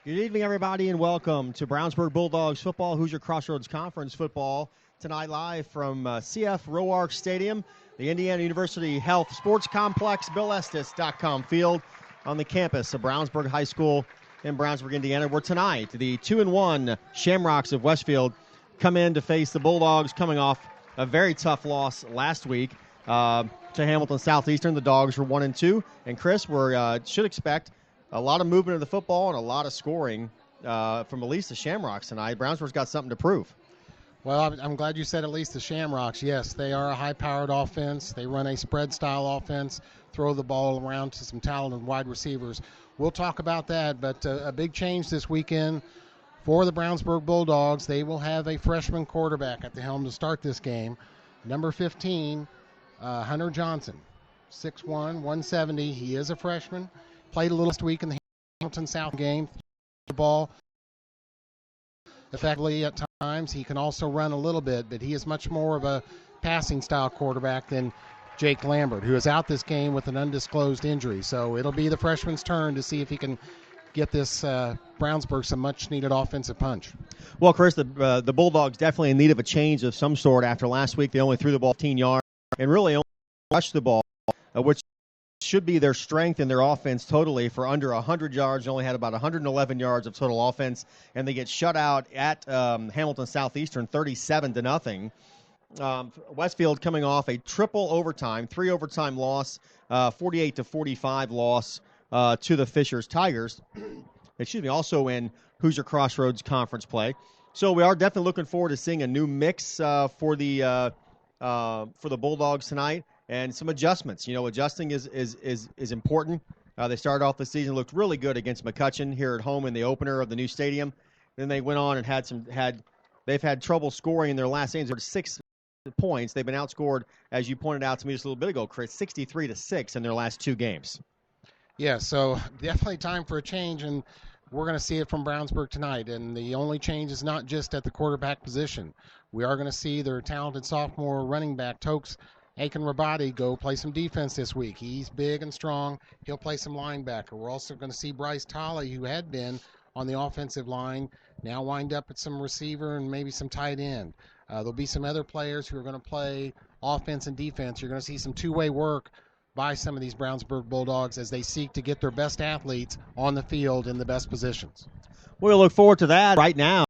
Good evening, everybody, and welcome to Brownsburg Bulldogs football, Hoosier Crossroads Conference football. Tonight live from CF Roark Stadium, the Indiana University Health Sports Complex, BillEstes.com field on the campus of Brownsburg High School in Brownsburg, Indiana, where tonight the 2-1 Shamrocks of Westfield come in to face the Bulldogs, coming off a very tough loss last week to Hamilton Southeastern. The Dogs were 1-2, and Chris, we should expect a lot of movement of the football and a lot of scoring from at least the Shamrocks tonight. Brownsburg's got something to prove. Well, I'm glad you said at least the Shamrocks. Yes, they are a high-powered offense. They run a spread-style offense, throw the ball around to some talented wide receivers. We'll talk about that, but a big change this weekend for the Brownsburg Bulldogs. They will have a freshman quarterback at the helm to start this game. Number 15, Hunter Johnson, 6'1", 170. He is a freshman. Played a little last week in the Hamilton South game. The ball effectively at times. He can also run a little bit, but he is much more of a passing style quarterback than Jake Lambert, who is out this game with an undisclosed injury. So it'll be the freshman's turn to see if he can get this Brownsburg some much needed offensive punch. Well, Chris, the Bulldogs definitely in need of a change of some sort after last week. They only threw the ball 15 yards and really only rushed the ball, which should be their strength in their offense totally, for under 100 yards. They only had about 111 yards of total offense, and they get shut out at Hamilton Southeastern 37-0. Westfield coming off a triple overtime, 3 overtime loss, 48-45 loss to the Fishers Tigers. Excuse me, also in Hoosier Crossroads Conference play. So we are definitely looking forward to seeing a new mix for the Bulldogs tonight. And some adjustments. You know, adjusting is important. They started off the season, looked really good against McCutcheon here at home in the opener of the new stadium. Then they went on and they've had trouble scoring in their last games. They're 6 points. They've been outscored, as you pointed out to me just a little bit ago, Chris, 63-6 in their last 2 games. Yeah, so definitely time for a change, and we're going to see it from Brownsburg tonight. And the only change is not just at the quarterback position. We are going to see their talented sophomore running back, Tokes Aiken-Rabadi, go play some defense this week. He's big and strong. He'll play some linebacker. We're also going to see Bryce Tolley, who had been on the offensive line, now wind up at some receiver and maybe some tight end. There'll be some other players who are going to play offense and defense. You're going to see some two-way work by some of these Brownsburg Bulldogs as they seek to get their best athletes on the field in the best positions. We'll look forward to that. Right now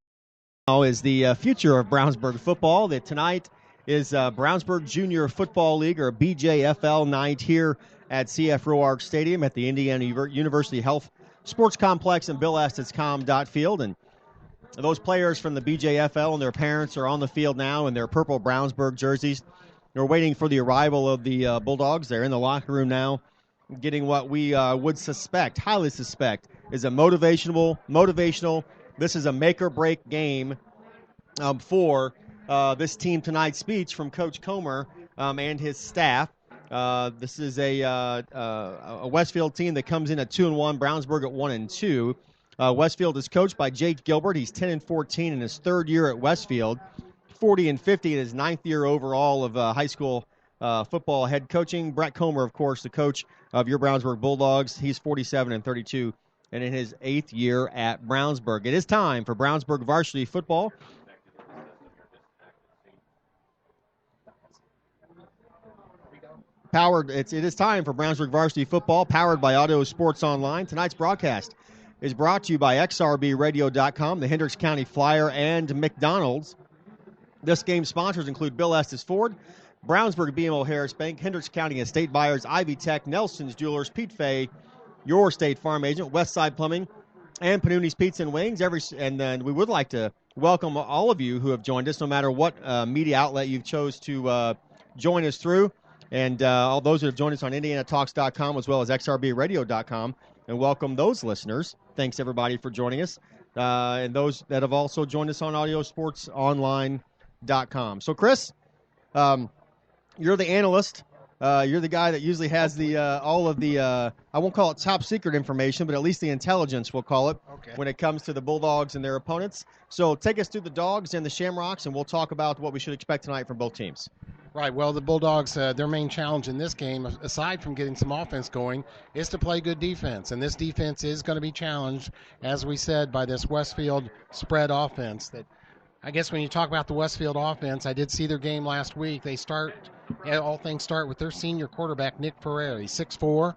is the future of Brownsburg football. That tonight is Brownsburg Junior Football League, or BJFL night, here at CF Roark Stadium at the Indiana University Health Sports Complex and BillEstes.com field. And those players from the BJFL and their parents are on the field now in their purple Brownsburg jerseys. They're waiting for the arrival of the Bulldogs. They're in the locker room now, getting what we would highly suspect, is a motivational. This is a make-or-break game for this team tonight's speech from Coach Comer and his staff. This is a Westfield team that comes in at 2-1, Brownsburg at 1-2. Westfield is coached by Jake Gilbert. He's 10-14 in his third year at Westfield, 40-50 in his 9th year overall of high school football head coaching. Brett Comer, of course, the coach of your Brownsburg Bulldogs. He's 47-32 and in his 8th year at Brownsburg. It is time for Brownsburg varsity football. It is time for Brownsburg varsity football, powered by Auto Sports Online. Tonight's broadcast is brought to you by XRBRadio.com, the Hendricks County Flyer, and McDonald's. This game's sponsors include Bill Estes Ford, Brownsburg BMO Harris Bank, Hendricks County Estate Buyers, Ivy Tech, Nelson's Jewelers, Pete Fay, your State Farm Agent, Westside Plumbing, and Panuni's Pizza and Wings. And then we would like to welcome all of you who have joined us, no matter what media outlet you've chose to join us through. And all those who have joined us on IndianaTalks.com as well as XRBRadio.com, and welcome those listeners. Thanks, everybody, for joining us. And those that have also joined us on AudioSportsOnline.com. So, Chris, you're the analyst. You're the guy that usually has the all of the, I won't call it top secret information, but at least the intelligence, we'll call it, when it comes to the Bulldogs and their opponents. So take us through the Dogs and the Shamrocks, and we'll talk about what we should expect tonight from both teams. Right. Well, the Bulldogs, their main challenge in this game, aside from getting some offense going, is to play good defense. And this defense is going to be challenged, as we said, by this Westfield spread offense. That I guess when you talk about the Westfield offense, I did see their game last week. All things start with their senior quarterback, Nick Ferrer. He's 6'4".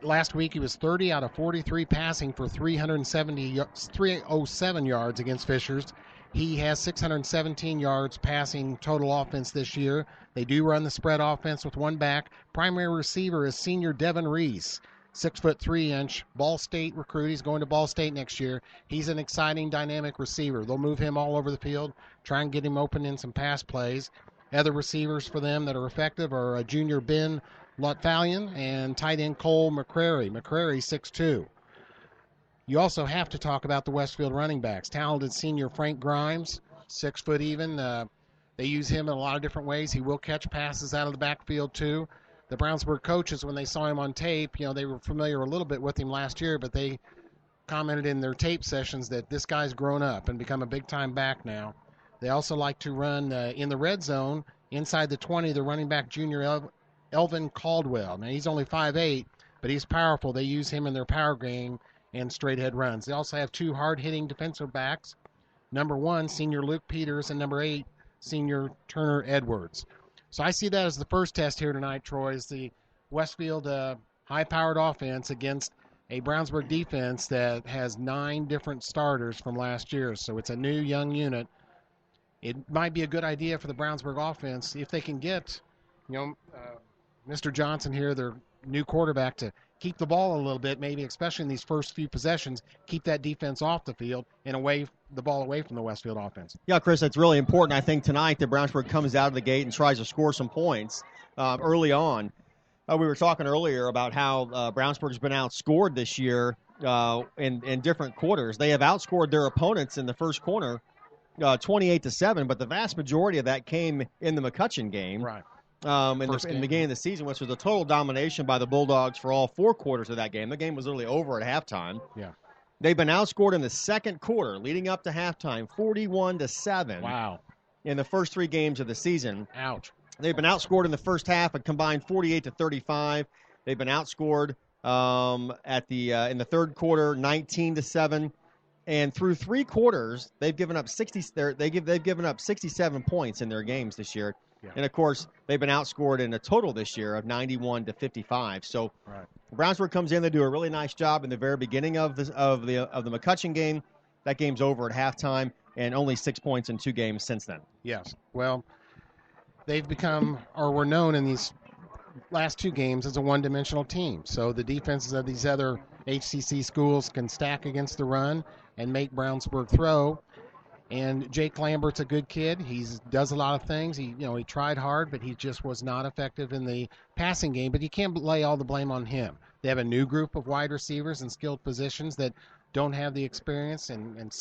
Last week he was 30 out of 43 passing for 307 yards against Fishers. He has 617 yards passing total offense this year. They do run the spread offense with one back. Primary receiver is senior Devin Reese, 6'3" Ball State recruit. He's going to Ball State next year. He's an exciting, dynamic receiver. They'll move him all over the field, try and get him open in some pass plays. Other receivers for them that are effective are junior Ben Lotfalian and tight end Cole McCrary. McCrary 6'2". You also have to talk about the Westfield running backs. Talented senior Frank Grimes, 6 foot even. They use him in a lot of different ways. He will catch passes out of the backfield too. The Brownsburg coaches, when they saw him on tape, they were familiar a little bit with him last year, but they commented in their tape sessions that this guy's grown up and become a big-time back now. They also like to run in the red zone inside the 20, the running back junior Elvin Caldwell. Now, he's only 5'8", but he's powerful. They use him in their power game and straight-ahead runs. They also have 2 hard-hitting defensive backs, number 1, senior Luke Peters, and number 8, senior Turner Edwards. So I see that as the first test here tonight, Troy, is the Westfield high-powered offense against a Brownsburg defense that has 9 different starters from last year. So it's a new, young unit. It might be a good idea for the Brownsburg offense if they can get, Mr. Johnson here, their new quarterback, to keep the ball a little bit, maybe especially in these first few possessions, keep that defense off the field and the ball away from the Westfield offense. Yeah, Chris, that's really important. I think tonight that Brownsburg comes out of the gate and tries to score some points early on. We were talking earlier about how Brownsburg's been outscored this year in different quarters. They have outscored their opponents in the first quarter 28-7, but the vast majority of that came in the McCutcheon game. Right. In the beginning of the season, which was a total domination by the Bulldogs for all 4 quarters of that game. The game was literally over at halftime. Yeah. They've been outscored in the second quarter, leading up to halftime, 41-7. Wow. In the first 3 games of the season. Ouch. They've been outscored in the first half, a combined 48-35. They've been outscored in the third quarter, 19-7. And through 3 quarters, they've given up 67 points in their games this year. Yeah. And of course, they've been outscored in a total this year of 91-55. So, right. Brownsburg comes in, they do a really nice job in the very beginning of the McCutcheon game. That game's over at halftime, and only 6 points in 2 games since then. Yes. Well, they've become, or were known in these last 2 games as a one-dimensional team. So the defenses of these other HCC schools can stack against the run and make Brownsburg throw. And Jake Lambert's a good kid. He does a lot of things. He tried hard, but he just was not effective in the passing game. But you can't lay all the blame on him. They have a new group of wide receivers in skilled positions that don't have the experience and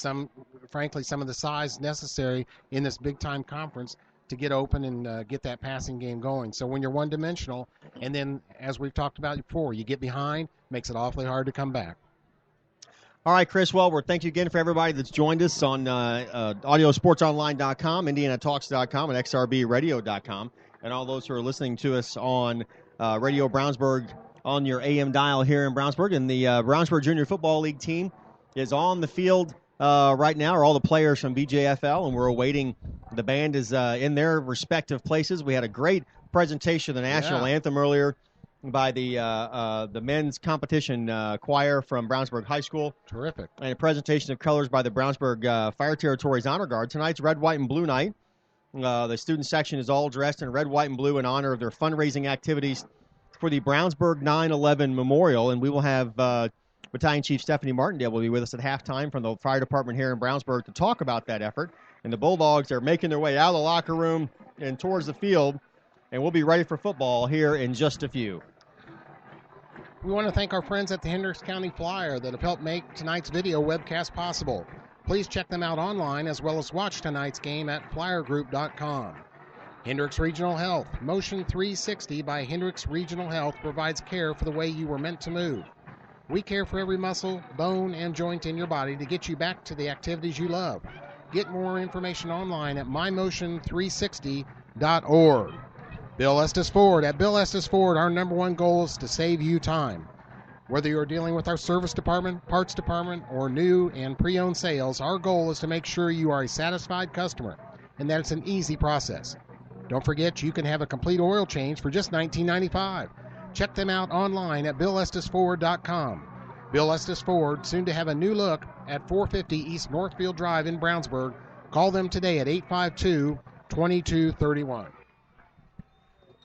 frankly, some of the size necessary in this big-time conference to get open and get that passing game going. So when you're one-dimensional, and then, as we've talked about before, you get behind, makes it awfully hard to come back. All right, Chris Wellworth, thank you again for everybody that's joined us on audiosportsonline.com, indianatalks.com, and xrbradio.com, and all those who are listening to us on Radio Brownsburg on your AM dial here in Brownsburg. And the Brownsburg Junior Football League team is on the field right now, are all the players from BJFL, and we're awaiting. The band is in their respective places. We had a great presentation of the national anthem earlier by the men's competition choir from Brownsburg High School. Terrific. And a presentation of colors by the Brownsburg Fire Territories Honor Guard. Tonight's Red, White, and Blue night. The student section is all dressed in red, white, and blue in honor of their fundraising activities for the Brownsburg 9/11 Memorial, and we will have Battalion Chief Stephanie Martindale will be with us at halftime from the fire department here in Brownsburg to talk about that effort. And the Bulldogs are making their way out of the locker room and towards the field, and we'll be ready for football here in just a few. We want to thank our friends at the Hendricks County Flyer that have helped make tonight's video webcast possible. Please check them out online as well as watch tonight's game at flyergroup.com. Hendricks Regional Health. Motion 360 by Hendricks Regional Health provides care for the way you were meant to move. We care for every muscle, bone, and joint in your body to get you back to the activities you love. Get more information online at mymotion360.com. BillEstesFord.org. Bill Estes Ford. At Bill Estes Ford, our number one goal is to save you time. Whether you're dealing with our service department, parts department, or new and pre-owned sales, our goal is to make sure you are a satisfied customer and that it's an easy process. Don't forget, you can have a complete oil change for just $19.95. Check them out online at BillEstesFord.com. Bill Estes Ford, soon to have a new look at 450 East Northfield Drive in Brownsburg. Call them today at 852-2231.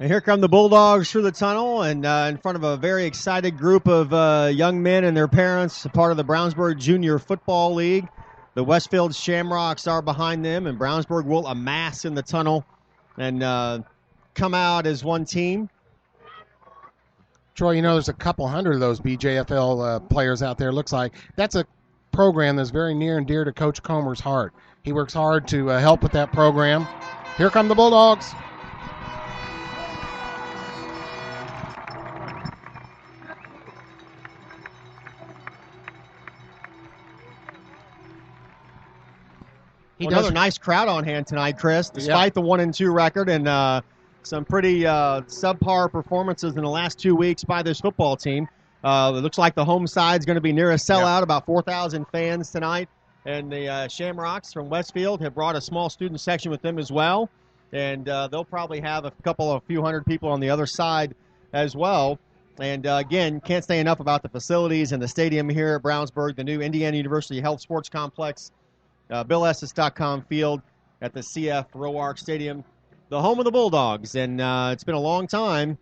And here come the Bulldogs through the tunnel and in front of a very excited group of young men and their parents, a part of the Brownsburg Junior Football League. The Westfield Shamrocks are behind them, and Brownsburg will amass in the tunnel and come out as one team. Troy, you know there's a couple hundred of those BJFL players out there, looks like. That's a program that's very near and dear to Coach Comer's heart. He works hard to help with that program. Here come the Bulldogs. Another nice crowd on hand tonight, Chris, despite the 1-2 record and some pretty subpar performances in the last 2 weeks by this football team. It looks like the home side is going to be near a sellout, about 4,000 fans tonight. And the Shamrocks from Westfield have brought a small student section with them as well. And they'll probably have a few hundred people on the other side as well. And, again, can't say enough about the facilities and the stadium here at Brownsburg, the new Indiana University Health Sports Complex. BillEstes.com field at the CF Roark Stadium, the home of the Bulldogs. And it's been a long time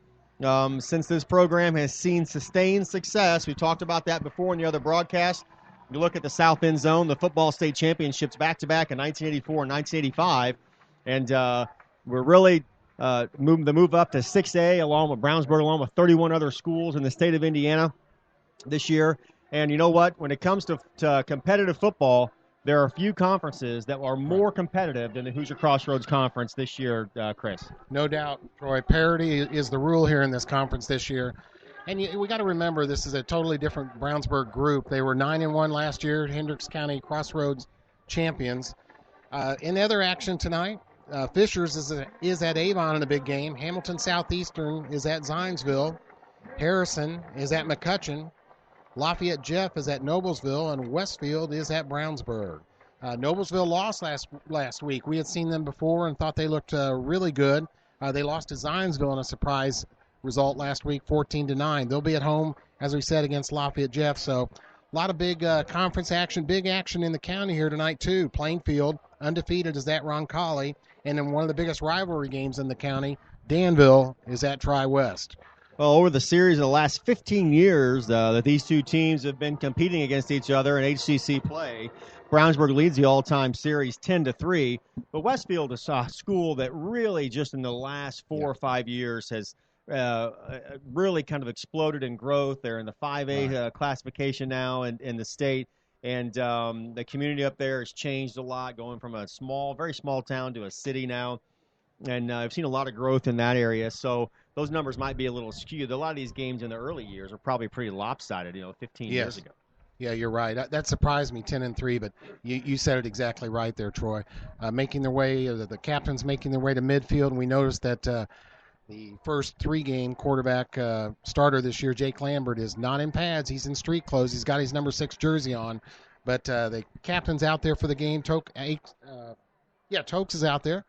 since this program has seen sustained success. We talked about that before in the other broadcast. You look at the South End Zone, the football state championships back-to-back in 1984 and 1985. And we're really move up to 6A along with Brownsburg, along with 31 other schools in the state of Indiana this year. And you know what? When it comes to competitive football, there are a few conferences that are more competitive than the Hoosier Crossroads Conference this year, Chris. No doubt, Troy. Parity is the rule here in this conference this year. And we got to remember this is a totally different Brownsburg group. They were 9-1 last year, Hendricks County Crossroads champions. In other action tonight, Fishers is at Avon in a big game. Hamilton Southeastern is at Zionsville. Harrison is at McCutcheon. Lafayette Jeff is at Noblesville, and Westfield is at Brownsburg. Noblesville lost last week. We had seen them before and thought they looked really good. They lost to Zionsville in a surprise result last week, 14-9. They'll be at home, as we said, against Lafayette Jeff. So a lot of big conference action, big action in the county here tonight, too. Plainfield, undefeated, is at Roncalli. And then one of the biggest rivalry games in the county, Danville, is at Tri-West. Well, over the series of the last 15 years that these two teams have been competing against each other in HCC play, Brownsburg leads the all-time series 10-3. But Westfield is a school that really just in the last 4 or 5 years has really kind of exploded in growth. They're in the 5A classification now in the state. And the community up there has changed a lot, going from a very small town to a city now. And I've seen a lot of growth in that area. So those numbers might be a little skewed. A lot of these games in the early years are probably pretty lopsided, 15 years ago. Yeah, you're right. That surprised me, 10-3, but you said it exactly right there, Troy. Making their way, the captains making their way to midfield, and we noticed that the first 3-game quarterback starter this year, Jake Lambert, is not in pads. He's in street clothes. He's got his number 6 jersey on. But the captain's out there for the game. Tokes is out there.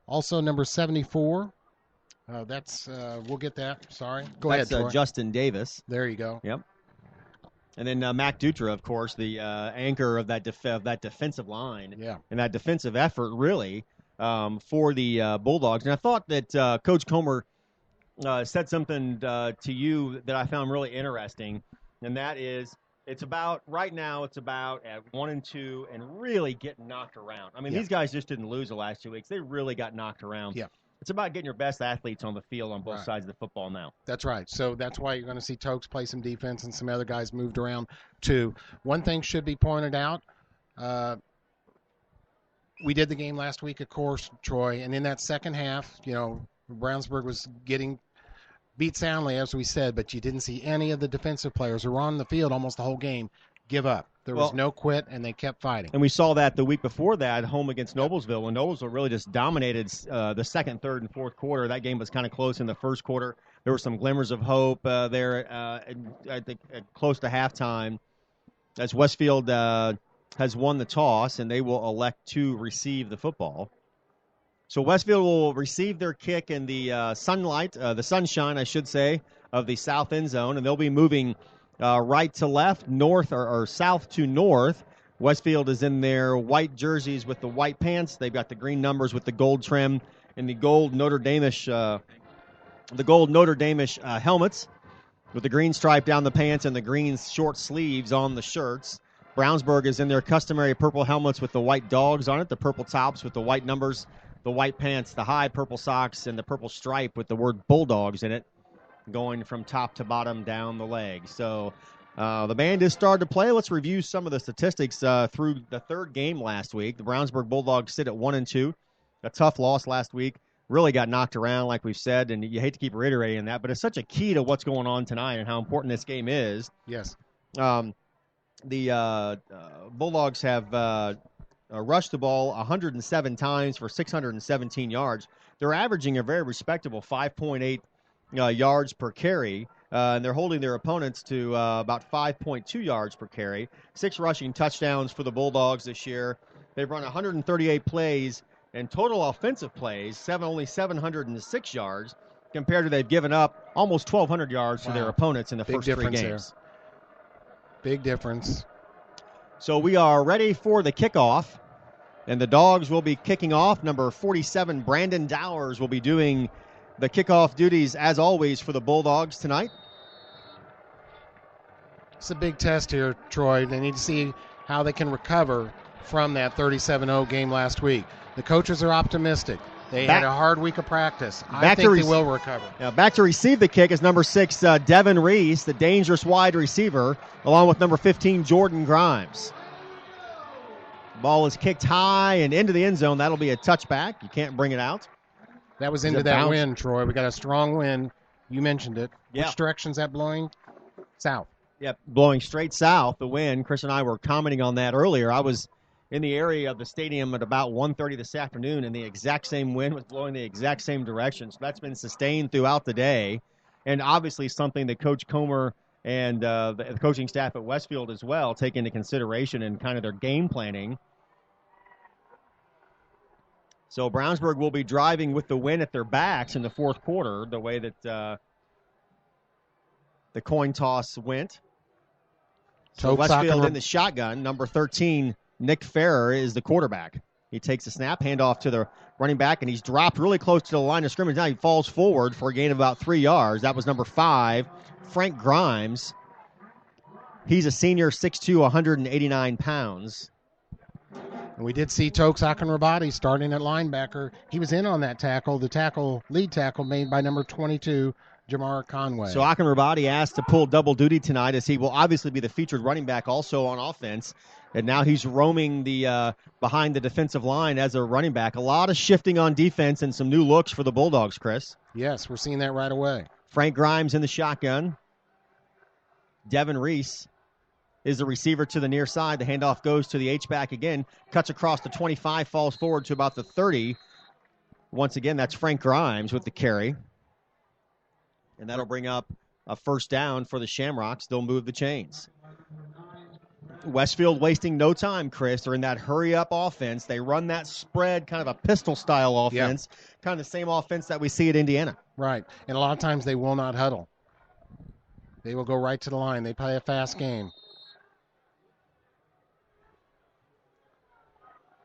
Also number 74. We'll get that. Sorry. Go ahead, Troy. Justin Davis. There you go. Yep. And then Mac Dutra, of course, the anchor of that defensive line. Yeah. And that defensive effort, really, for the Bulldogs. And I thought that Coach Comer said something to you that I found really interesting, and that is right now it's about at 1-2 and really getting knocked around. I mean, these guys just didn't lose the last 2 weeks. They really got knocked around. Yeah. It's about getting your best athletes on the field on both sides of the football now. That's right. So that's why you're going to see Tokes play some defense and some other guys moved around too. One thing should be pointed out. We did the game last week, of course, Troy, and in that second half, Brownsburg was getting beat soundly, as we said, but you didn't see any of the defensive players who were on the field almost the whole game give up. There was no quit, and they kept fighting. And we saw that the week before that, home against Noblesville, when Noblesville really just dominated the second, third, and fourth quarter. That game was kind of close in the first quarter. There were some glimmers of hope there, I think, close to halftime, as Westfield has won the toss, and they will elect to receive the football. So Westfield will receive their kick in the sunshine, I should say, of the south end zone, and they'll be moving right to left, north or south to north. Westfield is in their white jerseys with the white pants. They've got the green numbers with the gold trim and the gold Notre Dame-ish helmets with the green stripe down the pants and the green short sleeves on the shirts. Brownsburg is in their customary purple helmets with the white dogs on it, the purple tops with the white numbers, the white pants, the high purple socks, and the purple stripe with the word Bulldogs in it, going from top to bottom down the leg. So the band is started to play. Let's review some of the statistics through the third game last week. The Brownsburg Bulldogs sit at 1-2. A tough loss last week. Really got knocked around, like we've said, and you hate to keep reiterating that, but it's such a key to what's going on tonight and how important this game is. Yes. The Bulldogs have rushed the ball 107 times for 617 yards. They're averaging a very respectable 5.8 yards per carry, and they're holding their opponents to about 5.2 yards per carry. 6 rushing touchdowns for the Bulldogs this year. They've run 138 plays, and total offensive plays, only 706 yards, compared to they've given up almost 1,200 yards to their opponents in the first 3 games. Big difference. So we are ready for the kickoff, and the Dogs will be kicking off. Number 47, Brandon Dowers, will be doing the kickoff duties, as always, for the Bulldogs tonight. It's a big test here, Troy. They need to see how they can recover from that 37-0 game last week. The coaches are optimistic. They had a hard week of practice. I think they will recover. Back to receive the kick is number 6, Devin Reese, the dangerous wide receiver, along with number 15, Jordan Grimes. Ball is kicked high and into the end zone. That'll be a touchback. You can't bring it out. That was into that wind, Troy. We got a strong wind. You mentioned it. Yeah. Which direction's that blowing? South. Yep, blowing straight south, the wind. Chris and I were commenting on that earlier. I was in the area of the stadium at about 1:30 this afternoon, and the exact same wind was blowing the exact same direction. So that's been sustained throughout the day, and obviously something that Coach Comer and the coaching staff at Westfield as well take into consideration in kind of their game planning. So Brownsburg will be driving with the wind at their backs in the fourth quarter, the way that the coin toss went. So Westfield in the shotgun, number 13, Nick Farrer, is the quarterback. He takes a snap, handoff to the running back, and he's dropped really close to the line of scrimmage. Now he falls forward for a gain of about 3 yards. That was number 5, Frank Grimes. He's a senior, 6'2", 189 pounds. And we did see Tokes Akinrabadi starting at linebacker. He was in on that tackle, lead tackle made by number 22, Jamar Conway. So Akinrabadi asked to pull double duty tonight, as he will obviously be the featured running back also on offense. And now he's roaming the behind the defensive line as a running back. A lot of shifting on defense and some new looks for the Bulldogs, Chris. Yes, we're seeing that right away. Frank Grimes in the shotgun. Devin Reese is the receiver to the near side. The handoff goes to the H-back again. Cuts across the 25, falls forward to about the 30. Once again, that's Frank Grimes with the carry. And that'll bring up a first down for the Shamrocks. They'll move the chains. Westfield wasting no time, Chris. They're in that hurry-up offense. They run that spread, kind of a pistol-style offense, kind of the same offense that we see at Indiana. Right, and a lot of times they will not huddle. They will go right to the line. They play a fast game.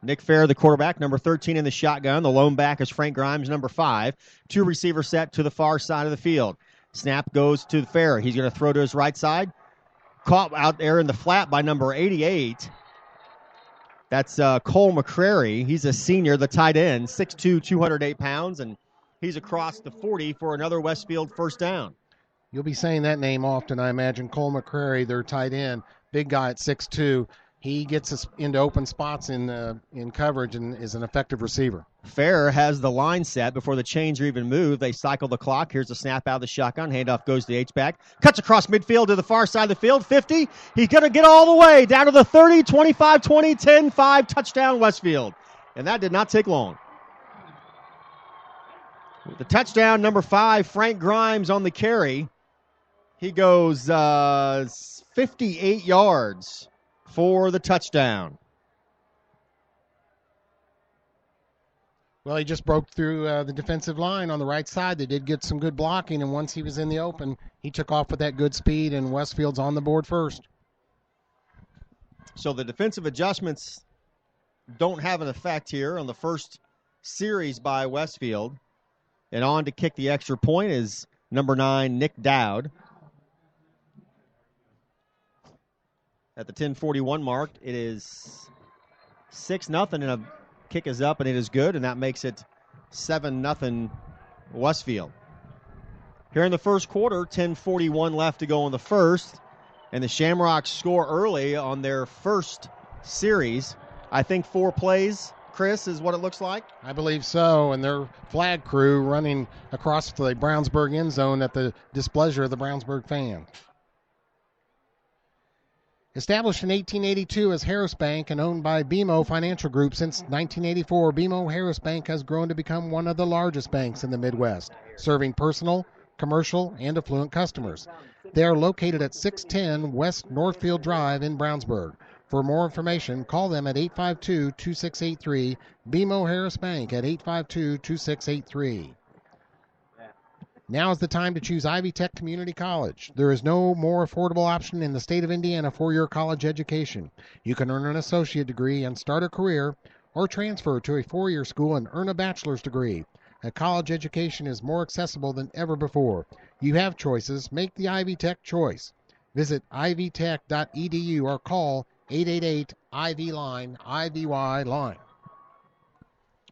Nick Farrer, the quarterback, number 13 in the shotgun. The lone back is Frank Grimes, number 5. 2 receiver set to the far side of the field. Snap goes to Farrer. He's going to throw to his right side. Caught out there in the flat by number 88. That's Cole McCrary. He's a senior, the tight end, 6'2", 208 pounds, and he's across the 40 for another Westfield first down. You'll be saying that name often, I imagine. Cole McCrary, their tight end, big guy at 6'2". he gets us into open spots in coverage and is an effective receiver. Fair has the line set before the chains are even moved. They cycle the clock. Here's the snap out of the shotgun. Handoff goes to the H-back. Cuts across midfield to the far side of the field. 50. He's going to get all the way down to the 30, 25, 20, 10, 5. Touchdown Westfield. And that did not take long. The touchdown, number 5, Frank Grimes on the carry. He goes 58 yards for the touchdown. Well, he just broke through the defensive line on the right side. They did get some good blocking, and once he was in the open, he took off with that good speed, and Westfield's on the board first. So the defensive adjustments don't have an effect here on the first series by Westfield. And on to kick the extra point is number 9, Nick Dowd. At the 10:41 mark, it is 6-0, and a kick is up, and it is good, and that makes it 7-0 Westfield. Here in the first quarter, 10:41 left to go in the first, and the Shamrocks score early on their first series. I think 4 plays, Chris, is what it looks like. I believe so, and their flag crew running across the Brownsburg end zone at the displeasure of the Brownsburg fan. Established in 1882 as Harris Bank and owned by BMO Financial Group since 1984, BMO Harris Bank has grown to become one of the largest banks in the Midwest, serving personal, commercial, and affluent customers. They are located at 610 West Northfield Drive in Brownsburg. For more information, call them at 852-2683, BMO Harris Bank at 852-2683. Now is the time to choose Ivy Tech Community College. There is no more affordable option in the state of Indiana for your college education. You can earn an associate degree and start a career, or transfer to a 4-year school and earn a bachelor's degree. A college education is more accessible than ever before. You have choices. Make the Ivy Tech choice. Visit ivytech.edu or call 888-IVY-LINE, IVY line.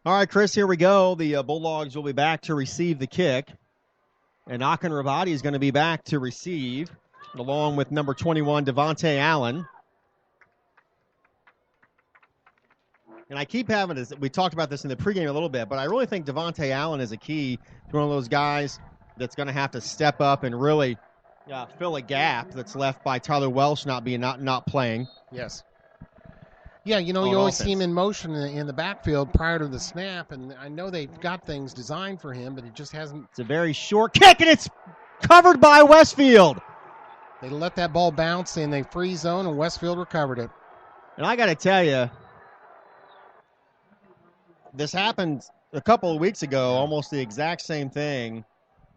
All right, Chris, here we go. The Bulldogs will be back to receive the kick. And Akin Ravati is going to be back to receive, along with number 21, Devontae Allen. And I keep having this, we talked about this in the pregame a little bit, but I really think Devontae Allen is a key to one of those guys that's going to have to step up and really fill a gap that's left by Tyler Welsh not playing. Yes. Yeah, you always see him in motion in the backfield prior to the snap, and I know they've got things designed for him, but it just hasn't. It's a very short kick, and it's covered by Westfield. They let that ball bounce in a free zone, and Westfield recovered it. And I got to tell you, this happened a couple of weeks ago, almost the exact same thing.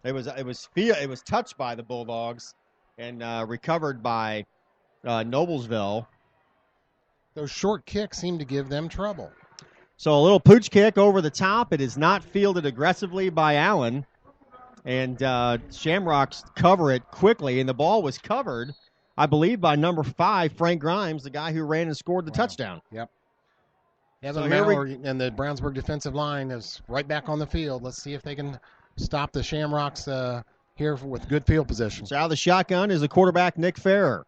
It was touched by the Bulldogs and recovered by Noblesville. Those short kicks seem to give them trouble. So a little pooch kick over the top. It is not fielded aggressively by Allen. And Shamrocks cover it quickly. And the ball was covered, I believe, by number 5, Frank Grimes, the guy who ran and scored the touchdown. Yep. Evan Mallor and the Brownsburg defensive line is right back on the field. Let's see if they can stop the Shamrocks here with good field position. So out of the shotgun is the quarterback, Nick Farrer.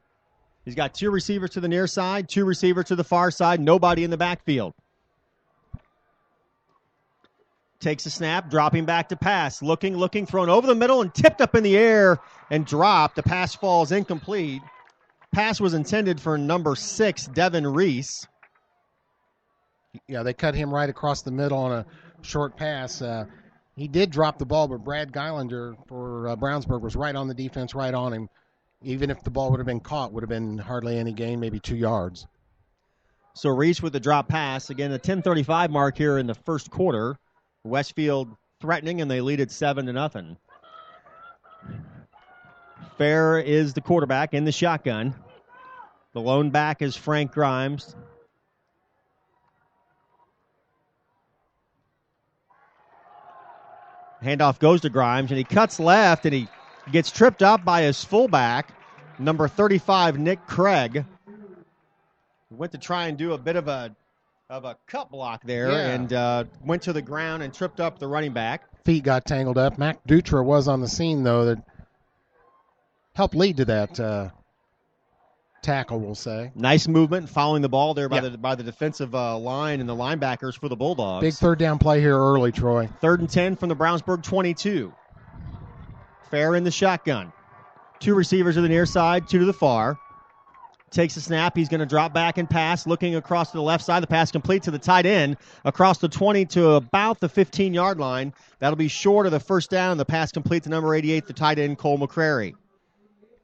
He's got 2 receivers to the near side, 2 receivers to the far side, nobody in the backfield. Takes a snap, dropping back to pass. Looking, thrown over the middle and tipped up in the air and dropped. The pass falls incomplete. Pass was intended for number 6, Devin Reese. Yeah, they cut him right across the middle on a short pass. He did drop the ball, but Brad Geilander for Brownsburg was right on the defense, right on him. Even if the ball would have been caught, would have been hardly any gain, maybe 2 yards. So Reese with the drop pass. Again, the 10:35 mark here in the first quarter. Westfield threatening, and they lead it 7-0. Fair is the quarterback in the shotgun. The lone back is Frank Grimes. Handoff goes to Grimes, and he cuts left, and he gets tripped up by his fullback, number 35, Nick Craig. Went to try and do a bit of a cut block there, and went to the ground and tripped up the running back. Feet got tangled up. Mac Dutra was on the scene, though, that helped lead to that tackle, we'll say. Nice movement, following the ball there by the defensive line and the linebackers for the Bulldogs. Big third down play here early, Troy. 3rd and 10 from the Brownsburg 22. Fair in the shotgun. 2 receivers to the near side, 2 to the far. Takes a snap. He's going to drop back and pass, looking across to the left side. The pass complete to the tight end, across the 20 to about the 15-yard line. That'll be short of the first down. The pass complete to number 88, the tight end, Cole McCrary.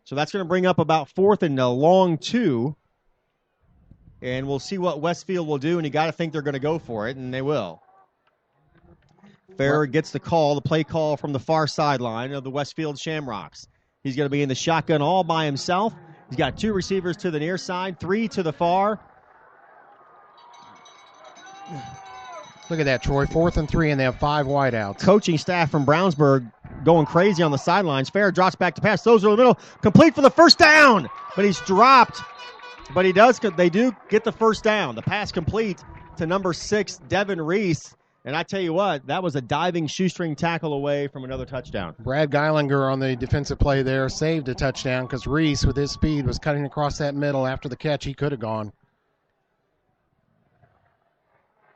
So that's going to bring up about 4th and a long 2. And we'll see what Westfield will do, and you got to think they're going to go for it, and they will. Farrer gets the play call from the far sideline of the Westfield Shamrocks. He's going to be in the shotgun all by himself. He's got 2 receivers to the near side, 3 to the far. Look at that, Troy. 4th and 3, and they have 5 wideouts. Coaching staff from Brownsburg going crazy on the sidelines. Farrer drops back to pass. Those are in the middle. Complete for the first down. But he's dropped. But they do get the first down. The pass complete to number 6, Devin Reese. And I tell you what, that was a diving shoestring tackle away from another touchdown. Brad Geilinger on the defensive play there saved a touchdown because Reese, with his speed, was cutting across that middle after the catch. He could have gone.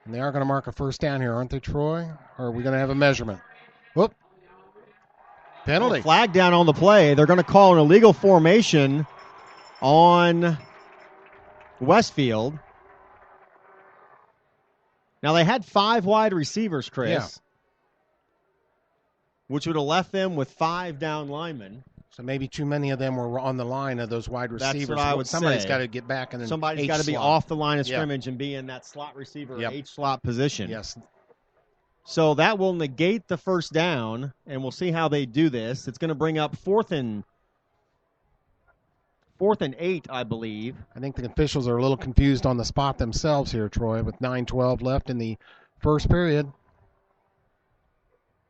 And they are going to mark a first down here, aren't they, Troy? Or are we going to have a measurement? Whoop. Penalty. Flag down on the play. They're going to call an illegal formation on Westfield. Now, they had 5 wide receivers, Chris, which would have left them with 5 down linemen. So maybe too many of them were on the line of those wide receivers. That's what I would Somebody's say. Got to get back in Somebody's got to be off the line of scrimmage and be in that slot receiver H slot position. Yes. So that will negate the first down, and we'll see how they do this. It's going to bring up 4th and 8, I believe. I think the officials are a little confused on the spot themselves here, Troy, with 9:12 left in the first period.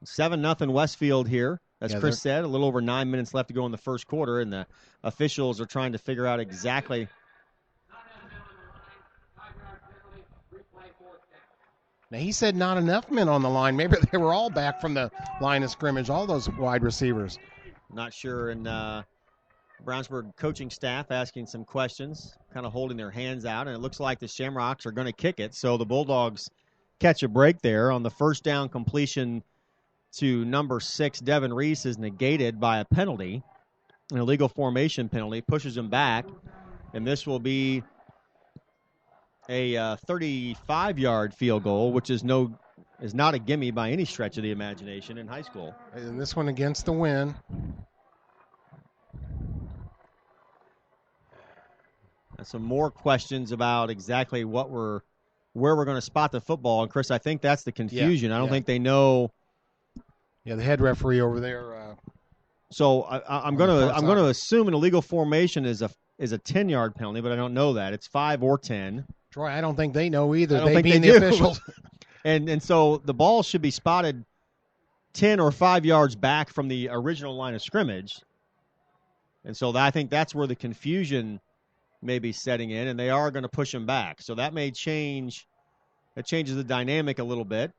7-0 Westfield here, as Chris said. A little over 9 minutes left to go in the first quarter, and the officials are trying to figure out exactly. Now, he said not enough men on the line. Maybe they were all back from the line of scrimmage, all those wide receivers. Not sure, and Brownsburg coaching staff asking some questions, kind of holding their hands out, and it looks like the Shamrocks are going to kick it. So the Bulldogs catch a break there on the first down. Completion to number 6, Devin Reese, is negated by a penalty, an illegal formation penalty, pushes him back, and this will be a 35-yard field goal, which is not a gimme by any stretch of the imagination in high school. And this one against the wind. Some more questions about exactly where we're going to spot the football. And Chris, I think that's the confusion. I don't think they know. Yeah, the head referee over there. So I'm going to assume an illegal formation is a 10-yard penalty, but I don't know that. It's 5 or 10. Troy, I don't think they know either. I don't think they the do. Officials. and so the ball should be spotted 10 or 5 yards back from the original line of scrimmage. And so I think that's where the confusion may be setting in, and they are going to push him back. So that may change. That changes the dynamic a little bit.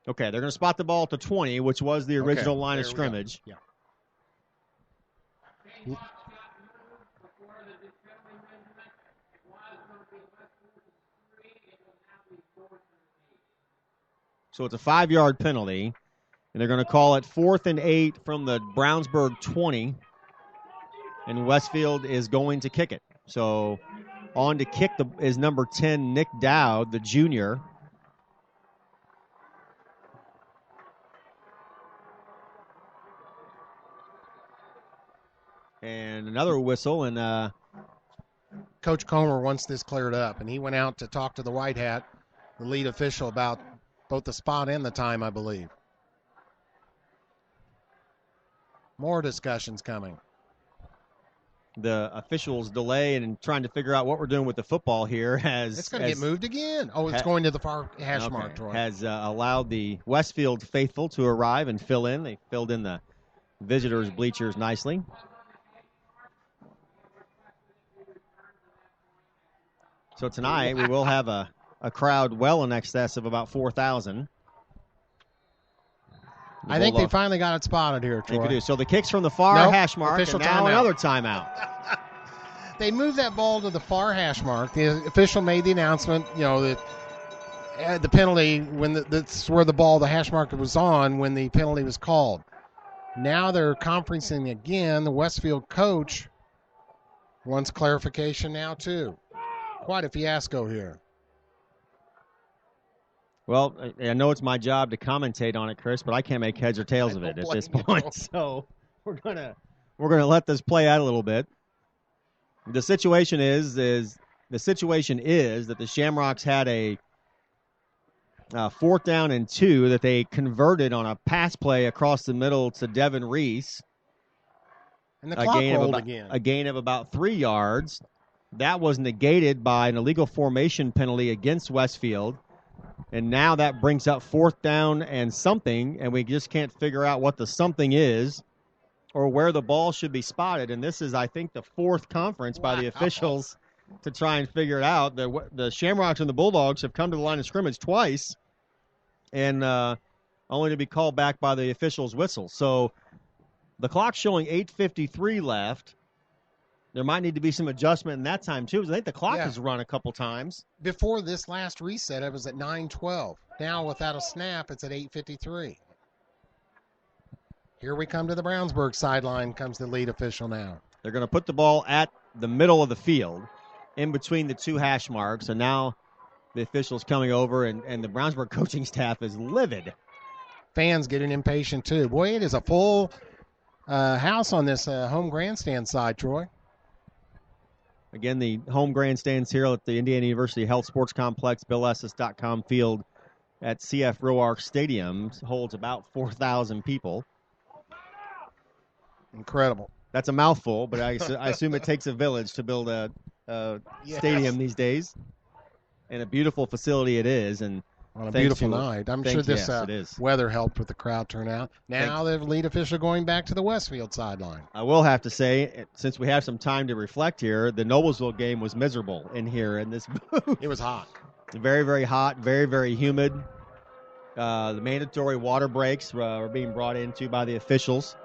Okay, they're going to spot the ball at the 20, which was the original line of scrimmage. Yeah. So it's a 5-yard penalty, and they're going to call it 4th and 8 from the Brownsburg 20, and Westfield is going to kick it. So on to kick is number 10, Nick Dowd, the junior. And another whistle, and Coach Comer wants this cleared up, and he went out to talk to the white hat, the lead official, about both the spot and the time, I believe. More discussions coming. The officials delay and trying to figure out what we're doing with the football here it's going to get moved again. Oh, it's going to the far hash mark, Troy. Has allowed the Westfield faithful to arrive and fill in. They filled in the visitors' bleachers nicely. So tonight we will have a crowd well in excess of about 4,000. I think they finally got it spotted here, Troy. I think they do. So the kick's from the far hash mark, and now another timeout. They moved that ball to the far hash mark. The official made the announcement, that the penalty when that's where the hash mark was on when the penalty was called. Now they're conferencing again. The Westfield coach wants clarification now too. Quite a fiasco here. Well, I know it's my job to commentate on it, Chris, but I can't make heads or tails of it at this point. So we're gonna let this play out a little bit. The situation is that the Shamrocks had a 4th down and 2 that they converted on a pass play across the middle to Devin Reese. And the clock rolled again. A gain of about 3 yards. That was negated by an illegal formation penalty against Westfield. And now that brings up 4th down and something, and we just can't figure out what the something is or where the ball should be spotted. And this is, I think, the 4th conference by the officials to try and figure it out. The Shamrocks and the Bulldogs have come to the line of scrimmage twice, and only to be called back by the officials' whistle. So the clock's showing 8:53 left. There might need to be some adjustment in that time, too, because I think the clock has run a couple times. Before this last reset, it was at 9:12. Now, without a snap, it's at 8:53. Here we come to the Brownsburg sideline, comes the lead official now. They're going to put the ball at the middle of the field, in between the 2 hash marks, and now the official's coming over, and the Brownsburg coaching staff is livid. Fans getting impatient, too. Boy, it is a full house on this home grandstand side, Troy. Again, the home grandstands here at the Indiana University Health Sports Complex, BillEssis.com field at CF Roark Stadium holds about 4,000 people. Incredible. That's a mouthful, but I assume it takes a village to build a stadium these days. And a beautiful facility it is. And on a beautiful night. I'm sure this weather helped with the crowd turnout. Now the lead official going back to the Westfield sideline. I will have to say, since we have some time to reflect here, the Noblesville game was miserable in here in this booth. It was hot. Very, very hot, very, very humid. The mandatory water breaks were being brought into by the officials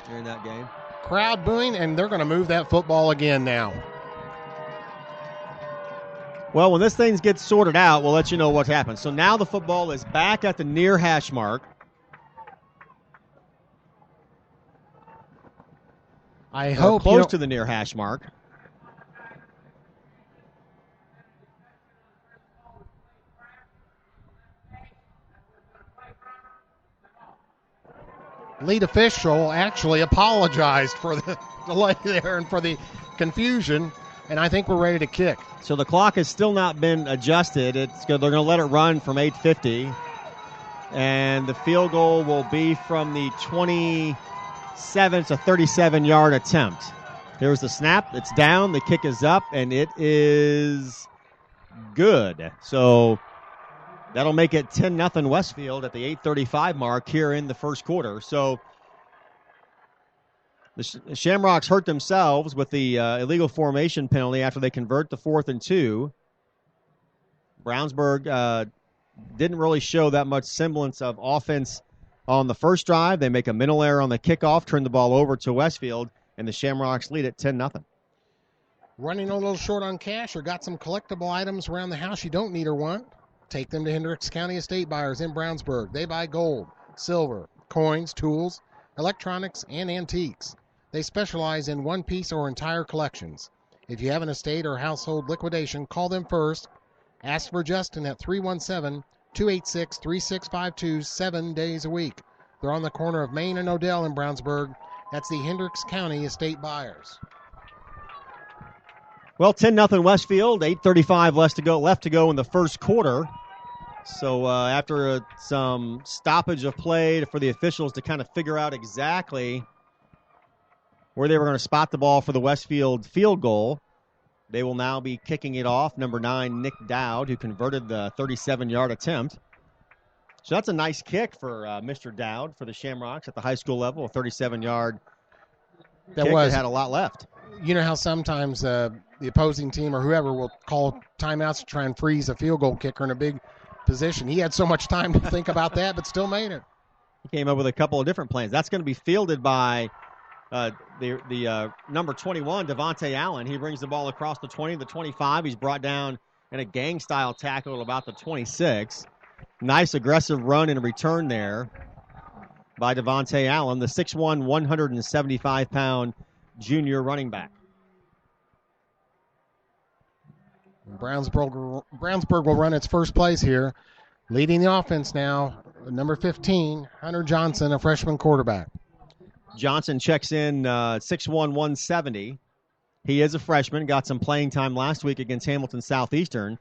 during that game. Crowd booing, and they're going to move that football again now. Well, when this thing gets sorted out, we'll let you know what happens. So now the football is back at the near hash mark. I hope close to the near hash mark. Lead official actually apologized for the delay there and for the confusion, and I think we're ready to kick. So the clock has still not been adjusted. They're going to let it run from 8:50, and the field goal will be from the 27 to 37-yard attempt. Here's the snap. It's down. The kick is up, and it is good. So that'll make it 10-0 Westfield at the 8:35 mark here in the first quarter. So the Shamrocks hurt themselves with the illegal formation penalty after they convert the 4th and 2. Brownsburg didn't really show that much semblance of offense on the first drive. They make a mental error on the kickoff, turn the ball over to Westfield, and the Shamrocks lead at 10-0. Running a little short on cash or got some collectible items around the house you don't need or want? Take them to Hendricks County Estate Buyers in Brownsburg. They buy gold, silver, coins, tools, electronics, and antiques. They specialize in one-piece or entire collections. If you have an estate or household liquidation, call them first. Ask for Justin at 317-286-3652 7 days a week. They're on the corner of Main and Odell in Brownsburg. That's the Hendricks County Estate Buyers. Well, 10-0 Westfield, 8:35 left to go in the first quarter. So after some stoppage of play for the officials to kind of figure out exactly where they were going to spot the ball for the Westfield field goal, they will now be kicking it off. Number 9, Nick Dowd, who converted the 37-yard attempt. So that's a nice kick for Mr. Dowd for the Shamrocks at the high school level, a 37-yard kick that had a lot left. You know how sometimes the opposing team or whoever will call timeouts to try and freeze a field goal kicker in a big position. He had so much time to think about that, but still made it. He came up with a couple of different plans. That's going to be fielded by the number 21, Devontae Allen. He brings the ball across the 20, the 25. He's brought down in a gang-style tackle at about the 26. Nice aggressive run and return there by Devontae Allen, the 6'1", 175-pound junior running back. Brownsburg will run its first plays here. Leading the offense now, number 15, Hunter Johnson, a freshman quarterback. Johnson checks in 6'1", 170. He is a freshman, got some playing time last week against Hamilton Southeastern.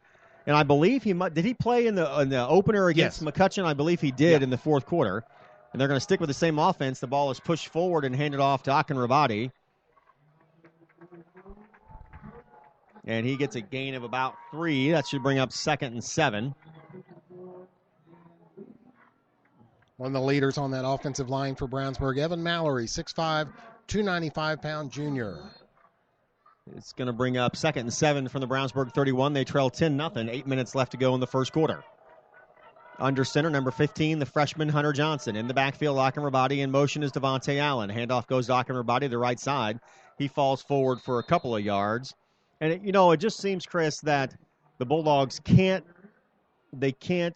And I believe did he play in the opener against McCutcheon? I believe he did in the fourth quarter. And they're going to stick with the same offense. The ball is pushed forward and handed off to Akin Rabadi. And he gets a gain of about 3. That should bring up 2nd and 7. One of the leaders on that offensive line for Brownsburg, Evan Mallory, 6'5", 295-pound junior. It's going to bring up 2nd and 7 from the Brownsburg 31. They trail 10-0. 8 minutes left to go in the first quarter. Under center, number 15, the freshman Hunter Johnson. In the backfield, Akin Rabadi. In motion is Devontae Allen. Handoff goes to Akin Rabadi to the right side. He falls forward for a couple of yards. And, it just seems, Chris, that the Bulldogs can't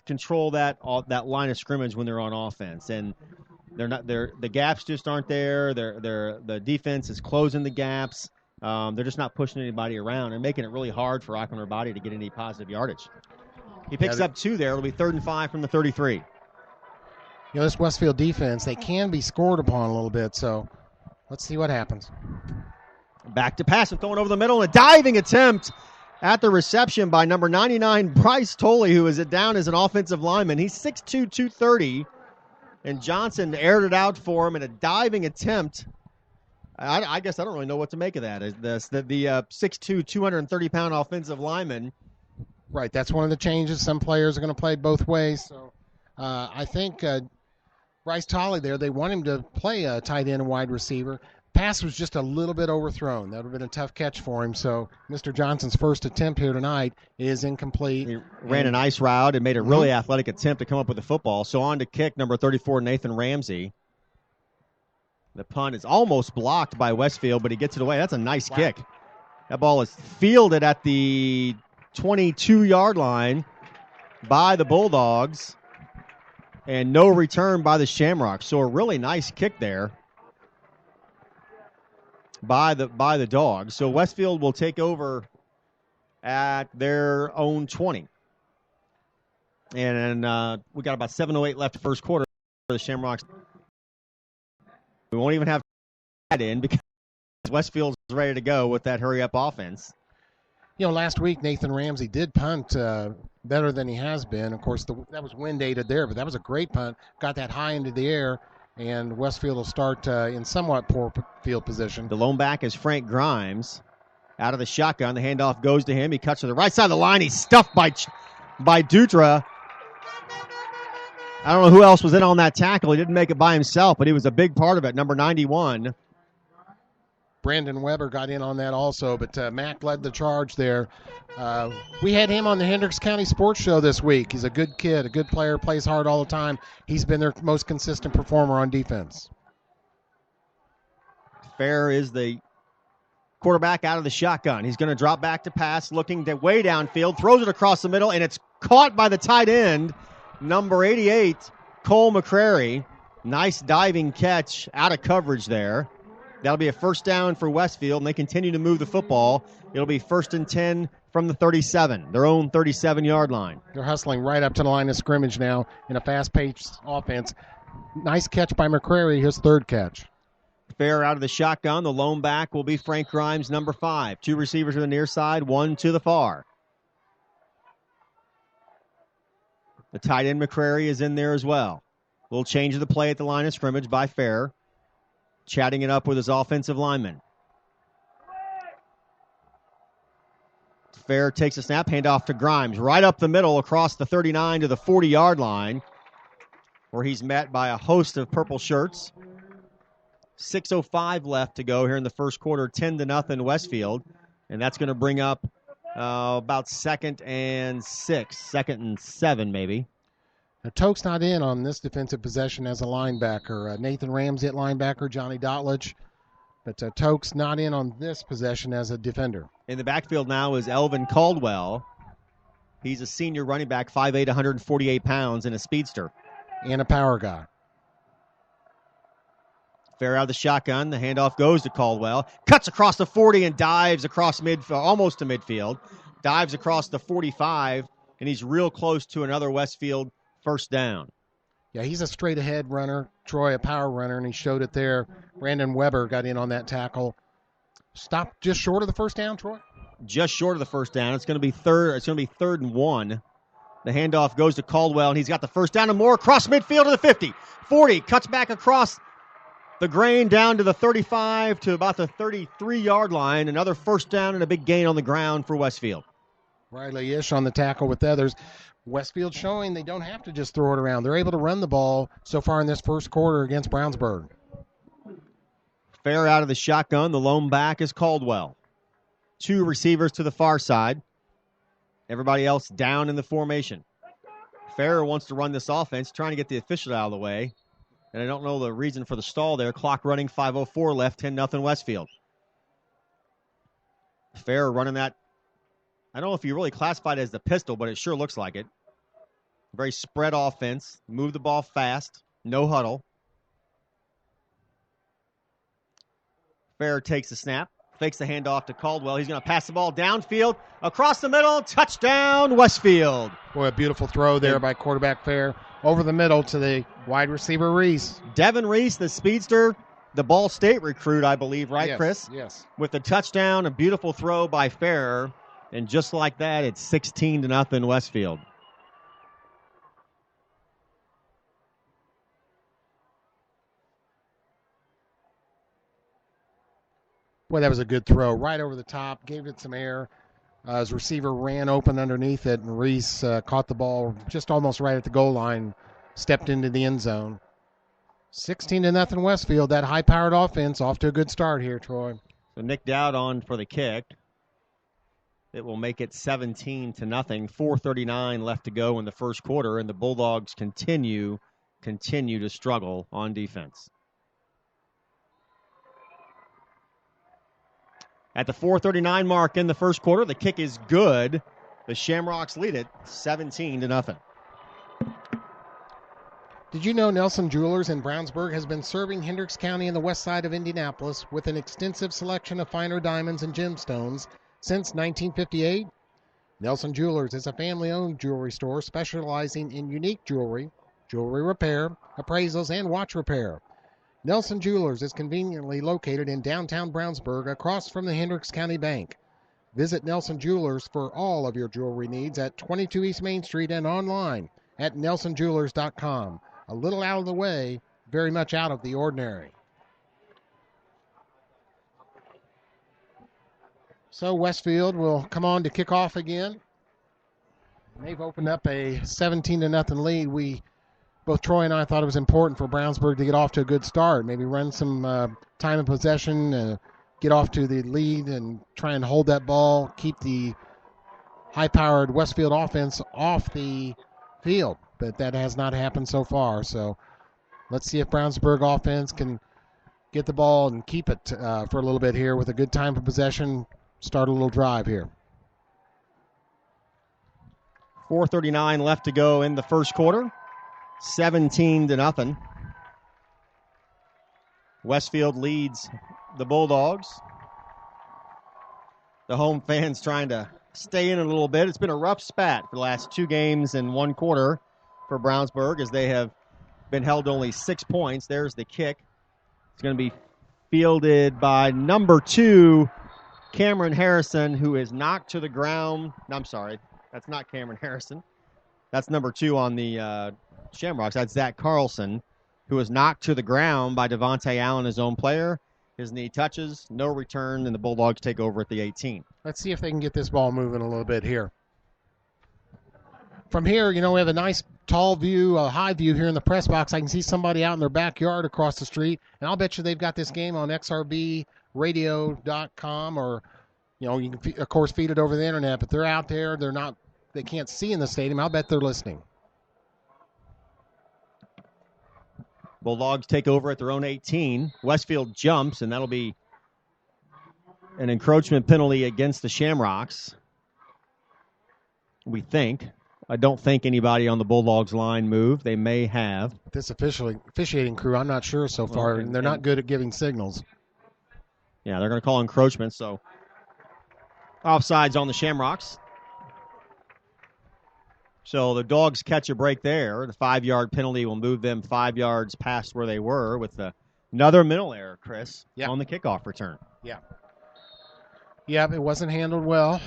control that line of scrimmage when they're on offense. And the gaps just aren't there. The defense is closing the gaps. They're just not pushing anybody around and making it really hard for Akin Rabadi to get any positive yardage. He picks up 2 there. It'll be 3rd and 5 from the 33. This Westfield defense, they can be scored upon a little bit, so let's see what happens. Back to pass and throwing over the middle. A diving attempt at the reception by number 99, Bryce Tolley, who is down as an offensive lineman. He's 6'2", 230, and Johnson aired it out for him in a diving attempt. I guess I don't really know what to make of that. The 6'2", 230-pound offensive lineman. Right, that's one of the changes. Some players are going to play both ways. So I think Bryce Tolley there, they want him to play a tight end and wide receiver. Pass was just a little bit overthrown. That would have been a tough catch for him. So Mr. Johnson's first attempt here tonight is incomplete. He ran a nice route and made a really athletic attempt to come up with the football. So on to kick, number 34, Nathan Ramsey. The punt is almost blocked by Westfield, but he gets it away. That's a nice kick. That ball is fielded at the 22-yard line by the Bulldogs, and no return by the Shamrocks. So a really nice kick there by the Dogs. So Westfield will take over at their own 20. And we got about 7:08 left the first quarter for the Shamrocks. We won't even have that in because Westfield's ready to go with that hurry-up offense. Last week Nathan Ramsey did punt better than he has been. Of course, that was wind aided there, but that was a great punt. Got that high into the air, and Westfield will start in somewhat poor field position. The lone back is Frank Grimes. Out of the shotgun, the handoff goes to him. He cuts to the right side of the line. He's stuffed by Dutra. I don't know who else was in on that tackle. He didn't make it by himself, but he was a big part of it. Number 91. Brandon Weber got in on that also, but Mac led the charge there. We had him on the Hendricks County Sports Show this week. He's a good kid, a good player, plays hard all the time. He's been their most consistent performer on defense. Fair is the quarterback out of the shotgun. He's going to drop back to pass, looking way downfield, throws it across the middle, and it's caught by the tight end, number 88, Cole McCrary. Nice diving catch out of coverage there. That'll be a first down for Westfield, and they continue to move the football. It'll be 1st and 10 from the 37, their own 37-yard line. They're hustling right up to the line of scrimmage now in a fast-paced offense. Nice catch by McCrary, his third catch. Fair out of the shotgun. The lone back will be Frank Grimes, number 5. 2 receivers to the near side, 1 to the far. The tight end McCrary is in there as well. Little change of the play at the line of scrimmage by Fair. Chatting it up with his offensive lineman. Fair takes a snap, handoff to Grimes. Right up the middle across the 39 to the 40-yard line, where he's met by a host of purple shirts. 6:05 left to go here in the first quarter, 10-0 Westfield. And that's going to bring up about 2nd and 6, 2nd and 7 maybe. Now, Toke's not in on this defensive possession as a linebacker. Nathan Ramsey at linebacker, Johnny Dotledge But Tokes not in on this possession as a defender. In the backfield now is Elvin Caldwell. He's a senior running back, 5'8", 148 pounds, and a speedster. And a power guy. Fair out of the shotgun. The handoff goes to Caldwell. Cuts across the 40 and dives across almost to midfield. Dives across the 45, and he's real close to another Westfield first down. Yeah, he's a straight-ahead runner. Troy, a power runner, and he showed it there. Brandon Weber got in on that tackle. Stopped just short of the first down, Troy? Just short of the first down. It's going to be third and 1. The handoff goes to Caldwell, and he's got the first down and more across midfield to the 50. 40, cuts back across the grain down to the 35 to about the 33-yard line. Another first down and a big gain on the ground for Westfield. Riley Ish on the tackle with the others. Westfield showing they don't have to just throw it around. They're able to run the ball so far in this first quarter against Brownsburg. Fair out of the shotgun. The lone back is Caldwell. 2 receivers to the far side. Everybody else down in the formation. Fair wants to run this offense, trying to get the official out of the way. And I don't know the reason for the stall there. Clock running, 5:04 left, 10-0 Westfield. Fair running that. I don't know if you really classify it as the pistol, but it sure looks like it. Very spread offense. Move the ball fast. No huddle. Fair takes the snap. Fakes the handoff to Caldwell. He's going to pass the ball downfield. Across the middle. Touchdown, Westfield. Boy, a beautiful throw there by quarterback Fair. Over the middle to the wide receiver Reese. Devin Reese, the speedster, the Ball State recruit, I believe, right, yes, Chris? Yes. With the touchdown, a beautiful throw by Fair. And just like that, it's 16-0 Westfield. Boy, that was a good throw. Right over the top, gave it some air. His receiver ran open underneath it, and Reese caught the ball just almost right at the goal line, stepped into the end zone. 16-0 Westfield. That high-powered offense off to a good start here, Troy. So Nick Dowd on for the kick. It will make it 17-0. 4:39 left to go in the first quarter, and the Bulldogs continue to struggle on defense. At the 4:39 mark in the first quarter, the kick is good. The Shamrocks lead it 17-0. Did you know Nelson Jewelers in Brownsburg has been serving Hendricks County and the west side of Indianapolis with an extensive selection of finer diamonds and gemstones since 1958? Nelson Jewelers is a family-owned jewelry store specializing in unique jewelry, jewelry repair, appraisals, and watch repair. Nelson Jewelers is conveniently located in downtown Brownsburg across from the Hendricks County Bank. Visit Nelson Jewelers for all of your jewelry needs at 22 East Main Street and online at nelsonjewelers.com. A little out of the way, very much out of the ordinary. So Westfield will come on to kick off again. They've opened up a 17-0 lead. Both Troy and I thought it was important for Brownsburg to get off to a good start. Maybe run some time of possession, get off to the lead, and try and hold that ball, keep the high-powered Westfield offense off the field. But that has not happened so far. So let's see if Brownsburg offense can get the ball and keep it for a little bit here with a good time of possession. Start a little drive here. 4:39 left to go in the first quarter. 17-0. Westfield leads the Bulldogs. The home fans trying to stay in a little bit. It's been a rough spat for the last 2 games and 1 quarter for Brownsburg as they have been held to only 6 points. There's the kick. It's going to be fielded by number 2, Cameron Harrison, who is knocked to the ground. No, I'm sorry. That's not Cameron Harrison. That's number 2 on the Shamrocks. That's Zach Carlson, who was knocked to the ground by Devontae Allen, his own player. His knee touches, no return, and the Bulldogs take over at the 18. Let's see if they can get this ball moving a little bit here. From here, we have a nice tall view, a high view here in the press box. I can see somebody out in their backyard across the street, and I'll bet you they've got this game on xrbradio.com, or you can, of course, feed it over the internet, but they're out there. They can't see in the stadium. I'll bet they're listening. Bulldogs take over at their own 18. Westfield jumps, and that'll be an encroachment penalty against the Shamrocks, we think. I don't think anybody on the Bulldogs line moved. They may have. This officiating crew, I'm not sure so far, and they're not good at giving signals. Yeah, they're going to call encroachment, so offsides on the Shamrocks. So the Dogs catch a break there. The 5-yard penalty will move them 5 yards past where they were with another mental error, Chris, on the kickoff return. Yeah, it wasn't handled well.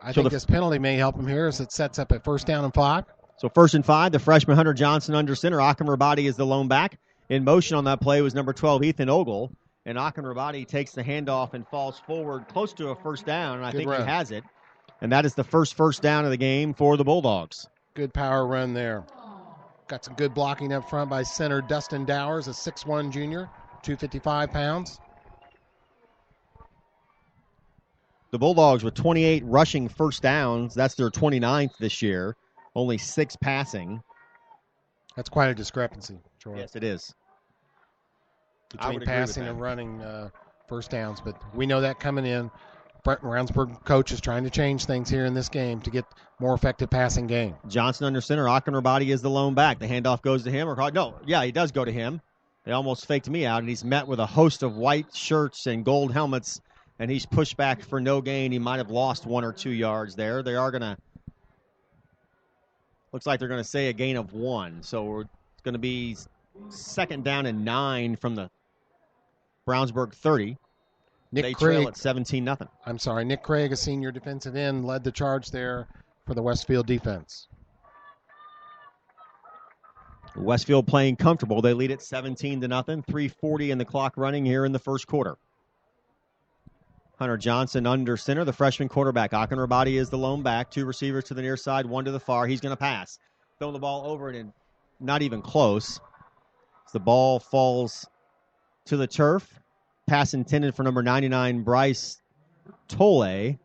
I think this penalty may help him here as it sets up at 1st down and 5. So 1st and 5, the freshman Hunter Johnson under center. Akin Rabadi is the lone back. In motion on that play was number 12, Ethan Ogle. And Akin Rabadi takes the handoff and falls forward close to a 1st down, and I think he has it. And that is the first down of the game for the Bulldogs. Good power run there. Got some good blocking up front by center Dustin Dowers, a 6'1 junior, 255 pounds. The Bulldogs with 28 rushing first downs. That's their 29th this year. Only 6 passing. That's quite a discrepancy, Troy. Yes, it is. Between passing and running first downs. But we know that coming in. Brownsburg coach is trying to change things here in this game to get more effective passing game. Johnson under center. Akin Rabadi is the lone back. The handoff goes to him. He does go to him. They almost faked me out, and he's met with a host of white shirts and gold helmets, and he's pushed back for no gain. He might have lost 1 or 2 yards there. They are going to, looks like they're going to say a gain of 1. So it's going to be 2nd down and 9 from the Brownsburg 30. They trail at 17-0. I'm sorry. Nick Craig, a senior defensive end, led the charge there for the Westfield defense. Westfield playing comfortable. They lead at 17-0. 3:40 in the clock running here in the first quarter. Hunter Johnson under center. The freshman quarterback. Akin Rabadi is the lone back. 2 receivers to the near side, 1 to the far. He's going to pass. Throw the ball over it and not even close. The ball falls to the turf. Pass intended for number 99, Bryce Tolle.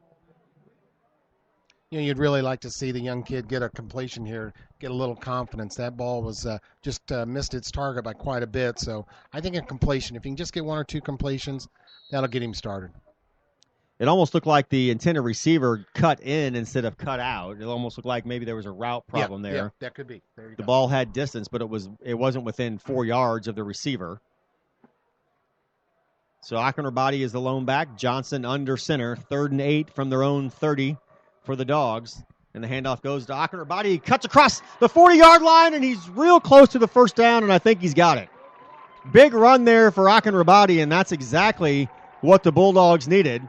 You'd really like to see the young kid get a completion here, get a little confidence. That ball was just missed its target by quite a bit. So I think a completion, if he can just get 1 or 2 completions, that'll get him started. It almost looked like the intended receiver cut in instead of cut out. It almost looked like maybe there was a route problem there. Yeah, that could be. The ball had distance, but it wasn't within 4 yards of the receiver. So Akin Rabadi is the lone back. Johnson under center. 3rd and 8 from their own 30 for the Dogs. And the handoff goes to Akin Rabadi. He cuts across the 40-yard line, and he's real close to the 1st down, and I think he's got it. Big run there for Akin Rabadi, and that's exactly what the Bulldogs needed.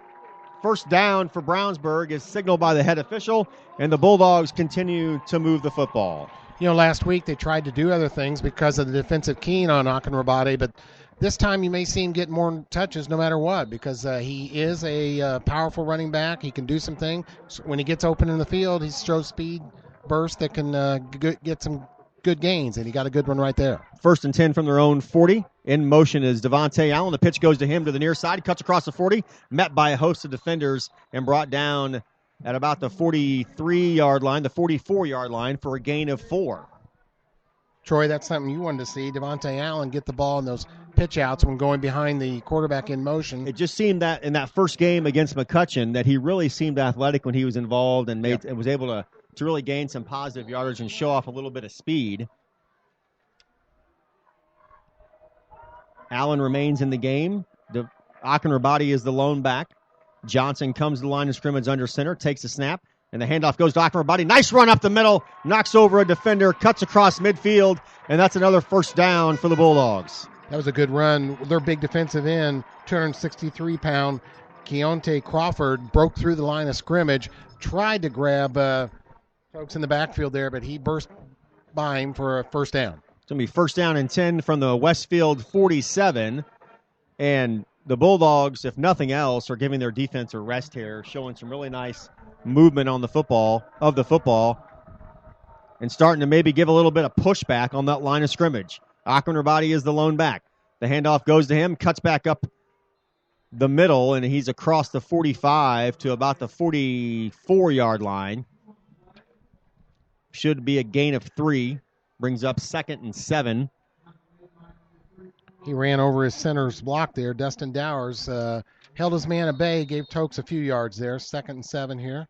1st down for Brownsburg is signaled by the head official, and the Bulldogs continue to move the football. Last week they tried to do other things because of the defensive keen on Akin Rabadi, but this time you may see him get more touches no matter what because he is a powerful running back. He can do some things. So when he gets open in the field, he shows speed, burst that can get some good gains, and he got a good one right there. 1st and 10 from their own 40. In motion is Devontae Allen. The pitch goes to him to the near side. Cuts across the 40, met by a host of defenders, and brought down at about the 43-yard line, the 44-yard line for a gain of 4. Troy, that's something you wanted to see. Devontae Allen get the ball in those pitch outs when going behind the quarterback in motion. It just seemed that in that first game against McCutcheon that he really seemed athletic when he was involved and was able to really gain some positive yardage and show off a little bit of speed. Allen remains in the game. Akin Rabadi is the lone back. Johnson comes to the line of scrimmage under center, takes a snap, and the handoff goes to Akin Rabadi. Nice run up the middle, knocks over a defender, cuts across midfield, and that's another 1st down for the Bulldogs. That was a good run. Their big defensive end, 263-pound Keontae Crawford, broke through the line of scrimmage, tried to grab folks in the backfield there, but he burst by him for a 1st down. It's going to be 1st down and 10 from the Westfield 47, and the Bulldogs, if nothing else, are giving their defense a rest here, showing some really nice movement on the football, and starting to maybe give a little bit of pushback on that line of scrimmage. Akin Rabadi is the lone back. The handoff goes to him, cuts back up the middle, and he's across the 45 to about the 44-yard line. Should be a gain of 3. Brings up 2nd and 7. He ran over his center's block there. Dustin Dowers held his man at bay, gave Tokes a few yards there. 2nd and 7 here.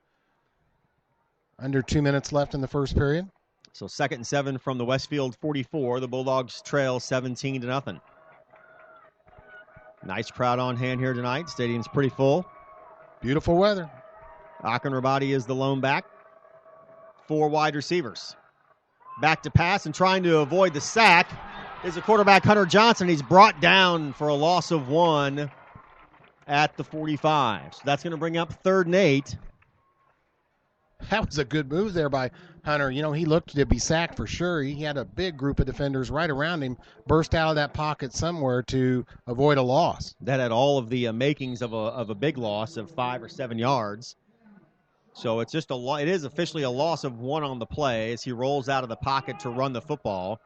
Under 2 minutes left in the first period. So 2nd and 7 from the Westfield 44. The Bulldogs trail 17-0. Nice crowd on hand here tonight. Stadium's pretty full. Beautiful weather. Akinrabadi is the lone back. 4 wide receivers. Back to pass and trying to avoid the sack is the quarterback Hunter Johnson. He's brought down for a loss of 1 at the 45. So that's going to bring up 3rd and 8. That was a good move there by Hunter. You know, he looked to be sacked for sure. He had a big group of defenders right around him, burst out of that pocket somewhere to avoid a loss. That had all of the makings of a big loss of 5 or 7 yards. So it's just it is officially a loss of 1 on the play as he rolls out of the pocket to run the football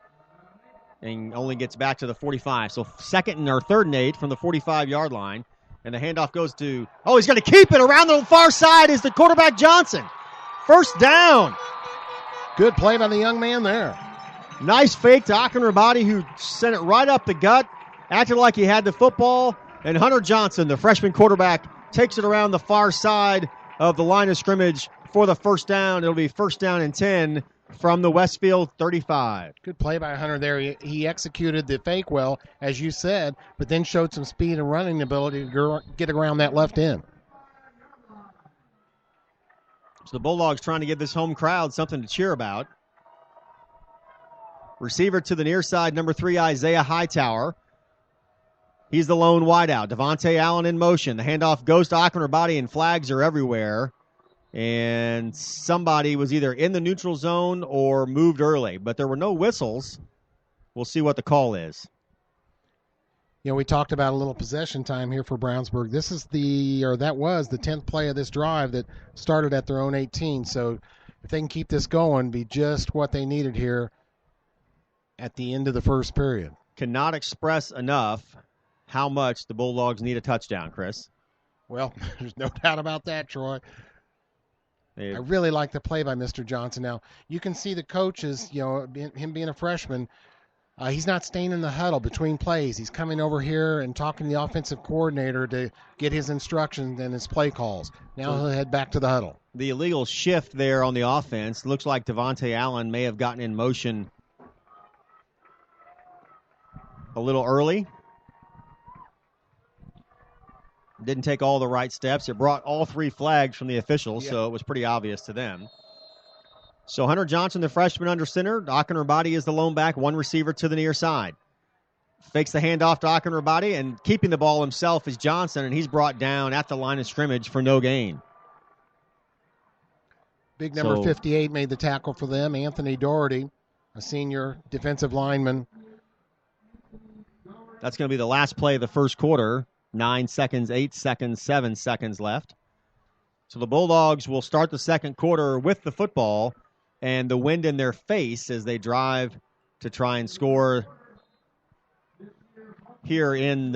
and only gets back to the 45. So 3rd and 8 from the 45-yard line. And the handoff goes to, he's going to keep it around the far side is the quarterback Johnson. 1st down. Good play by the young man there. Nice fake to Akinrabadi, who sent it right up the gut, acted like he had the football. And Hunter Johnson, the freshman quarterback, takes it around the far side of the line of scrimmage for the 1st down. It'll be 1st down and 10 from the Westfield 35. Good play by Hunter there. He executed the fake well, as you said, but then showed some speed and running ability to get around that left end. So the Bulldogs trying to give this home crowd something to cheer about. Receiver to the near side, number 3, Isaiah Hightower. He's the lone wideout. Devontae Allen in motion. The handoff goes to Akinrabadi, and flags are everywhere. And somebody was either in the neutral zone or moved early, but there were no whistles. We'll see what the call is. You know, we talked about a little possession time here for Brownsburg. That was the 10th play of this drive that started at their own 18. So if they can keep this going, be just what they needed here at the end of the first period. Cannot express enough how much the Bulldogs need a touchdown, Chris. Well, there's no doubt about that, Troy. I really like the play by Mr. Johnson. Now, you can see the coaches, him being a freshman, he's not staying in the huddle between plays. He's coming over here and talking to the offensive coordinator to get his instructions and his play calls. Now he'll head back to the huddle. The illegal shift there on the offense. Looks like Devontae Allen may have gotten in motion a little early. Didn't take all the right steps. It brought all 3 flags from the officials, so it was pretty obvious to them. So Hunter Johnson, the freshman under center. Akinrabadi is the lone back, 1 receiver to the near side. Fakes the handoff to Akinrabadi, and keeping the ball himself is Johnson, and he's brought down at the line of scrimmage for no gain. Big number 58 made the tackle for them. Anthony Doherty, a senior defensive lineman. That's going to be the last play of the first quarter. 9 seconds, 8 seconds, 7 seconds left. So the Bulldogs will start the second quarter with the football and the wind in their face as they drive to try and score here in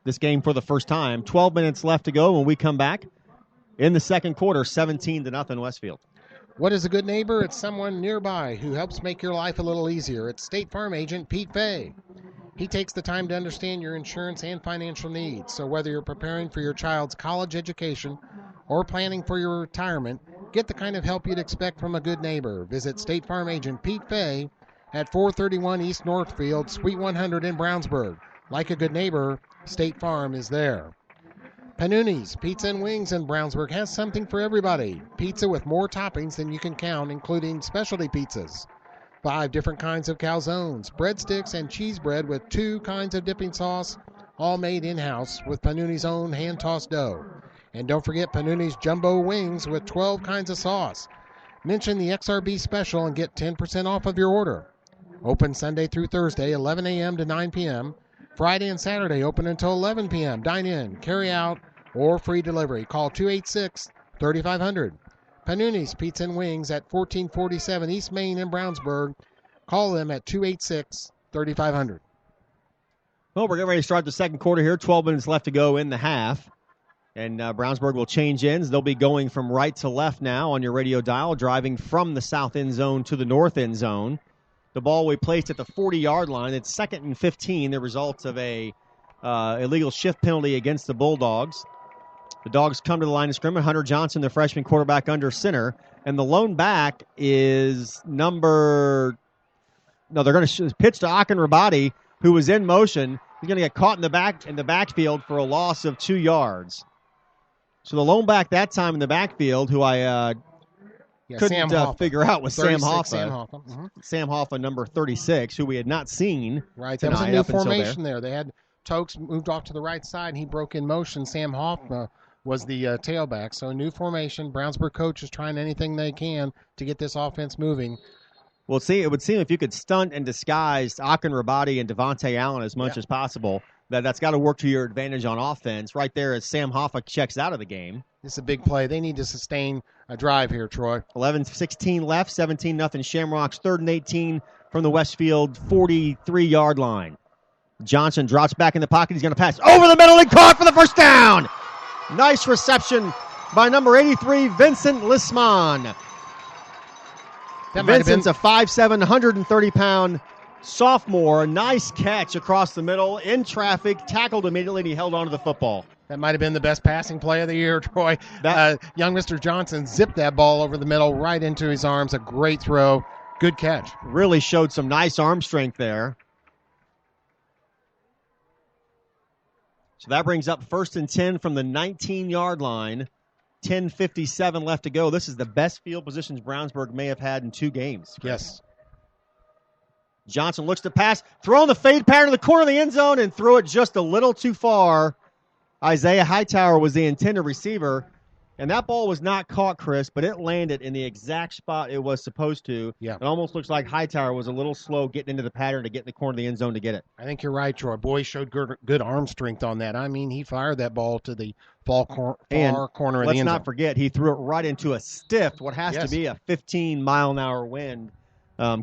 this game for the first time. 12 minutes left to go when we come back in the second quarter, 17-0 Westfield. What is a good neighbor? It's someone nearby who helps make your life a little easier. It's State Farm agent Pete Fay. He takes the time to understand your insurance and financial needs. So whether you're preparing for your child's college education or planning for your retirement, get the kind of help you'd expect from a good neighbor. Visit State Farm agent Pete Fay at 431 East Northfield, Suite 100 in Brownsburg. Like a good neighbor, State Farm is there. Panuni's Pizza and Wings in Brownsburg has something for everybody. Pizza with more toppings than you can count, including specialty pizzas. 5 different kinds of calzones, breadsticks, and cheese bread with 2 kinds of dipping sauce, all made in-house with Panuni's own hand-tossed dough. And don't forget Panuni's jumbo wings with 12 kinds of sauce. Mention the XRB special and get 10% off of your order. Open Sunday through Thursday, 11 a.m. to 9 p.m. Friday and Saturday open until 11 p.m. Dine in, carry out, or free delivery. Call 286-3500. Panuni's Pizza and Wings at 1447 East Main in Brownsburg. Call them at 286-3500. Well, we're getting ready to start the second quarter here. 12 minutes left to go in the half. And Brownsburg will change ends. They'll be going from right to left now on your radio dial, driving from the south end zone to the north end zone. The ball will be placed at the 40-yard line. It's 2nd and 15, the result of a illegal shift penalty against the Bulldogs. The Dogs come to the line of scrimmage. Hunter Johnson, the freshman quarterback, under center. And the lone back is they're going to pitch to Akin Rabadi, who was in motion. He's going to get caught in the backfield for a loss of 2 yards. So the lone back that time in the backfield, who I couldn't figure out, was Sam Hoffa. Mm-hmm. Sam Hoffa, number 36, who we had not seen. Right, that was a new formation there. They had Tokes moved off to the right side, and he broke in motion. Sam Hoffa was the tailback. So a new formation. Brownsburg coach is trying anything they can to get this offense moving. Well, see, it would seem if you could stunt and disguise Akin Rabadi and Devontae Allen as much as possible, that's got to work to your advantage on offense. Right there as Sam Hoffa checks out of the game. This is a big play. They need to sustain a drive here, Troy. 11-16 left, 17-0 Shamrocks, 3rd and 18 from the Westfield 43-yard line. Johnson drops back in the pocket. He's going to pass over the middle and caught for the first down. Nice reception by number 83, Vincent Lisman. Vincent's a 5'7", 130-pound sophomore. Nice catch across the middle, in traffic, tackled immediately, and he held on to the football. That might have been the best passing play of the year, Troy. Young Mr. Johnson zipped that ball over the middle, right into his arms. A great throw. Good catch. Really showed some nice arm strength there. So that brings up 1st and 10 from the 19-yard line. 10:57 left to go. This is the best field positions Brownsburg may have had in 2 games. Yes. Johnson looks to pass, throwing the fade pattern to the corner of the end zone, and threw it just a little too far. Isaiah Hightower was the intended receiver, and that ball was not caught, Chris, but it landed in the exact spot it was supposed to. Yeah. It almost looks like Hightower was a little slow getting into the pattern to get in the corner of the end zone to get it. I think you're right, Troy. Boy showed good arm strength on that. I mean, he fired that ball to the far corner of the end zone. Let's not forget, he threw it right into a stiff, what has to be a 15-mile-an-hour wind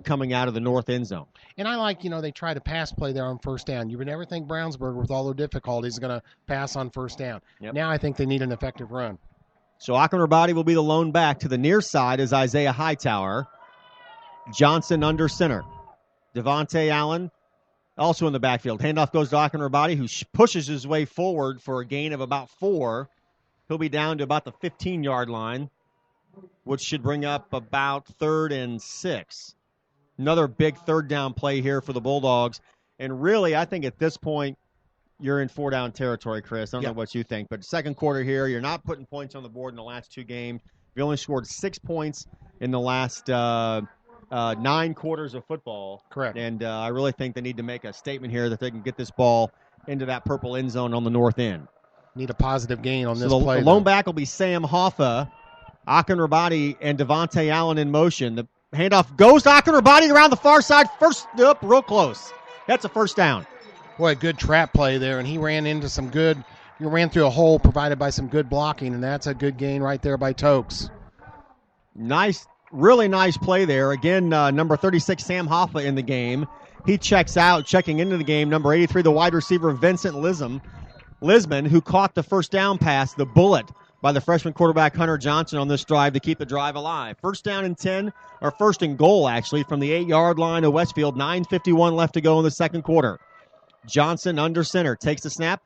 coming out of the north end zone. And I like, they try to pass play there on first down. You would never think Brownsburg, with all their difficulties, is going to pass on first down. Yep. Now I think they need an effective run. So Akin Rabadi will be the lone back. To the near side is Isaiah Hightower. Johnson under center. Devontae Allen also in the backfield. Handoff goes to Akin Rabadi, who pushes his way forward for a gain of about 4. He'll be down to about the 15-yard line, which should bring up about 3rd and 6. Another big 3rd down play here for the Bulldogs. And really, I think at this point, you're in 4-down territory, Chris. I don't know what you think. But second quarter here, you're not putting points on the board in the last 2 games. You only scored 6 points in the last 9 quarters of football. Correct. And I really think they need to make a statement here that they can get this ball into that purple end zone on the north end. Need a positive gain on this The play. lone back will be Sam Hoffa, Akin Rabadi, and Devontae Allen in motion. The handoff goes to Akin Rabadi around the far side. First up, real close. That's a first down. Boy, a good trap play there, and he ran into some good – he ran through a hole provided by some good blocking, and that's a good gain right there by Tokes. Nice, really nice play there. Again, number 36, Sam Hoffa in the game. He checks out, checking into the game, number 83, the wide receiver, Vincent Lisman, who caught the first down pass, the bullet, by the freshman quarterback Hunter Johnson on this drive to keep the drive alive. 1st down and 10, or 1st and goal, actually, from the 8-yard line of Westfield. 9:51 left to go in the second quarter. Johnson under center, takes the snap,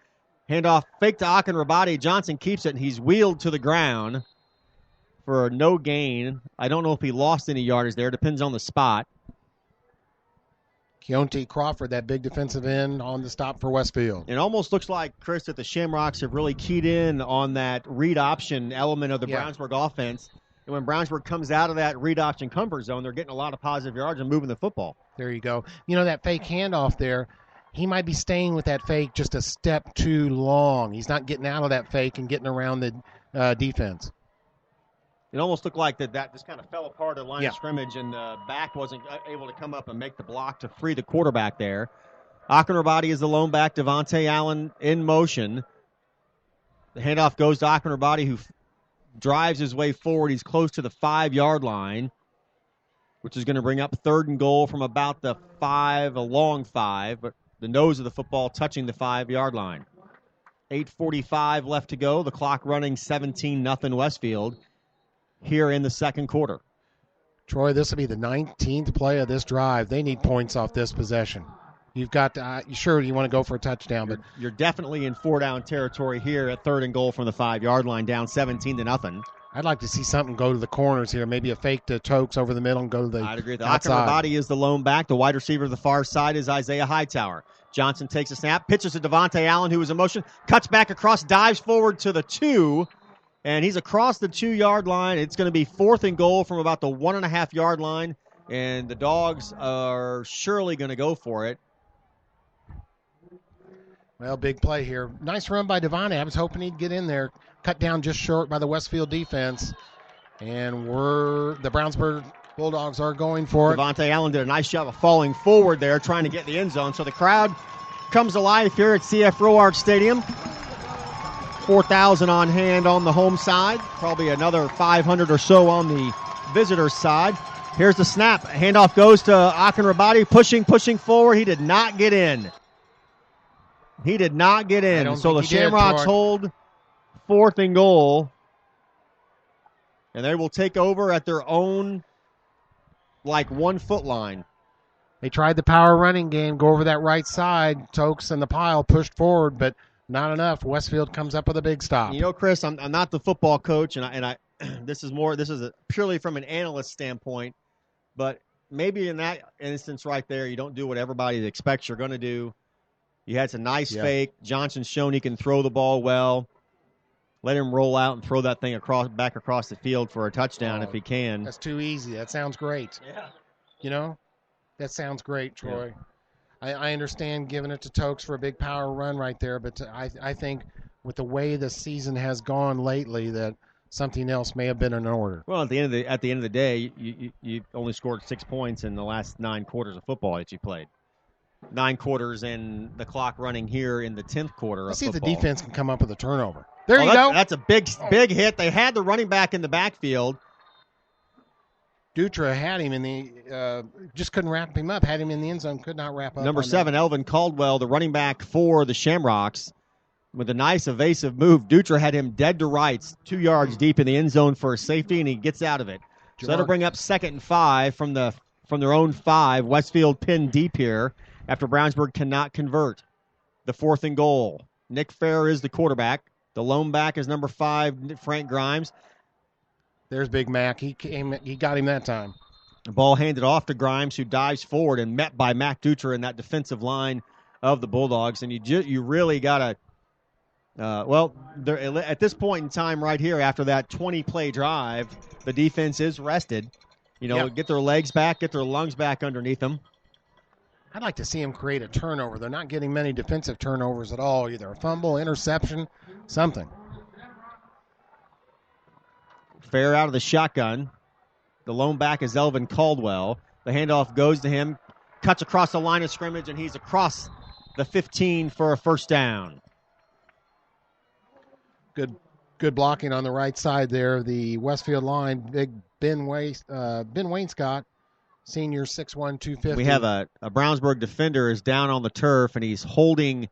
handoff, fake to Akin Rabadi. Johnson keeps it, and he's wheeled to the ground for no gain. I don't know if he lost any yardage there. Depends on the spot. Keontae Crawford, that big defensive end, on the stop for Westfield. It almost looks like, Chris, that the Shamrocks have really keyed in on that read option element of the Brownsburg offense. And when Brownsburg comes out of that read option comfort zone, they're getting a lot of positive yards and moving the football. There you go. That fake handoff there, he might be staying with that fake just a step too long. He's not getting out of that fake and getting around the defense. It almost looked like that just kind of fell apart at the line of scrimmage, and the back wasn't able to come up and make the block to free the quarterback there. Akin Rabadi is the lone back. Devontae Allen in motion. The handoff goes to Akin Rabadi, who drives his way forward. He's close to the 5-yard line, which is going to bring up 3rd and goal from about the 5, a long 5, but the nose of the football touching the 5-yard line. 8:45 left to go. The clock running 17-0 Westfield here in the second quarter. Troy, this will be the 19th play of this drive. They need points off this possession. You've got to, sure you want to go for a touchdown, but you're definitely in 4-down territory here at 3rd and goal from the 5-yard line, down 17-0. I'd like to see something go to the corners here. Maybe a fake to Tokes over the middle and go to the I'd agree. The outside. Akinrabadi is the lone back. The wide receiver to the far side is Isaiah Hightower. Johnson takes a snap, pitches to Devontae Allen, who is in motion, cuts back across, dives forward to the 2, and he's across the 2-yard line. It's going to be 4th and goal from about the 1.5-yard line, and the Dogs are surely going to go for it. Well, big play here. Nice run by Devontae. I was hoping he'd get in there. Cut down just short by the Westfield defense. And the Brownsburg Bulldogs are going for it. Devontae Allen did a nice job of falling forward there, trying to get in the end zone. So the crowd comes alive here at CF Roark Stadium. 4,000 on hand on the home side. Probably another 500 or so on the visitor side. Here's the snap. Handoff goes to Akinrabadi, pushing forward. He did not get in. So the Shamrocks hold 4th and goal. And they will take over at their own, 1-foot line. They tried the power running game, go over that right side. Tokes and the pile pushed forward, but not enough. Westfield comes up with a big stop. You know, Chris, I'm not the football coach, and I this is purely from an analyst standpoint, but maybe in that instance right there, you don't do what everybody expects you're going to do. You had some nice fake. Johnson's shown he can throw the ball well. Let him roll out and throw that thing back across the field for a touchdown if he can. That's too easy. That sounds great. Yeah. You know, that sounds great, Troy. Yeah. I understand giving it to Tokes for a big power run right there, but I think with the way the season has gone lately that something else may have been in order. Well, at the end of the day, you only scored 6 points in the last 9 quarters of football that you played. 9 quarters and the clock running here in the 10th quarter of Let's see football. if the defense can come up with a turnover. There you go. That's a big hit. They had the running back in the backfield. Dutra had him in the just couldn't wrap him up. Had him in the end zone, could not wrap up. Number 7, Elvin Caldwell, the running back for the Shamrocks, with a nice evasive move. Dutra had him dead to rights, 2 yards deep in the end zone for a safety, and he gets out of it. So that'll bring up 2nd and 5 from their own 5. Westfield pinned deep here after Brownsburg cannot convert. The 4th and goal. Nick Fair is the quarterback. The lone back is number 5, Frank Grimes. There's Big Mac. He got him that time. The ball handed off to Grimes, who dives forward and met by Mac Dutra in that defensive line of the Bulldogs. And you really got to, at this point in time right here, after that 20-play drive, the defense is rested. Get their legs back, get their lungs back underneath them. I'd like to see him create a turnover. They're not getting many defensive turnovers at all, either a fumble, interception, something. Fair out of the shotgun. The lone back is Elvin Caldwell. The handoff goes to him, cuts across the line of scrimmage, and he's across the 15 for a first down. Good blocking on the right side there. The Westfield line, big Ben Wainscott, senior 6'1", 250. We have a Brownsburg defender is down on the turf, and he's holding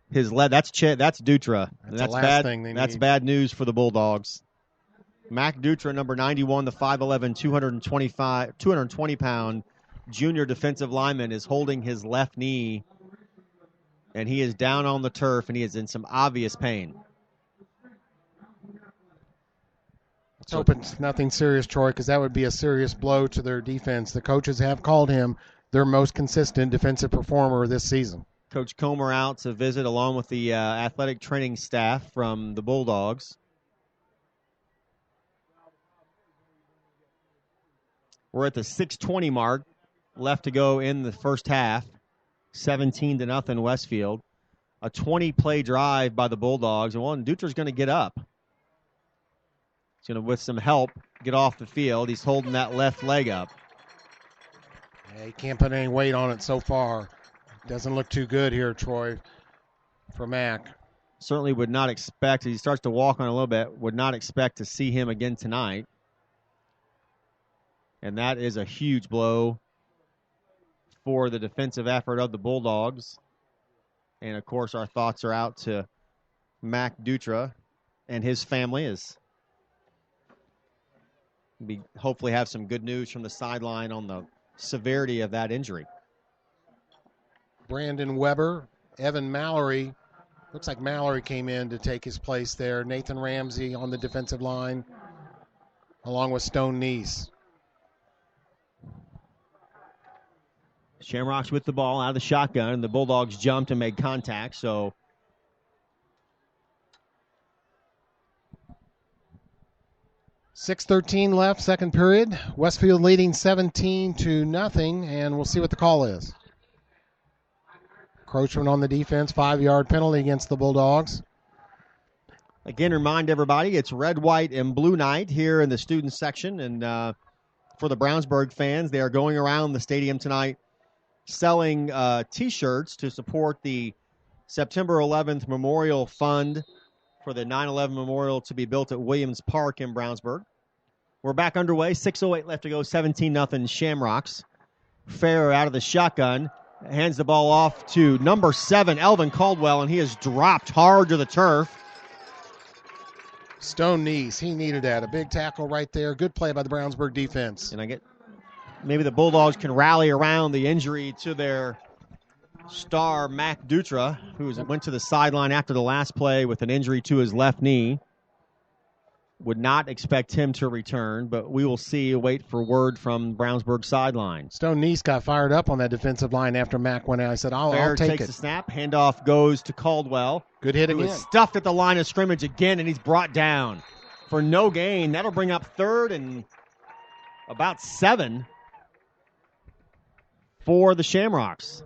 his leg. That's Dutra. That's the last thing they need. That's bad news for the Bulldogs. Mac Dutra, number 91, the 5'11", 220-pound junior defensive lineman, is holding his left knee, and he is down on the turf, and he is in some obvious pain. Let's hope it's nothing serious, Troy, because that would be a serious blow to their defense. The coaches have called him their most consistent defensive performer this season. Coach Comer out to visit along with the athletic training staff from the Bulldogs. We're at the 6:20 mark, left to go in the first half. 17-0 Westfield. A 20-play drive by the Bulldogs, and Dutra's going to get up. He's going to, with some help, get off the field. He's holding that left leg up. Yeah, he can't put any weight on it so far. Doesn't look too good here, Troy, for Mac. Certainly would not expect, as he starts to walk on a little bit, would not expect to see him again tonight. And that is a huge blow for the defensive effort of the Bulldogs. And, of course, our thoughts are out to Mac Dutra and his family as hopefully have some good news from the sideline on the severity of that injury. Brandon Weber, Evan Mallory. Looks like Mallory came in to take his place there. Nathan Ramsey on the defensive line, along with Stone Neese. Shamrocks with the ball out of the shotgun, and the Bulldogs jumped and made contact, so 6:13 left, second period. Westfield leading 17-0, and we'll see what the call is. Encroachment on the defense, 5-yard penalty against the Bulldogs. Again, remind everybody, it's red, white, and blue night here in the student section, and for the Brownsburg fans, they are going around the stadium tonight selling T-shirts to support the September 11th Memorial Fund for the 9/11 Memorial to be built at Williams Park in Brownsburg. We're back underway. 6:08 left to go. 17-0 Shamrocks. Fair out of the shotgun. Hands the ball off to number 7, Elvin Caldwell, and he is dropped hard to the turf. Stone Neese, he needed that. A big tackle right there. Good play by the Brownsburg defense. And I get maybe the Bulldogs can rally around the injury to their star, Mac Dutra, who went to the sideline after the last play with an injury to his left knee. Would not expect him to return, but we will see. Wait for word from Brownsburg sideline. Stone Neese got fired up on that defensive line after Mac went out. I said, I'll take takes it. The snap. Handoff goes to Caldwell. Good hit again. He was stuffed at the line of scrimmage again, and he's brought down for no gain. That'll bring up third and about 7 for the Shamrocks.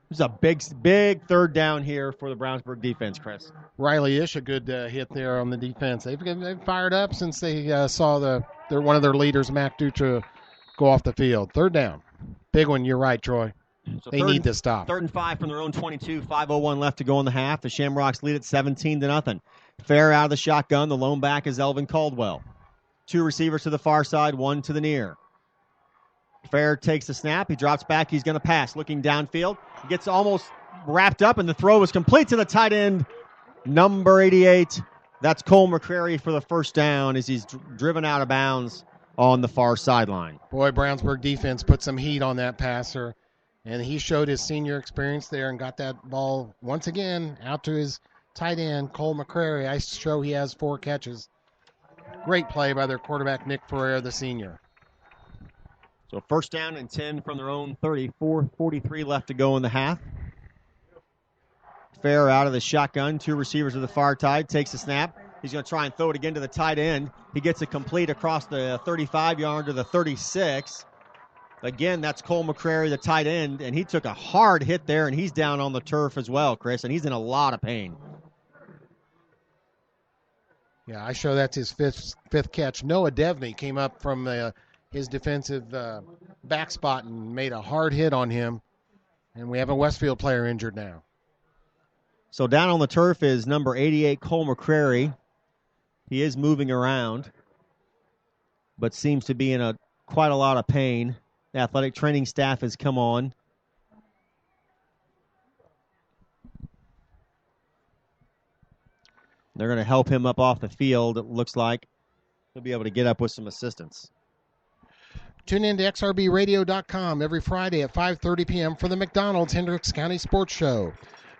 There's a big third down here for the Brownsburg defense, Chris. Riley Ish, a good hit there on the defense. They've fired up since they saw one of their leaders, Mac Dutra, go off the field. Third down. Big one, you're right, Troy. So they need to stop. 3rd and 5 from their own 22. 5:01 left to go in the half. The Shamrocks lead at 17-0. Fair out of the shotgun. The lone back is Elvin Caldwell. 2 receivers to the far side, 1 to the near. Fair takes the snap. He drops back. He's going to pass. Looking downfield. He gets almost wrapped up, and the throw is complete to the tight end, number 88. That's Cole McCrary for the first down as he's driven out of bounds on the far sideline. Boy, Brownsburg defense put some heat on that passer, and he showed his senior experience there and got that ball once again out to his tight end, Cole McCrary. I show he has 4 catches. Great play by their quarterback, Nick Ferrer, the senior. So 1st down and 10 from their own 34-43 left to go in the half. Fair out of the shotgun. 2 receivers to the far side. Takes the snap. He's going to try and throw it again to the tight end. He gets it complete across the 35-yard to the 36. Again, that's Cole McCrary, the tight end, and he took a hard hit there, and he's down on the turf as well, Chris, and he's in a lot of pain. Yeah, I show that's his fifth catch. Noah Devney came up from his defensive back spot and made a hard hit on him, and we have a Westfield player injured now. So down on the turf is number 88, Cole McCrary. He is moving around, but seems to be in quite a lot of pain. The athletic training staff has come on. They're going to help him up off the field, it looks like. He'll be able to get up with some assistance. Tune in to xrbradio.com every Friday at 5:30 p.m. for the McDonald's Hendricks County Sports Show.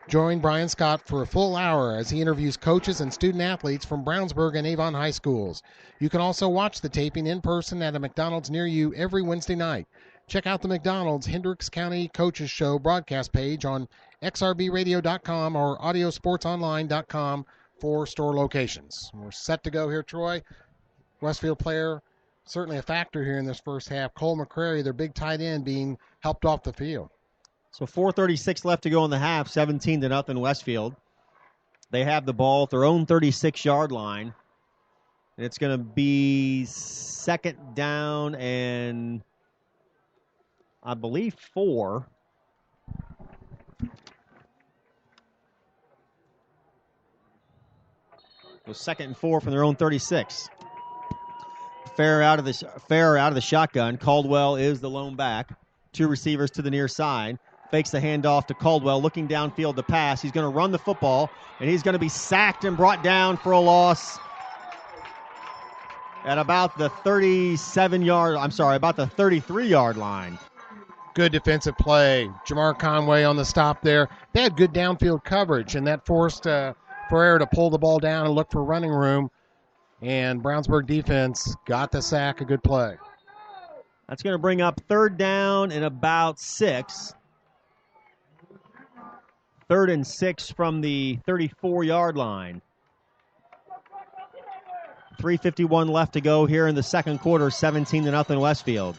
Join Brian Scott for a full hour as he interviews coaches and student athletes from Brownsburg and Avon High Schools. You can also watch the taping in person at a McDonald's near you every Wednesday night. Check out the McDonald's Hendricks County Coaches Show broadcast page on xrbradio.com or audiosportsonline.com for store locations. We're set to go here, Troy. Westfield player, certainly a factor here in this first half. Cole McCrary, their big tight end, being helped off the field. So 4:36 left to go in the half, 17-0 Westfield. They have the ball at their own 36-yard line. And it's going to be 2nd down and, I believe, 4. So 2nd and 4 from their own 36. Fair out of the shotgun. Caldwell is the lone back. 2 receivers to the near side. Fakes the handoff to Caldwell, looking downfield to pass. He's going to run the football, and he's going to be sacked and brought down for a loss at about the 33-yard line. Good defensive play. Jamar Conway on the stop there. They had good downfield coverage, and that forced Ferrer to pull the ball down and look for running room. And Brownsburg defense got the sack, a good play. That's going to bring up 3rd down and about 6. 3rd and 6 from the 34-yard line. 3:51 left to go here in the second quarter, 17-0 Westfield.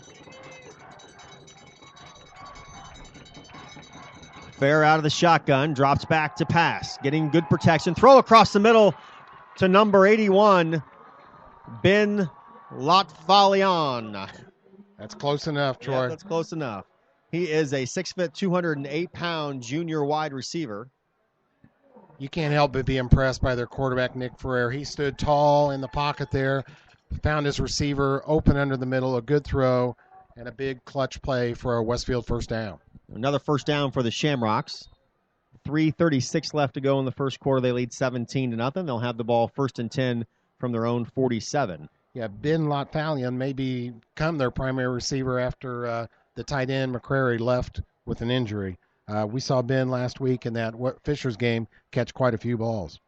Fair out of the shotgun, drops back to pass, getting good protection. Throw across the middle to number 81, Ben Latfalian. That's close enough, Troy. Yeah, that's close enough. He is a 6', 208-pound junior wide receiver. You can't help but be impressed by their quarterback, Nick Ferrer. He stood tall in the pocket there, found his receiver open under the middle, a good throw, and a big clutch play for a Westfield first down. Another first down for the Shamrocks. 3:36 left to go in the first quarter. They lead 17-0. They'll have the ball 1st and 10 from their own 47. Yeah, Ben Latfalian may become their primary receiver after the tight end McCrary left with an injury. We saw Ben last week in that Fisher's game catch quite a few balls.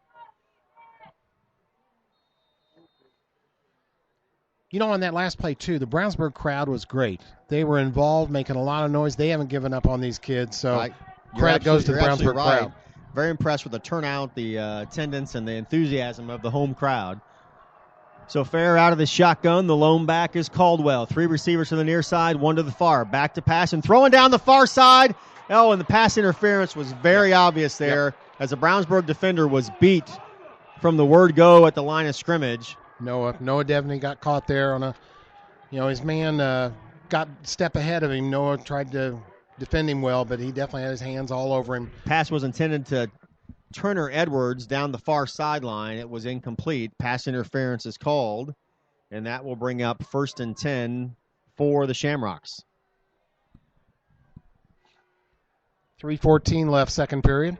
You know, on that last play, too, the Brownsburg crowd was great. They were involved, making a lot of noise. They haven't given up on these kids, so credit goes to the Brownsburg crowd. Very impressed with the turnout, the attendance, and the enthusiasm of the home crowd. So Fair out of the shotgun. The lone back is Caldwell. 3 receivers to the near side, 1 to the far. Back to pass and throwing down the far side. Oh, and the pass interference was very obvious there as the Brownsburg defender was beat from the word go at the line of scrimmage. Noah Devaney got caught there on his man got a step ahead of him. Noah tried to defend him well, but he definitely had his hands all over him. Pass was intended to Turner Edwards down the far sideline. It was incomplete. Pass interference is called, and that will bring up 1st and 10 for the Shamrocks. 3:14 left, second period.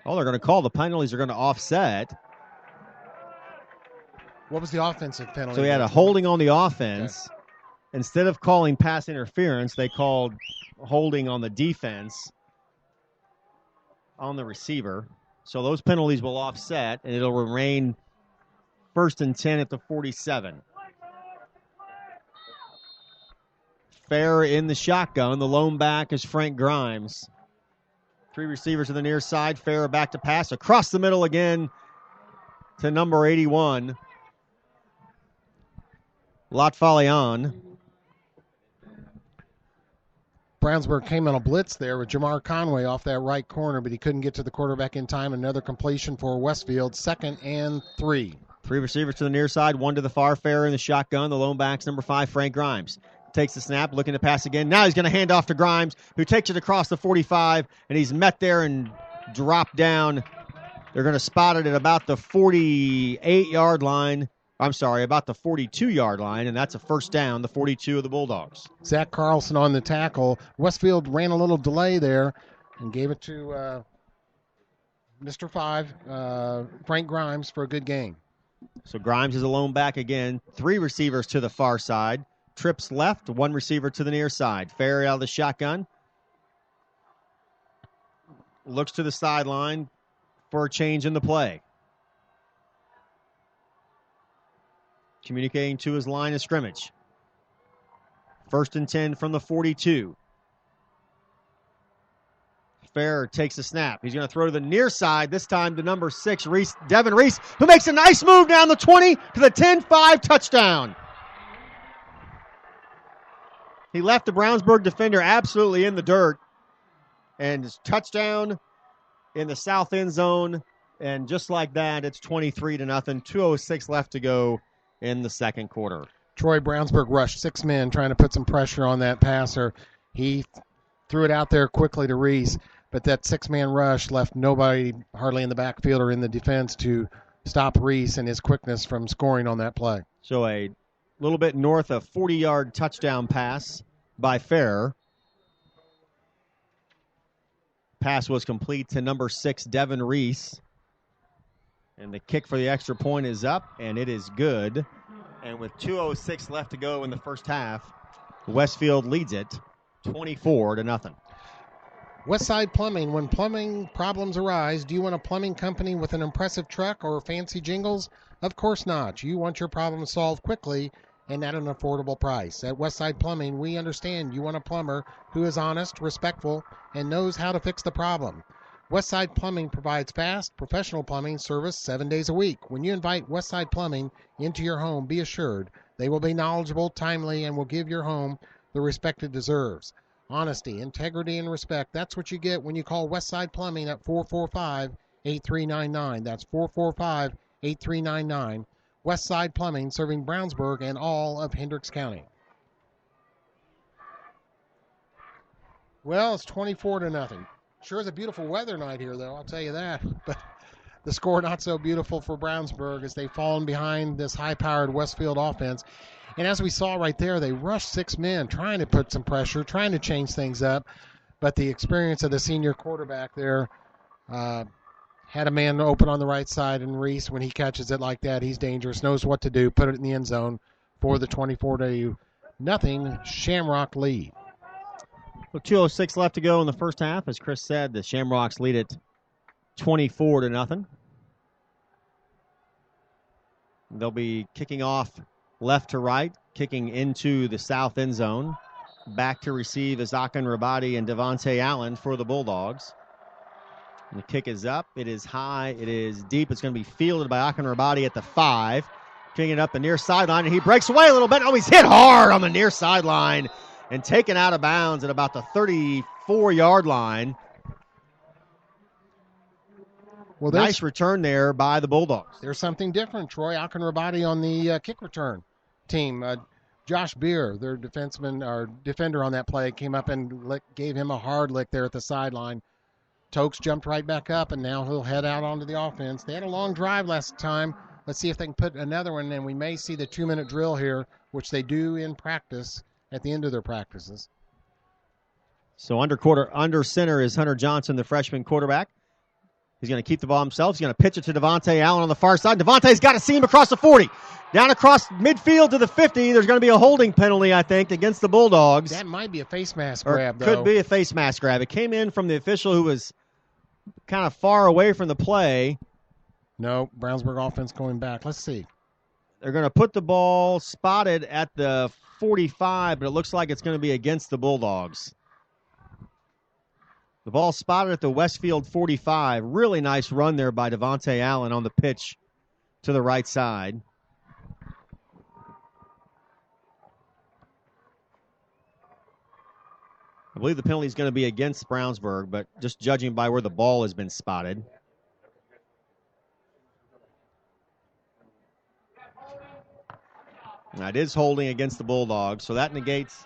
Oh, they're going to call the penalties. They're going to offset. What was the offensive penalty? So he had a holding on the offense. Okay. Instead of calling pass interference, they called holding on the defense on the receiver. So those penalties will offset, and it'll remain 1st and 10 at the 47. Fair in the shotgun. The lone back is Frank Grimes. 3 receivers to the near side. Fair back to pass. Across the middle again to number 81. Latfalian. Brownsburg came on a blitz there with Jamar Conway off that right corner, but he couldn't get to the quarterback in time. Another completion for Westfield, 2nd and 3. 3 receivers to the near side, 1 to the far. Fair in the shotgun. The lone back's number 5, Frank Grimes. Takes the snap, looking to pass again. Now he's going to hand off to Grimes, who takes it across the 45, and he's met there and dropped down. They're going to spot it at about the 48-yard line. I'm sorry, about the 42-yard line, and that's a first down, the 42 of the Bulldogs. Zach Carlson on the tackle. Westfield ran a little delay there and gave it to Mr. 5, Frank Grimes, for a good gain. So Grimes is a lone back again. 3 receivers to the far side. Trips left, 1 receiver to the near side. Fair out of the shotgun. Looks to the sideline for a change in the play. Communicating to his line of scrimmage. 1st and 10 from the 42. Fair takes the snap. He's going to throw to the near side, this time to number 6, Devin Reese, who makes a nice move down the 20 to the 10-5 touchdown. He left the Brownsburg defender absolutely in the dirt, and his touchdown in the south end zone, and just like that, it's 23-0, 2:06 left to go in the second quarter. Troy Brownsburg rushed 6 men trying to put some pressure on that passer. He threw it out there quickly to Reese, but that 6-man rush left nobody hardly in the backfield or in the defense to stop Reese and his quickness from scoring on that play. So a little bit north of 40-yard touchdown pass by Fair. pass was complete to number 6, Devin Reese. And the kick for the extra point is up, and it is good. And with 2:06 left to go in the first half, Westfield leads it 24-0. Westside Plumbing. When plumbing problems arise, do you want a plumbing company with an impressive truck or fancy jingles? Of course not. You want your problem solved quickly and at an affordable price. At Westside Plumbing, we understand you want a plumber who is honest, respectful, and knows how to fix the problem. Westside Plumbing provides fast, professional plumbing service 7 days a week. When you invite Westside Plumbing into your home, be assured they will be knowledgeable, timely, and will give your home the respect it deserves. Honesty, integrity, and respect. That's what you get when you call Westside Plumbing at 445-8399. That's 445-8399. Westside Plumbing, serving Brownsburg and all of Hendricks County. Well, it's 24-0. Sure is a beautiful weather night here, though, I'll tell you that. But the score not so beautiful for Brownsburg as they've fallen behind this high-powered Westfield offense. And as we saw right there, they rushed 6 men, trying to put some pressure, trying to change things up. But the experience of the senior quarterback there had a man open on the right side, and Reese, when he catches it like that, he's dangerous, knows what to do, put it in the end zone for the 24-0 Shamrock lead. Well, 2:06 left to go in the first half. As Chris said, the Shamrocks lead it 24-0. They'll be kicking off left to right, kicking into the south end zone. Back to receive is Akin Rabadi and Devontae Allen for the Bulldogs. And the kick is up. It is high. It is deep. It's going to be fielded by Akin Rabadi at the 5. Kicking it up the near sideline, and he breaks away a little bit. Oh, he's hit hard on the near sideline and taken out of bounds at about the 34-yard line. Well, nice return there by the Bulldogs. There's something different, Troy. Akin Rabadi on the kick return team. Josh Beer, their defender on that play, came up and gave him a hard lick there at the sideline. Tokes jumped right back up, and now he'll head out onto the offense. They had a long drive last time. Let's see if they can put another one, and we may see the 2-minute drill here, which they do in practice at the end of their practices. So under center is Hunter Johnson, the freshman quarterback. He's going to keep the ball himself. He's going to pitch it to Devontae Allen on the far side. Devontae's got to see him across the 40. Down across midfield to the 50. There's going to be a holding penalty, I think, against the Bulldogs. That might be a face mask grab, though. Could be a face mask grab. It came in from the official who was kind of far away from the play. No, Brownsburg offense going back. Let's see. They're going to put the ball spotted at the 45, but it looks like it's going to be against the Bulldogs. The ball spotted at the Westfield 45. Really nice run there by Devontae Allen on the pitch to the right side. I believe the penalty is going to be against Brownsburg, but just judging by where the ball has been spotted. Now it is holding against the Bulldogs, so that negates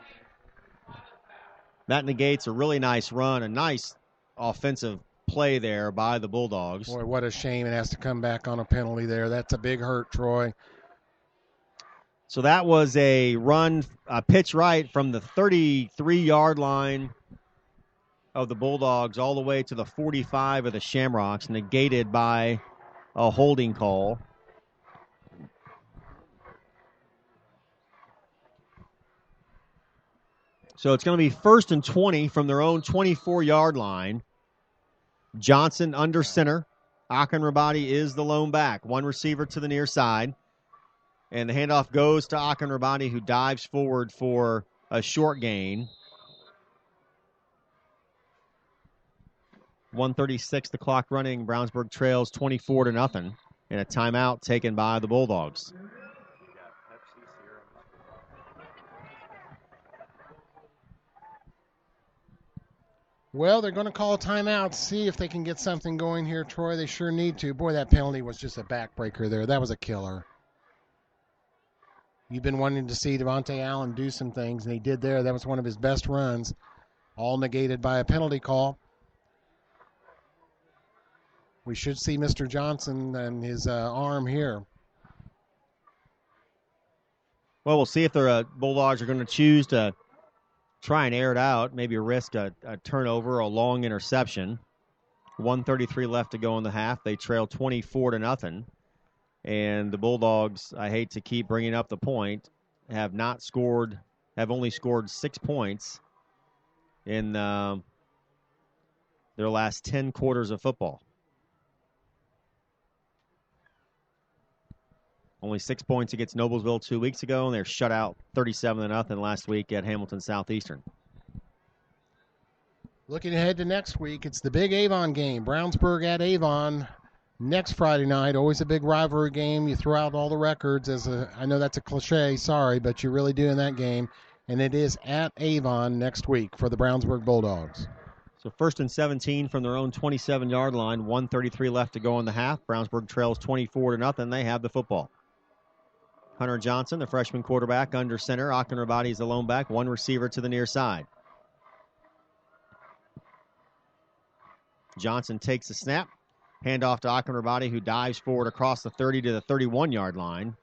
a really nice run, a nice offensive play there by the Bulldogs. Boy, what a shame it has to come back on a penalty there. That's a big hurt, Troy. So that was a run, a pitch right from the 33-yard line of the Bulldogs all the way to the 45 of the Shamrocks, negated by a holding call. So it's going to be 1st and 20 from their own 24-yard line. Johnson under center. Akin Rabadi is the lone back. One receiver to the near side. And the handoff goes to Akin Rabadi, who dives forward for a short gain. 1:36 the clock running. Brownsburg trails 24-0. And a timeout taken by the Bulldogs. Well, they're going to call a timeout, see if they can get something going here, Troy. They sure need to. Boy, that penalty was just a backbreaker there. That was a killer. You've been wanting to see Devontae Allen do some things, and he did there. That was one of his best runs, all negated by a penalty call. We should see Mr. Johnson and his arm here. Well, we'll see if the Bulldogs are going to choose to try and air it out, maybe risk a turnover or a long interception. 1:33 left to go in the half. They trail 24-0. And the Bulldogs, I hate to keep bringing up the point, have only scored 6 points in their last 10 quarters of football. Only 6 points against Noblesville 2 weeks ago, and they're shut out 37-0 last week at Hamilton Southeastern. Looking ahead to next week, it's the big Avon game. Brownsburg at Avon next Friday night. Always a big rivalry game. You throw out all the records. I know that's a cliche, sorry, but you really do in that game. And it is at Avon next week for the Brownsburg Bulldogs. So 1st and 17 from their own 27-yard line. 1:33 left to go in the half. Brownsburg trails 24-0. They have the football. Hunter Johnson, the freshman quarterback, under center. Akin Rabadi is the lone back. One receiver to the near side. Johnson takes the snap. Handoff to Akin Rabadi, who dives forward across the 30 to the 31-yard line.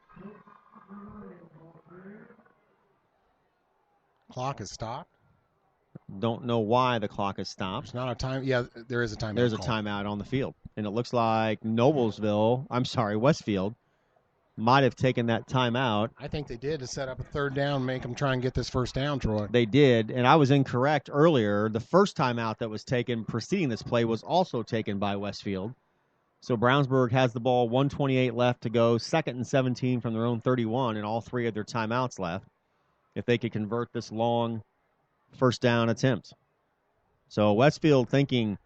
Clock is stopped. Don't know why the clock is stopped. It's not a time. Yeah, there is a timeout. There's a timeout on the field. And it looks like Westfield might have taken that timeout. I think they did to set up a third down, make them try and get this first down, Troy. They did, and I was incorrect earlier. The first timeout that was taken preceding this play was also taken by Westfield. So Brownsburg has the ball, 1:28 left to go, 2nd and 17 from their own 31, and all 3 of their timeouts left if they could convert this long first down attempt. So Westfield thinking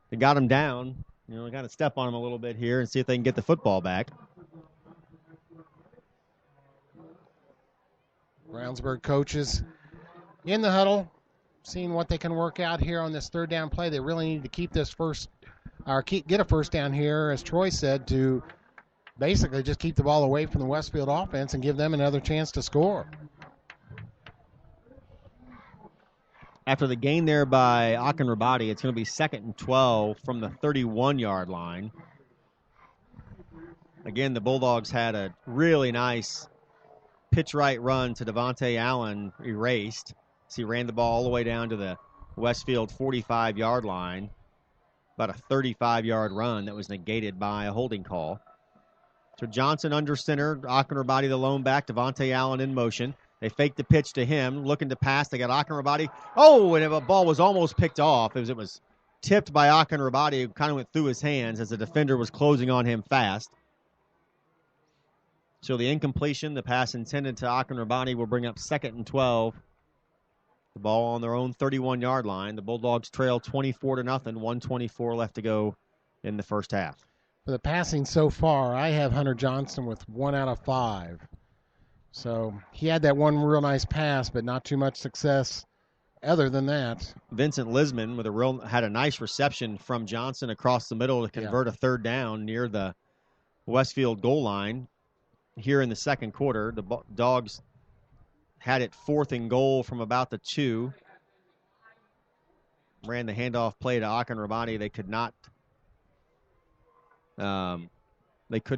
they got them down, got to step on them a little bit here and see if they can get the football back. Brownsburg coaches in the huddle, seeing what they can work out here on this third down play. They really need to get a first down here, as Troy said, to basically just keep the ball away from the Westfield offense and give them another chance to score. After the gain there by Akin Rabadi, it's going to be 2nd and 12 from the 31-yard line. Again, the Bulldogs had a really nice pitch right run to Devontae Allen, erased. So he ran the ball all the way down to the Westfield 45-yard line. About a 35-yard run that was negated by a holding call. So Johnson under center, Akin Rabadi the lone back, Devontae Allen in motion. They fake the pitch to him, looking to pass. They got Akin Rabadi. Oh, and the ball was almost picked off. It was tipped by Akin Rabadi, who kind of went through his hands as the defender was closing on him fast. So the incompletion, the pass intended to Akin Rabadi, will bring up 2nd and 12. The ball on their own 31-yard line. The Bulldogs trail 24-0, 1:24 left to go in the first half. For the passing so far, I have Hunter Johnson with 1 out of 5. So he had that one real nice pass, but not too much success other than that. Vincent Lisman had a nice reception from Johnson across the middle to convert a third down near the Westfield goal line. Here in the second quarter, the Dogs had it 4th and goal from about the 2. Ran the handoff play to Akin Rabadi. They could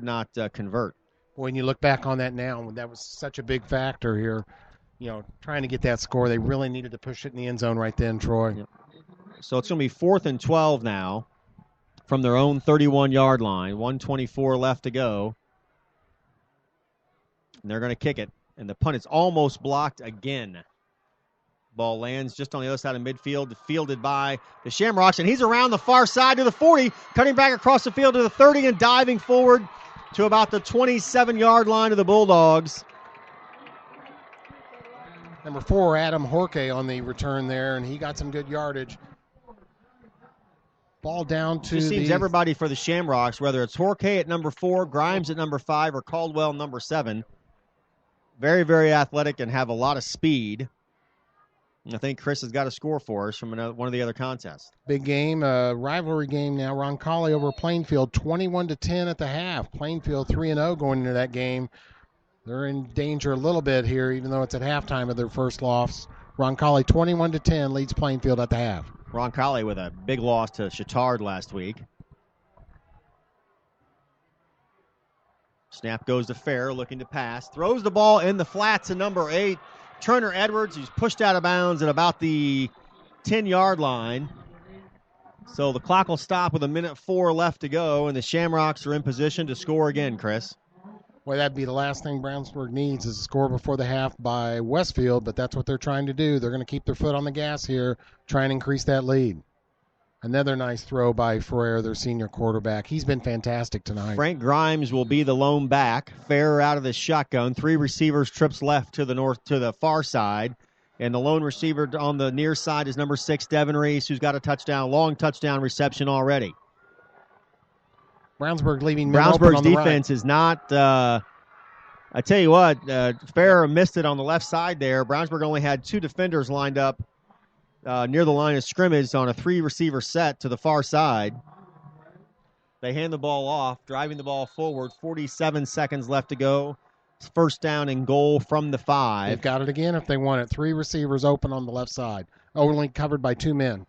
not convert. When you look back on that now, that was such a big factor here. Trying to get that score, they really needed to push it in the end zone right then, Troy. Yep. So it's going to be 4th and 12 now from their own 31-yard line. 1:24 left to go. And they're going to kick it. And the punt is almost blocked again. Ball lands just on the other side of midfield, fielded by the Shamrocks. And he's around the far side to the 40, cutting back across the field to the 30 and diving forward to about the 27-yard line of the Bulldogs. Number 4, Adam Horke on the return there, and he got some good yardage. Ball down to Just seems everybody for the Shamrocks, whether it's Horke at number 4, Grimes at number 5, or Caldwell number 7. Very, very athletic and have a lot of speed. I think Chris has got a score for us from one of the other contests. Big game, rivalry game now. Roncalli over Plainfield, 21-10 at the half. Plainfield 3-0 going into that game. They're in danger a little bit here, even though it's at halftime of their first loss. Roncalli 21-10 leads Plainfield at the half. Roncalli with a big loss to Chittard last week. Snap goes to Fair, looking to pass. Throws the ball in the flats to number 8. Turner Edwards, who's pushed out of bounds at about the 10-yard line. So the clock will stop with 1:04 left to go, and the Shamrocks are in position to score again, Chris. Well, that'd be the last thing Brownsburg needs is a score before the half by Westfield, but that's what they're trying to do. They're going to keep their foot on the gas here, try and increase that lead. Another nice throw by Ferrer, their senior quarterback. He's been fantastic tonight. Frank Grimes will be the lone back. Ferrer out of the shotgun. 3 receivers, trips left to the far side. And the lone receiver on the near side is number 6, Devin Reese, who's got a long touchdown reception already. Brownsburg leaving men open Brownsburg's on the defense right. is not, I tell you what, Ferrer missed it on the left side there. Brownsburg only had 2 defenders lined up near the line of scrimmage on a 3-receiver set to the far side. They hand the ball off, driving the ball forward. 47 seconds left to go. It's first down and goal from the 5. They've got it again if they want it. 3 receivers open on the left side, only covered by 2 men.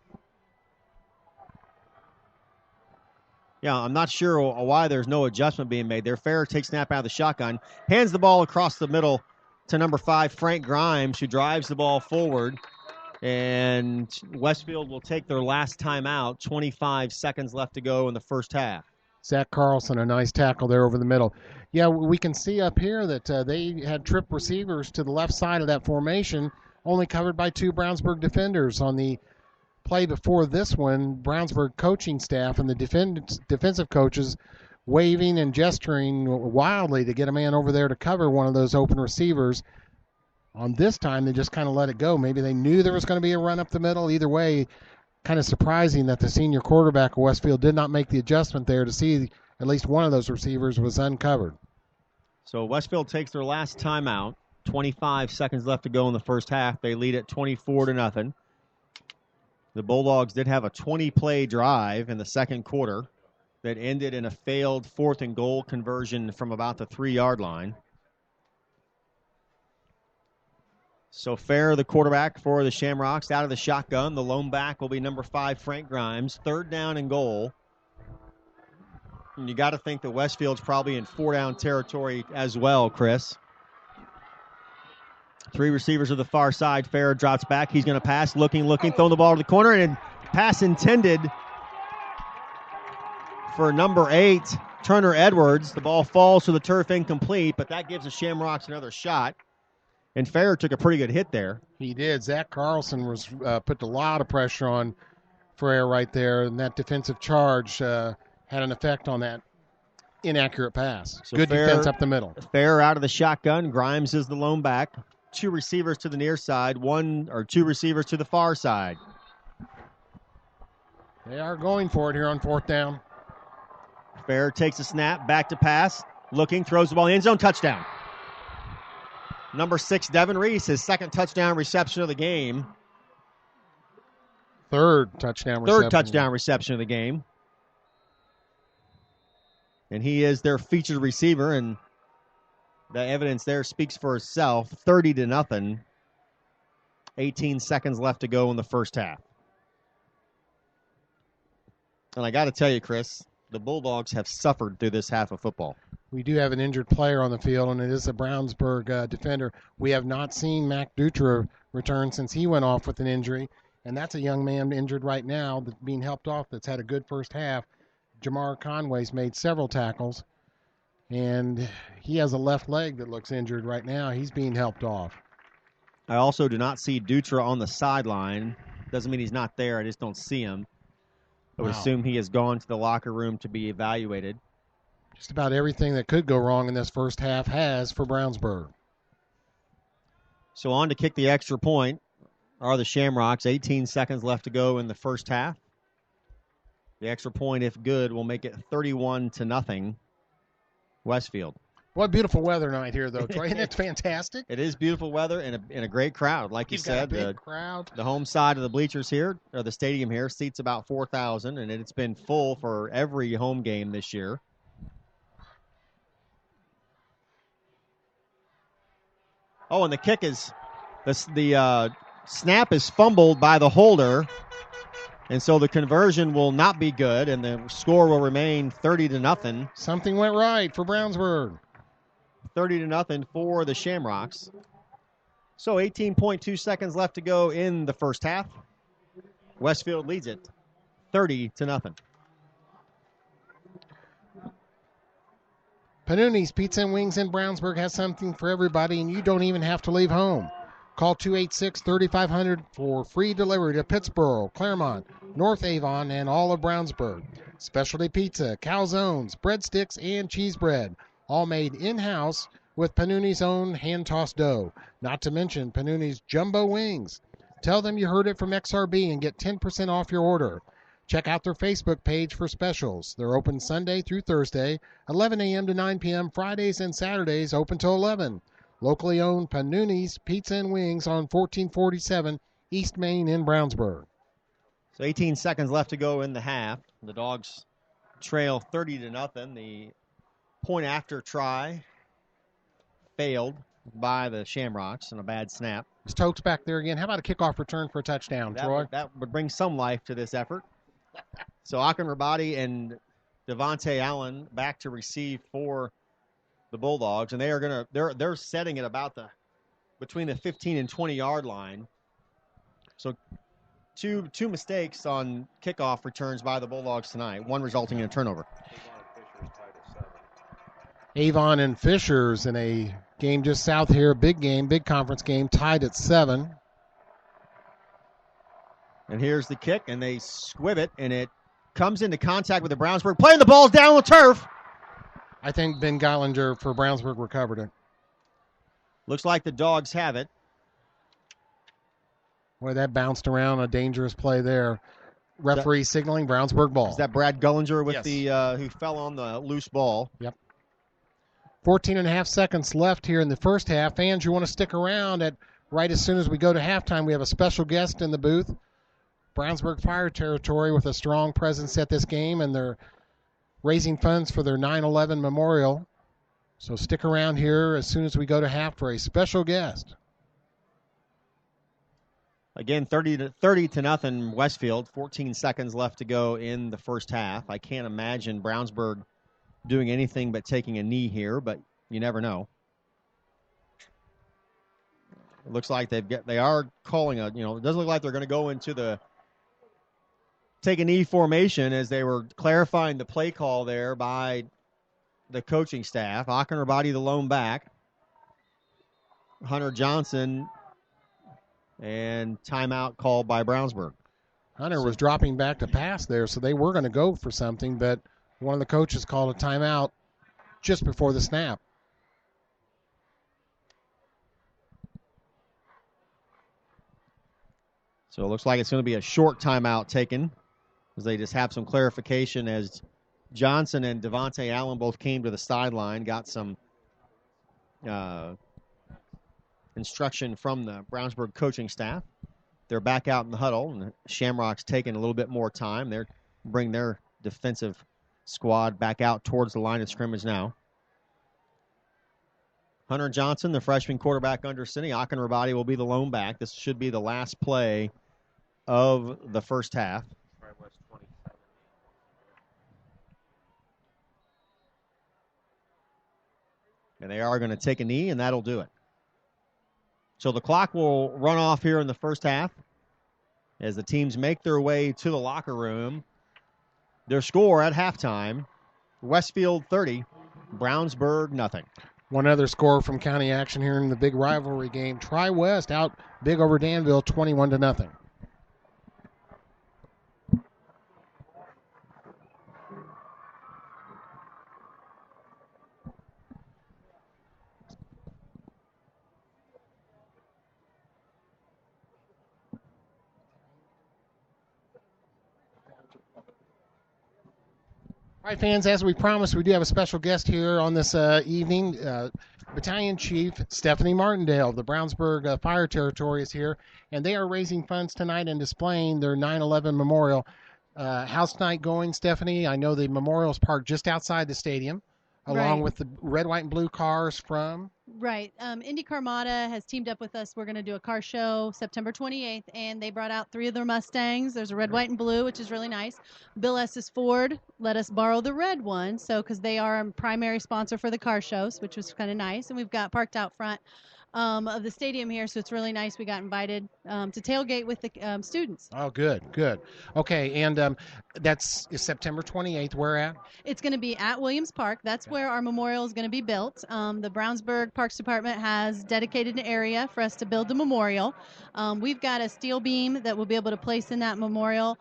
Yeah, I'm not sure why there's no adjustment being made there. Ferrer takes snap out of the shotgun, hands the ball across the middle to number 5, Frank Grimes, who drives the ball forward. And Westfield will take their last timeout. 25 seconds left to go in the first half. Zach Carlson, a nice tackle there over the middle. Yeah, we can see up here that they had trip receivers to the left side of that formation, only covered by 2 Brownsburg defenders. On the play before this one, Brownsburg coaching staff and the defensive coaches waving and gesturing wildly to get a man over there to cover one of those open receivers. On this time, they just kind of let it go. Maybe they knew there was going to be a run up the middle. Either way, kind of surprising that the senior quarterback of Westfield did not make the adjustment there to see at least one of those receivers was uncovered. So Westfield takes their last timeout. 25 seconds left to go in the first half. They lead at 24-0. The Bulldogs did have a 20-play drive in the second quarter that ended in a failed 4th and goal conversion from about the 3-yard line. So Ferrer, the quarterback for the Shamrocks, out of the shotgun. The lone back will be number 5, Frank Grimes. 3rd down and goal. And you got to think that Westfield's probably in 4-down territory as well, Chris. 3 receivers to the far side. Ferrer drops back. He's going to pass, looking, throwing the ball to the corner, and pass intended for number 8, Turner Edwards. The ball falls to the turf, incomplete, but that gives the Shamrocks another shot. And Ferrer took a pretty good hit there. He did. Zach Carlson was put a lot of pressure on Ferrer right there, and that defensive charge had an effect on that inaccurate pass. So good defense up the middle. Ferrer out of the shotgun. Grimes is the lone back. 2 receivers to the near side, 2 receivers to the far side. They are going for it here on 4th down. Ferrer takes a snap, back to pass, looking, throws the ball in the end zone, touchdown. Number 6, Devin Reese, his 2nd touchdown reception of the game. 3rd touchdown reception of the game. And he is their featured receiver, and the evidence there speaks for itself. 30-0. 18 seconds left to go in the first half. And I got to tell you, Chris, the Bulldogs have suffered through this half of football. We do have an injured player on the field, and it is a Brownsburg defender. We have not seen Mac Dutra return since he went off with an injury, and that's a young man injured right now that's being helped off that's had a good first half. Jamar Conway's made several tackles, and he has a left leg that looks injured right now. He's being helped off. I also do not see Dutra on the sideline. Doesn't mean he's not there. I just don't see him. I would assume he has gone to the locker room to be evaluated. Just about everything that could go wrong in this first half has for Brownsburg. So on to kick the extra point are the Shamrocks. 18 seconds left to go in the first half. The extra point, if good, will make it 31-0 Westfield. What beautiful weather night here, though, Troy. Isn't it fantastic? It is beautiful weather and a great crowd. Like you said, the crowd. The home side of the bleachers here, or the stadium here, seats about 4,000, and it's been full for every home game this year. Oh, and the kick is, the snap is fumbled by the holder, and so the conversion will not be good, and the score will remain 30-0. Something went right for Brownsburg. 30-0 for the Shamrocks. So 18.2 seconds left to go in the first half. Westfield leads it 30-0. Panuni's Pizza and Wings in Brownsburg has something for everybody, and you don't even have to leave home. Call 286-3500 for free delivery to Pittsboro, Claremont, North Avon, and all of Brownsburg. Specialty pizza, calzones, breadsticks, and cheese bread, all made in-house with Panuni's own hand-tossed dough. Not to mention Panuni's jumbo wings. Tell them you heard it from XRB and get 10% off your order. Check out their Facebook page for specials. They're open Sunday through Thursday, 11 a.m. to 9 p.m., Fridays and Saturdays open till 11. Locally owned Panuni's Pizza and Wings on 1447 East Main in Brownsburg. So 18 seconds left to go in the half. The Dogs trail 30-0. The point after try failed by the Shamrocks on a bad snap. Stokes back there again. How about a kickoff return for a touchdown, Troy? That would bring some life to this effort. So Akin Rabadi and Devontae Allen back to receive for the Bulldogs, and they're setting it about between the 15 and 20 yard line. So two mistakes on kickoff returns by the Bulldogs tonight, one resulting in a turnover. Avon and Fishers in a game just south here, big conference game, tied at 7. And here's the kick, and they squib it, and it comes into contact with the Brownsburg. Playing the ball down the turf. I think Ben Geilinger for Brownsburg recovered it. Looks like the Dogs have it. Boy, that bounced around, a dangerous play there. Referee signaling Brownsburg ball. Is that Brad Gullinger with Yes. who fell on the loose ball? Yep. 14 and a half seconds left here in the first half. Fans, you want to stick around right as soon as we go to halftime. We have a special guest in the booth. Brownsburg Fire Territory with a strong presence at this game, and they're raising funds for their 9/11 memorial. So stick around here as soon as we go to half for a special guest. Again, 30-0 Westfield. 14 seconds left to go in the first half. I can't imagine Brownsburg doing anything but taking a knee here, but you never know. It looks like they are calling it doesn't look like they're going to go into the take a knee formation as they were clarifying the play call there by the coaching staff. Akin Rabadi, the lone back. Hunter Johnson, and timeout called by Brownsburg. Hunter was dropping back to pass there, so they were going to go for something, but one of the coaches called a timeout just before the snap. So it looks like it's going to be a short timeout taken as they just have some clarification as Johnson and Devontae Allen both came to the sideline, got some instruction from the Brownsburg coaching staff. They're back out in the huddle, and the Shamrocks taking a little bit more time. They're bring their defensive squad back out towards the line of scrimmage now. Hunter Johnson, the freshman quarterback under center. Akin Rabadi will be the lone back. This should be the last play of the first half. And they are going to take a knee, and that'll do it. So the clock will run off here in the first half as the teams make their way to the locker room. Their score at halftime, Westfield 30, Brownsburg nothing. One other score from county action here in the big rivalry game. Tri-West out big over Danville, 21-0. All right, fans, as we promised, we do have a special guest here on this evening. Battalion Chief Stephanie Martindale of the Brownsburg Fire Territory is here, and they are raising funds tonight and displaying their 9/11 memorial. How's tonight going, Stephanie? I know the memorial is parked just outside the stadium, along with the red, white, and blue cars from... Right. Indy Carmada has teamed up with us. We're going to do a car show September 28th, and they brought out 3 of their Mustangs. There's a red, white, and blue, which is really nice. Bill Estes Ford let us borrow the red one, because they are a primary sponsor for the car shows, which was kind of nice. And we've got parked out front of the stadium here, so it's really nice. We got invited to tailgate with the students. Oh, good, good. Okay, and that's is September 28th. Where at? It's going to be at Williams Park. That's where our memorial is going to be built. The Brownsburg Parks Department has dedicated an area for us to build the memorial. We've got a steel beam that we'll be able to place in that memorial.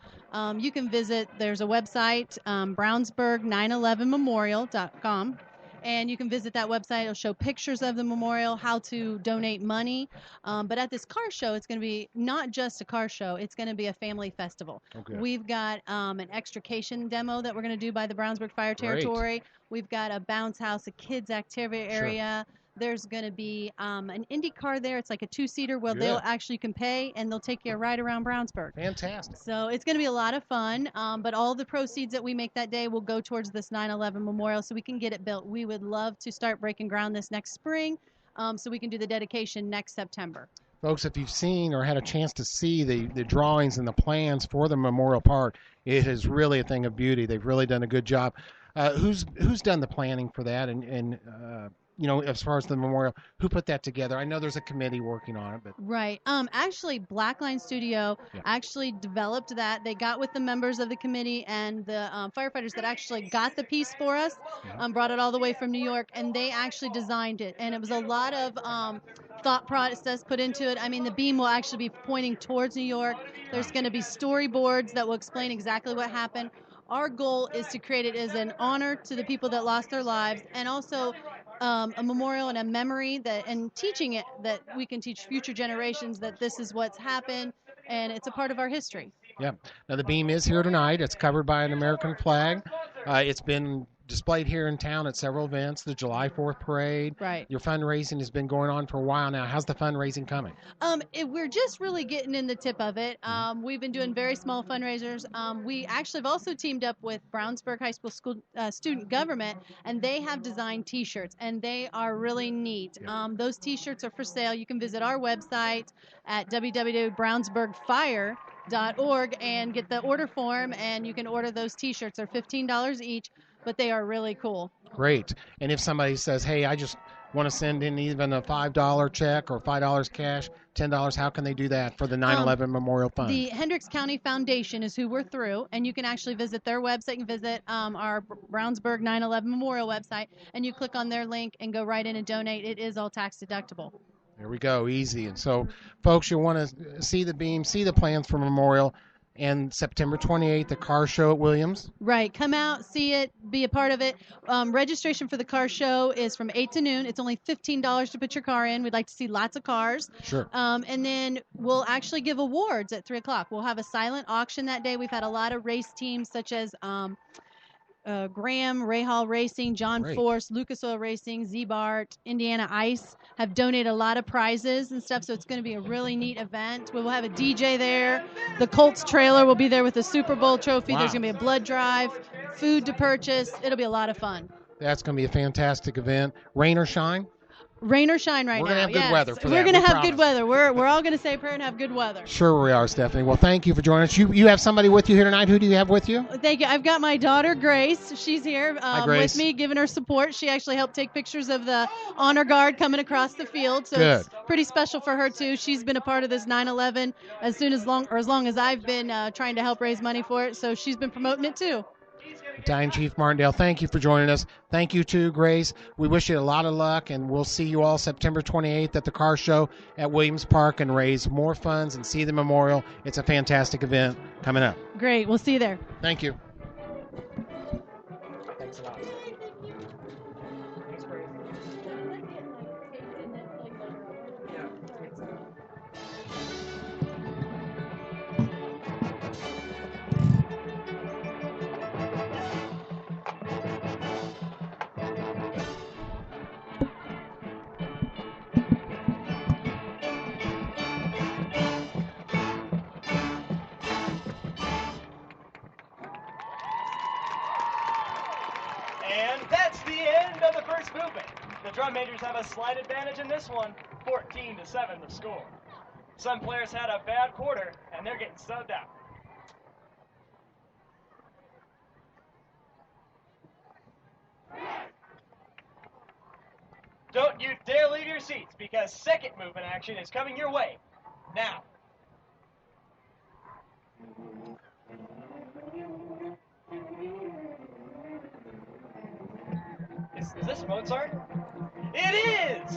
You can visit, there's a website, brownsburg911memorial.com. And you can visit that website. It'll show pictures of the memorial, how to donate money. But at this car show, it's going to be not just a car show. It's going to be a family festival. Okay. We've got an extrication demo that we're going to do by the Brownsburg Fire Territory. We've got a bounce house, a kids activity area. There's going to be an Indy car there. It's like a two-seater where they'll actually can pay, and they'll take you right around Brownsburg. Fantastic. So it's going to be a lot of fun, but all the proceeds that we make that day will go towards this 9/11 memorial so we can get it built. We would love to start breaking ground this next spring so we can do the dedication next September. Folks, if you've seen or had a chance to see the drawings and the plans for the Memorial Park, it is really a thing of beauty. They've really done a good job. Who's done the planning for that? And you know, as far as the memorial, who put that together? I know there's a committee working on it, but right. Actually, Blackline Studio actually developed that. They got with the members of the committee and the firefighters that actually got the piece for us, brought it all the way from New York, and they actually designed it. And it was a lot of thought process put into it. I mean, the beam will actually be pointing towards New York. There's going to be storyboards that will explain exactly what happened. Our goal is to create it as an honor to the people that lost their lives, and also a memorial and a memory that, and teaching it, that we can teach future generations that this is what's happened and it's a part of our history. Yeah. Now the beam is here tonight. It's covered by an American flag. It's been displayed here in town at several events, the July 4th parade. Right. Your fundraising has been going on for a while now. How's the fundraising coming? We're just really getting in the tip of it. We've been doing very small fundraisers. We actually have also teamed up with Brownsburg High School student government, and they have designed T-shirts, and they are really neat. Those T-shirts are for sale. You can visit our website at www.brownsburgfire.org and get the order form, and you can order those T-shirts. They're $15 each, but they are really cool. Great. And if somebody says, hey, I just want to send in even a $5 check or $5 cash, $10, how can they do that for the 9/11 Memorial Fund? The Hendricks County Foundation is who we're through, and you can actually visit their website. You can visit our Brownsburg 9/11 Memorial website, and you click on their link and go right in and donate. It is all tax deductible. There we go, easy. And so, folks, you'll want to see the beam, see the plans for Memorial, and September 28th, the car show at Williams. Right. Come out, see it, be a part of it. Registration for the car show is from 8 to noon. It's only $15 to put your car in. We'd like to see lots of cars. Sure. And then we'll actually give awards at 3 o'clock. We'll have a silent auction that day. We've had a lot of race teams such as Graham, Rahal Racing, John Force, Lucas Oil Racing, Z-Bart, Indiana Ice have donated a lot of prizes and stuff, so it's going to be a really neat event. We will have a DJ there. The Colts trailer will be there with the Super Bowl trophy. There's going to be a blood drive, food to purchase. It'll be a lot of fun. That's going to be a fantastic event. Rain or shine? Rain or shine right now. We're going to have good weather for that. We're going to have good weather. We're all going to say a prayer and have good weather. Sure we are, Stephanie. Well, thank you for joining us. You have somebody with you here tonight. Who do you have with you? Thank you. I've got my daughter, Grace. She's here Grace. with me, giving her support. She actually helped take pictures of the honor guard coming across the field. So Good. It's pretty special for her, too. She's been a part of this 9/11 as long as I've been trying to help raise money for it. So she's been promoting it, too. Battalion Chief Martindale, thank you for joining us. Thank you too, Grace. We wish you a lot of luck, and we'll see you all September 28th at the car show at Williams Park and raise more funds and see the memorial. It's a fantastic event coming up. Great. We'll see you there. Thank you. Thanks a lot. Thanks, Brady. Yeah. And that's the end of the first movement. The drum majors have a slight advantage in this one, 14-7 the score. Some players had a bad quarter, and they're getting subbed out. Don't you dare leave your seats because second movement action is coming your way. Now. Is this Mozart? It is!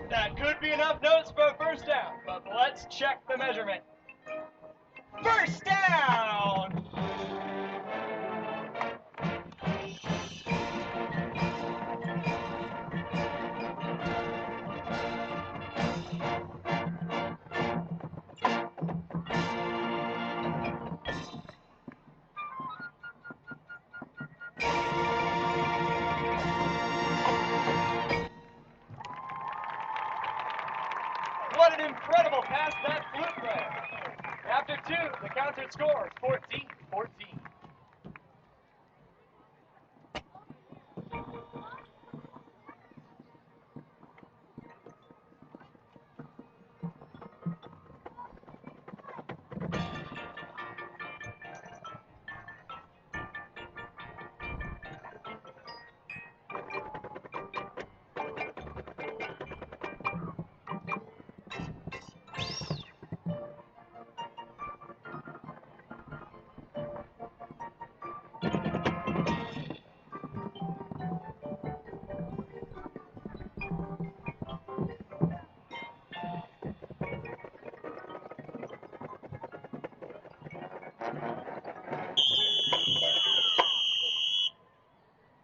That could be enough notes for a first down, but let's check the measurement. First down! What an incredible pass that flew there. After two, the concert score is 14-14.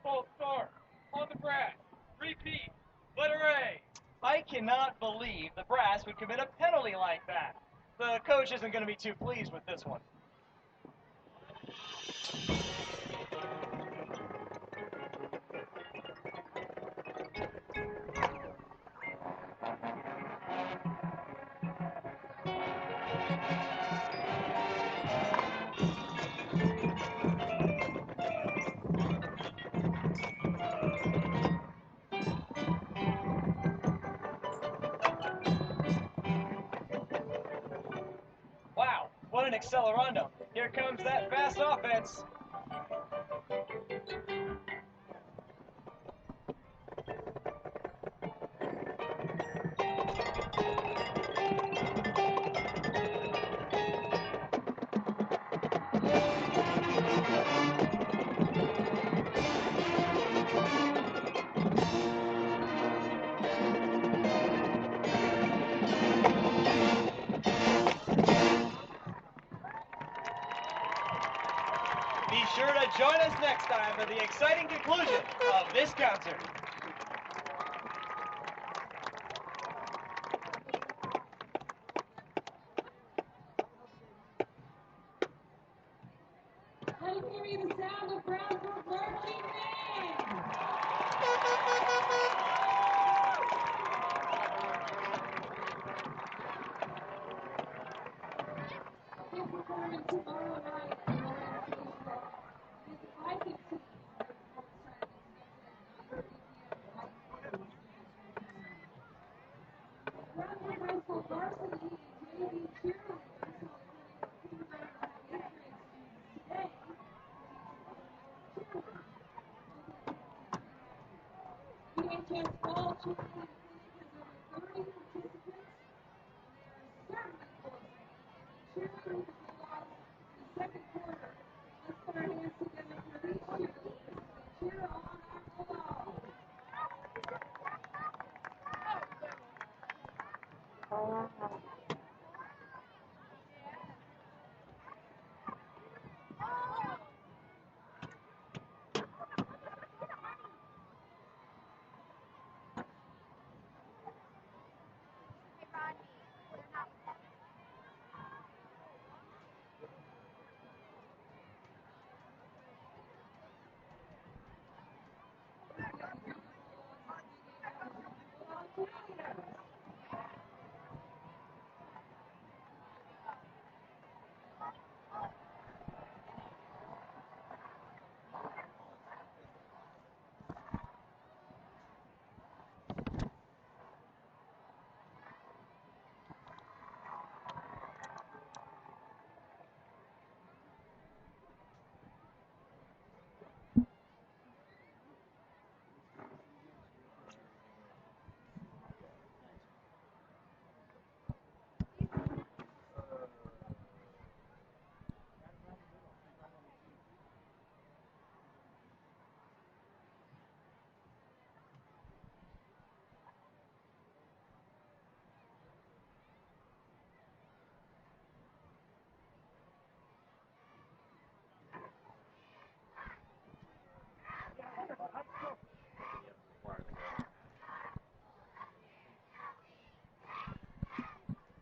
Full start. On the brass. Repeat. Letter A. I cannot believe the brass would commit a penalty like that. The coach isn't going to be too pleased with this one. Wow, what an accelerando. Here comes that fast offense. Be sure to join us next time for the exciting conclusion of this concert. Let us hear you the sound of Brownsburg marching band. Their performance tomorrow night at the Westfield is I think to Brownsburg High School varsity and JV cheerleaders will be today. VHS Ball Cheerleading Clinic has over 30 participants. They are certainly full of cheerleaders will off the second quarter. Let's put our hands together for these cheerleaders as they cheer on our ball.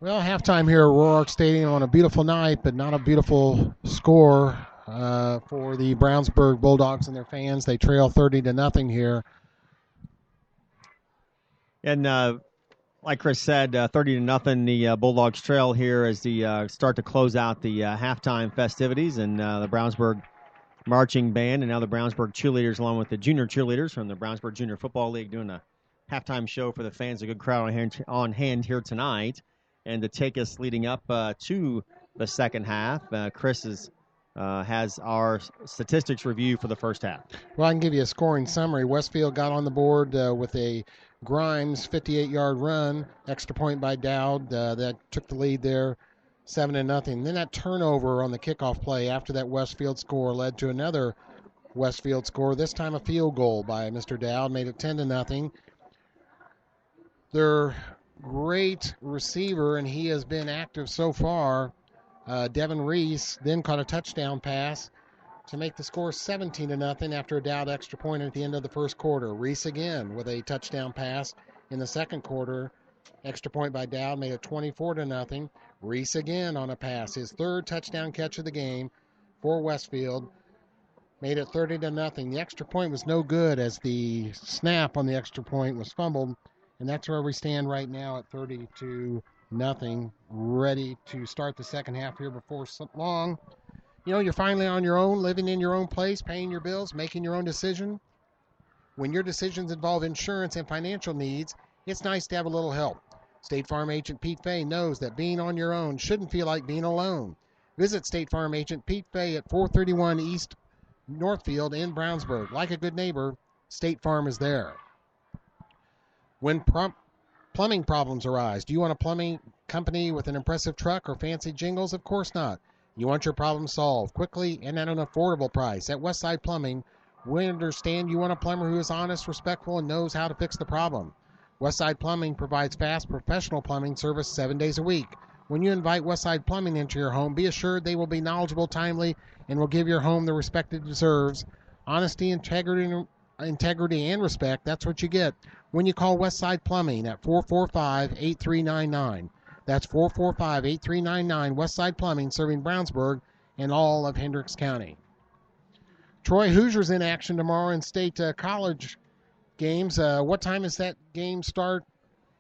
Well, halftime here at Roark Stadium on a beautiful night, but not a beautiful score for the Brownsburg Bulldogs and their fans. They trail 30-0 here. And like Chris said, 30-0. The Bulldogs trail here as the start to close out the halftime festivities, and the Brownsburg marching band and now the Brownsburg cheerleaders, along with the junior cheerleaders from the Brownsburg Junior Football League, doing a halftime show for the fans. A good crowd on hand here tonight. And to take us leading up to the second half, Chris has our statistics review for the first half. Well, I can give you a scoring summary. Westfield got on the board with a Grimes 58-yard run, extra point by Dowd. That took the lead there, 7-0. Then that turnover on the kickoff play after that Westfield score led to another Westfield score, this time a field goal by Mr. Dowd, made it 10-0. Their great receiver, and he has been active so far, Devin Reese, then caught a touchdown pass to make the score 17-0 after a Dowd extra point at the end of the first quarter. Reese again with a touchdown pass in the second quarter. Extra point by Dowd made it 24-0. Reese again on a pass, his third touchdown catch of the game for Westfield, made it 30-0. The extra point was no good as the snap on the extra point was fumbled, and that's where we stand right now at 30-0, ready to start the second half here before long. You know, you're finally on your own, living in your own place, paying your bills, making your own decision. When your decisions involve insurance and financial needs, it's nice to have a little help. State Farm agent Pete Fay knows that being on your own shouldn't feel like being alone. Visit State Farm agent Pete Fay at 431 East Northfield in Brownsburg. Like a good neighbor, State Farm is there. When plumbing problems arise, do you want a plumbing company with an impressive truck or fancy jingles? Of course not. You want your problem solved quickly and at an affordable price. At Westside Plumbing, we understand you want a plumber who is honest, respectful, and knows how to fix the problem. Westside Plumbing provides fast, professional plumbing service 7 days a week. When you invite Westside Plumbing into your home, be assured they will be knowledgeable, timely, and will give your home the respect it deserves. Honesty, integrity, and respect, that's what you get when you call Westside Plumbing at 445-8399. That's 445-8399, Westside Plumbing, serving Brownsburg and all of Hendricks County. Troy Hoosiers in action tomorrow in state college games. What time does that game start?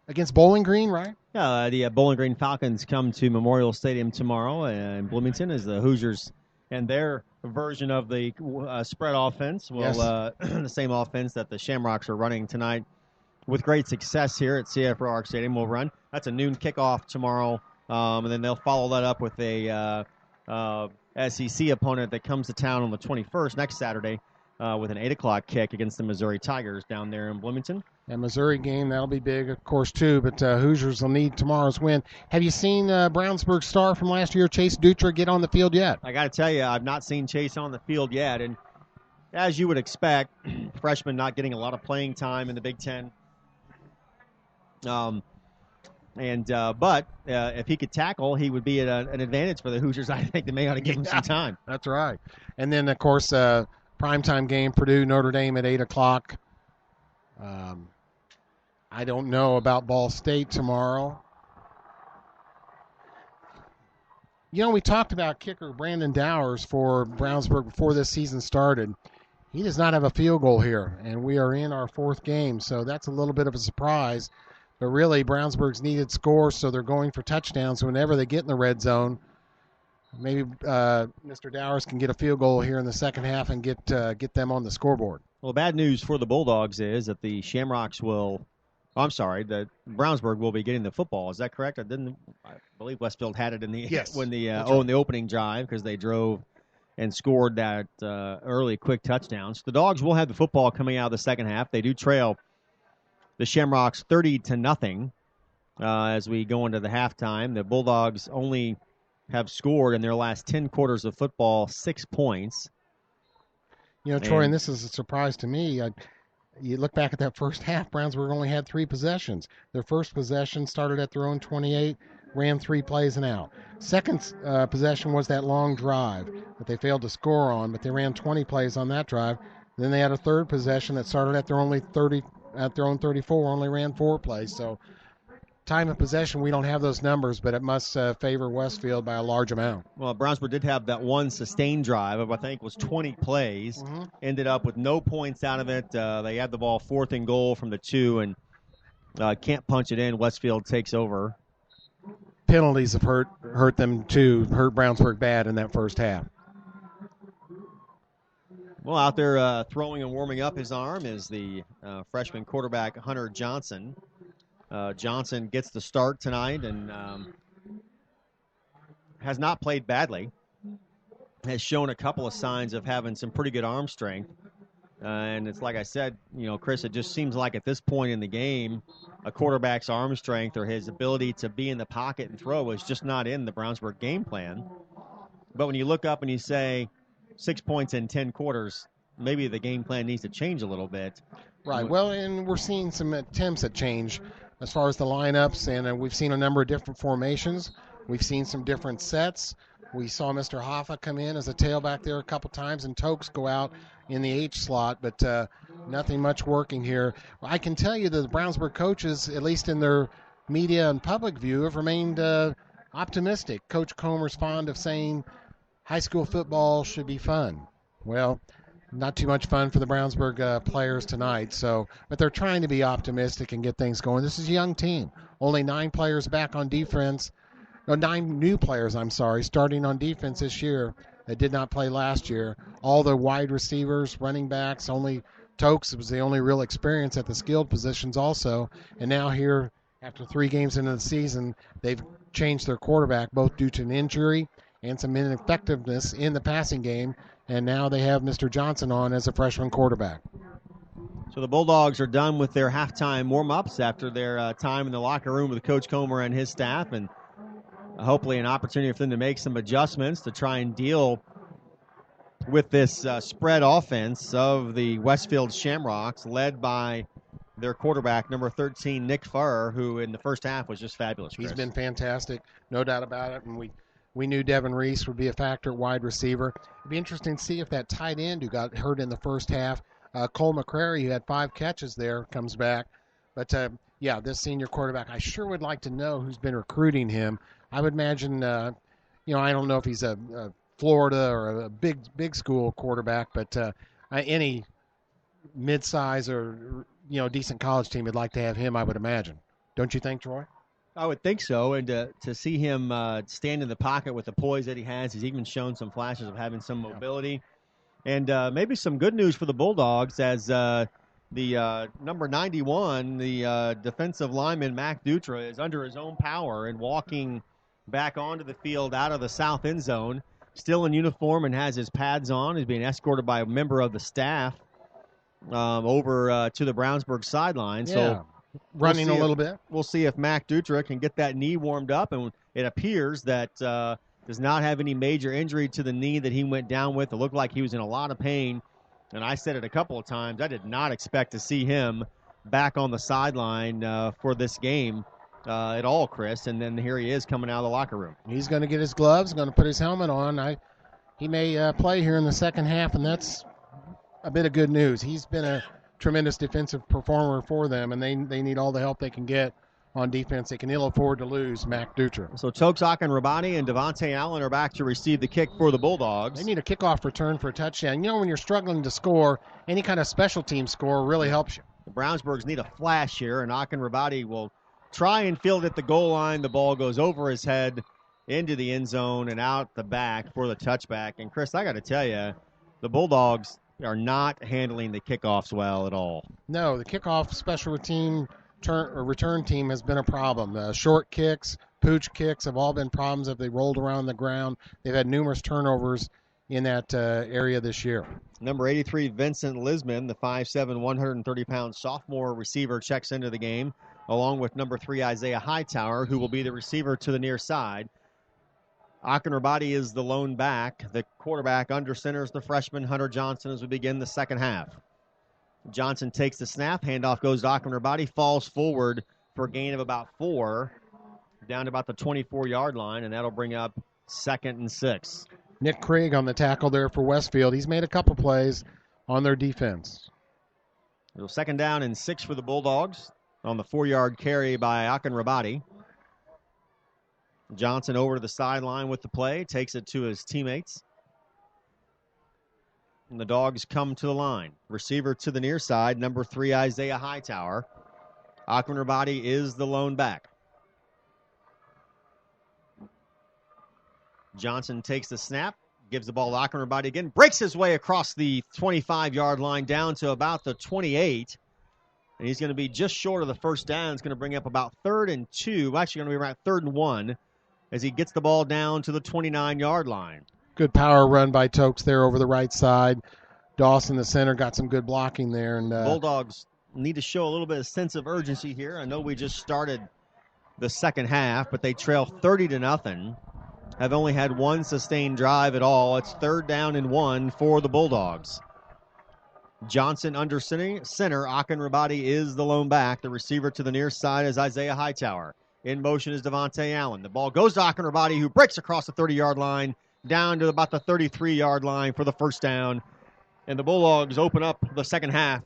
Against Bowling Green, right? Yeah, the Bowling Green Falcons come to Memorial Stadium tomorrow in Bloomington as the Hoosiers and their version of the spread offense will the same offense that the Shamrocks are running tonight with great success here at CF Roark Stadium will run. That's a noon kickoff tomorrow, and then they'll follow that up with a SEC opponent that comes to town on the 21st, next Saturday, with an 8 o'clock kick against the Missouri Tigers down there in Bloomington. And Missouri game, that'll be big, of course, too, but Hoosiers will need tomorrow's win. Have you seen Brownsburg star from last year, Chase Dutra, get on the field yet? I got to tell you, I've not seen Chase on the field yet, and as you would expect, freshman not getting a lot of playing time in the Big Ten. But if he could tackle, he would be at an advantage for the Hoosiers. I think they may ought to give him some time. That's right. And then, of course, primetime game, Purdue, Notre Dame at 8 o'clock. I don't know about Ball State tomorrow. You know, we talked about kicker Brandon Dowers for Brownsburg before this season started. He does not have a field goal here, and we are in our fourth game, so that's a little bit of a surprise. But really, Brownsburg's needed scores, so they're going for touchdowns whenever they get in the red zone. Maybe Mr. Dowers can get a field goal here in the second half and get them on the scoreboard. Well, bad news for the Bulldogs is that the Shamrocks that Brownsburg will be getting the football. Is that correct? I believe Westfield had it in the in the opening drive because they drove and scored that early quick touchdown. So the Dogs will have the football coming out of the second half. They do trail the Shamrocks 30-0 as we go into the halftime. The Bulldogs only have scored in their last 10 quarters of football 6 points. You know, Troy, and this is a surprise to me. You look back at that first half, Brownsburg only had 3 possessions. Their first possession started at their own 28, ran 3 plays and out. Second possession was that long drive that they failed to score on, but they ran 20 plays on that drive. Then they had a third possession that started at their own 34, only ran 4 plays. So time of possession, we don't have those numbers, but it must favor Westfield by a large amount. Well, Brownsburg did have that one sustained drive of, I think, was 20 plays. Mm-hmm. Ended up with no points out of it. They had the ball 4th and goal from the 2 and can't punch it in. Westfield takes over. Penalties have hurt them too, hurt Brownsburg bad in that first half. Well, out there throwing and warming up his arm is the freshman quarterback Hunter Johnson. Johnson gets the start tonight and has not played badly. Has shown a couple of signs of having some pretty good arm strength. And it's like I said, Chris, it just seems like at this point in the game, a quarterback's arm strength or his ability to be in the pocket and throw is just not in the Brownsburg game plan. But when you look up and you say 6 points in 10 quarters, maybe the game plan needs to change a little bit. Right. Well, and we're seeing some attempts at change as far as the lineups, and we've seen a number of different formations. We've seen some different sets. We saw Mr. Hoffa come in as a tailback there a couple times, and Tokes go out in the H slot, but nothing much working here. I can tell you that the Brownsburg coaches, at least in their media and public view, have remained optimistic. Coach Comer's fond of saying high school football should be fun. Well, not too much fun for the Brownsburg players tonight, but they're trying to be optimistic and get things going. This is a young team. Only 9 players back on defense. No, 9 new players, starting on defense this year that did not play last year. All the wide receivers, running backs, only Tokes was the only real experience at the skilled positions also. And now here, after 3 games into the season, they've changed their quarterback, both due to an injury and some ineffectiveness in the passing game. And now they have Mr. Johnson on as a freshman quarterback. So the Bulldogs are done with their halftime warm-ups after their time in the locker room with Coach Comer and his staff, and hopefully an opportunity for them to make some adjustments to try and deal with this spread offense of the Westfield Shamrocks, led by their quarterback, number 13, Nick Farrer, who in the first half was just fabulous, Chris. He's been fantastic, no doubt about it, and we knew Devin Reese would be a factor at wide receiver. It'd be interesting to see if that tight end who got hurt in the first half, Cole McCrary, who had 5 catches there, comes back. But, this senior quarterback, I sure would like to know who's been recruiting him. I would imagine, I don't know if he's a Florida or a big school quarterback, but any mid-size or, decent college team would like to have him, I would imagine. Don't you think, Troy? I would think so, and to see him stand in the pocket with the poise that he has, he's even shown some flashes of having some mobility. And maybe some good news for the Bulldogs as the number 91, the defensive lineman, Mac Dutra, is under his own power and walking back onto the field out of the south end zone, still in uniform and has his pads on. He's being escorted by a member of the staff over to the Brownsburg sideline. Yeah. So running a little bit. We'll see if Mac Dutra can get that knee warmed up, and it appears that does not have any major injury to the knee that he went down with. It looked like he was in a lot of pain, and I said it a couple of times. I did not expect to see him back on the sideline for this game at all, Chris, and then here he is coming out of the locker room. He's going to get his gloves, going to put his helmet on. He may play here in the second half, and that's a bit of good news. He's been a tremendous defensive performer for them, and they need all the help they can get on defense. They can ill afford to lose Mac Dutra. So Tokes Rabani and Devontae Allen are back to receive the kick for the Bulldogs. They need a kickoff return for a touchdown. When you're struggling to score, any kind of special team score really helps you. The Brownsburgs need a flash here, and Rabani will try and field at the goal line. The ball goes over his head into the end zone and out the back for the touchback. And, Chris, I got to tell you, the Bulldogs are not handling the kickoffs well at all. No, the kickoff special team return team has been a problem. Short kicks, pooch kicks have all been problems if they rolled around the ground. They've had numerous turnovers in that area this year. Number 83, Vincent Lisman, the 5'7", 130-pound sophomore receiver, checks into the game, along with number 3, Isaiah Hightower, who will be the receiver to the near side. Rabati is the lone back. The quarterback under center is the freshman, Hunter Johnson, as we begin the second half. Johnson takes the snap. Handoff goes to Rabati, falls forward for a gain of about 4, down to about the 24-yard line, and that'll bring up 2nd and 6. Nick Craig on the tackle there for Westfield. He's made a couple plays on their defense. So 2nd down and 6 for the Bulldogs. on the 4-yard carry by Akinrabadi. Johnson over to the sideline with the play, takes it to his teammates. And the Dogs come to the line. Receiver to the near side, number 3, Isaiah Hightower. Akinrabadi is the lone back. Johnson takes the snap, gives the ball to Akinrabadi again, breaks his way across the 25-yard line down to about the 28. And he's going to be just short of the first down. It's going to bring up about 3rd and 2. Actually going to be around 3rd and 1 as he gets the ball down to the 29-yard line. Good power run by Tokes there over the right side. Dawson, the center, got some good blocking there. And Bulldogs need to show a little bit of sense of urgency here. I know we just started the second half, but they trail 30-0. Have only had one sustained drive at all. It's 3rd down and 1 for the Bulldogs. Johnson under center. Akinrabadi is the lone back. The receiver to the near side is Isaiah Hightower. In motion is Devontae Allen. The ball goes to Akinrabadi, who breaks across the 30-yard line down to about the 33-yard line for the first down. And the Bulldogs open up the second half,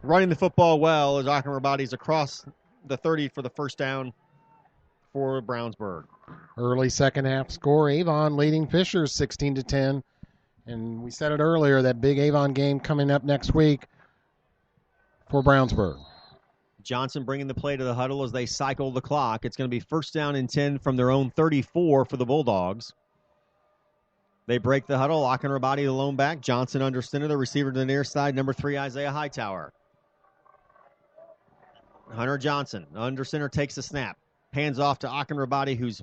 running the football well as Akinrabadi's across the 30 for the first down for Brownsburg. Early second half score, Avon leading Fisher 16-10. And we said it earlier, that big Avon game coming up next week for Brownsburg. Johnson bringing the play to the huddle as they cycle the clock. It's going to be 1st down and 10 from their own 34 for the Bulldogs. They break the huddle. Akinrabadi, the lone back. Johnson under center. The receiver to the near side, number 3, Isaiah Hightower. Hunter Johnson, under center, takes the snap. Hands off to Akinrabadi, who's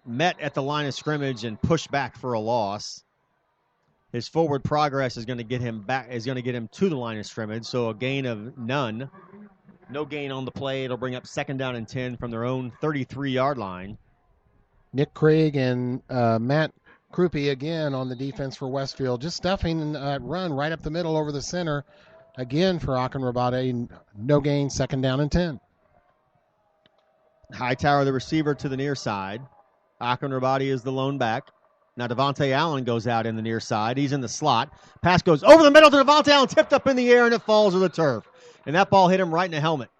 met at the line of scrimmage and pushed back for a loss. His forward progress is going to get him to the line of scrimmage, so a gain of none. No gain on the play. It'll bring up 2nd down and 10 from their own 33-yard line. Nick Craig and Matt Krupe again on the defense for Westfield, just stuffing that run right up the middle over the center. Again for Akinrabadi, no gain, 2nd down and 10. Hightower, the receiver, to the near side. Akinrabadi is the lone back. Now Devontae Allen goes out in the near side. He's in the slot. Pass goes over the middle to Devontae Allen, tipped up in the air, and it falls to the turf. And that ball hit him right in the helmet.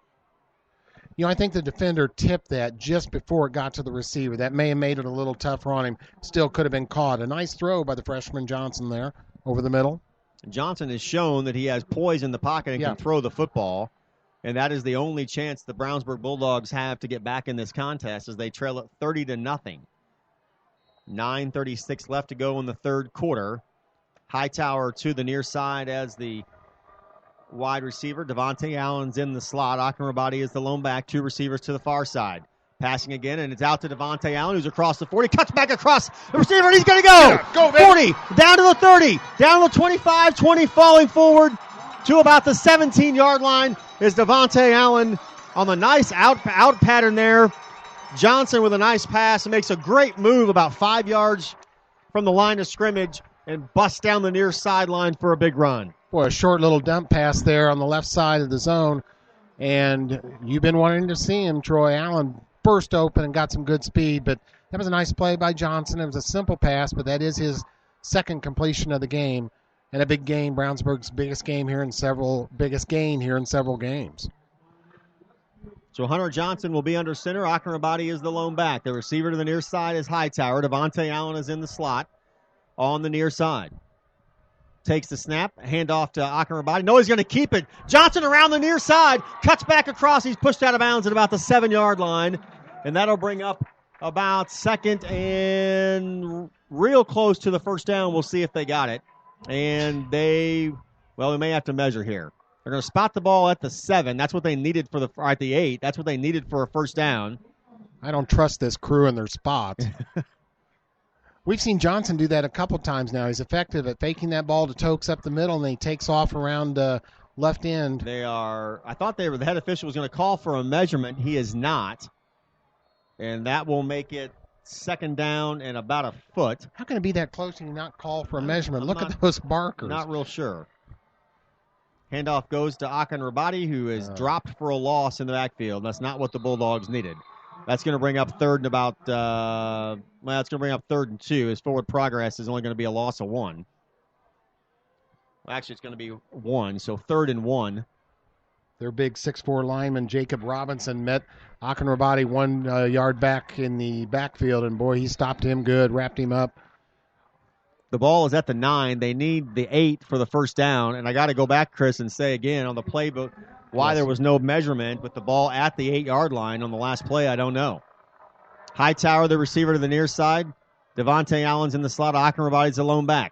You know, I think the defender tipped that just before it got to the receiver. That may have made it a little tougher on him. Still could have been caught. A nice throw by the freshman Johnson there over the middle. Johnson has shown that he has poise in the pocket and can throw the football. And that is the only chance the Brownsburg Bulldogs have to get back in this contest as they trail it 30-0. 9:36 left to go in the third quarter. Hightower to the near side as the wide receiver. Devontae Allen's in the slot. Akinrabadi is the lone back. 2 receivers to the far side. Passing again, and it's out to Devontae Allen, who's across the 40. Cuts back across the receiver, and he's going to go. Yeah, go, baby. 40, down to the 30, down to the 25, 20, falling forward to about the 17-yard line is Devontae Allen on the nice out pattern there. Johnson with a nice pass and makes a great move about 5 yards from the line of scrimmage and busts down the near sideline for a big run. Boy, a short little dump pass there on the left side of the zone. And you've been wanting to see him, Troy. Allen burst open and got some good speed, but that was a nice play by Johnson. It was a simple pass, but that is his second completion of the game. And a big game, Brownsburg's biggest gain here in several games. So Hunter Johnson will be under center. Akinrabadi is the lone back. The receiver to the near side is Hightower. Devontae Allen is in the slot on the near side. Takes the snap, handoff to Akinrabadi. No, he's going to keep it. Johnson around the near side, cuts back across. He's pushed out of bounds at about the 7-yard line, and that'll bring up about 2nd and real close to the first down. We'll see if they got it. And we may have to measure here. They're going to spot the ball at the 7. That's what they needed at the 8. That's what they needed for a first down. I don't trust this crew in their spots. We've seen Johnson do that a couple times now. He's effective at faking that ball to Tokes up the middle, and then he takes off around left end. I thought the head official was going to call for a measurement. He is not. And that will make it 2nd down and about a foot. How can it be that close and you not call for a measurement? Look at those markers. Not real sure. Handoff goes to Akinrabadi, who is dropped for a loss in the backfield. That's not what the Bulldogs needed. That's going to bring up 3rd and about, it's going to bring up 3rd and 2. His forward progress is only going to be a loss of 1. Well, actually, it's going to be 1, so 3rd and 1. Their big 6'4" lineman, Jacob Robinson, met Akinrabadi 1 yard back in the backfield, and boy, he stopped him good, wrapped him up. The ball is at the 9. They need the 8 for the first down. And I got to go back, Chris, and say again on the playbook why there was no measurement with the ball at the 8-yard line on the last play, I don't know. Hightower, the receiver to the near side. Devontae Allen's in the slot. Akinrabadi's the lone back.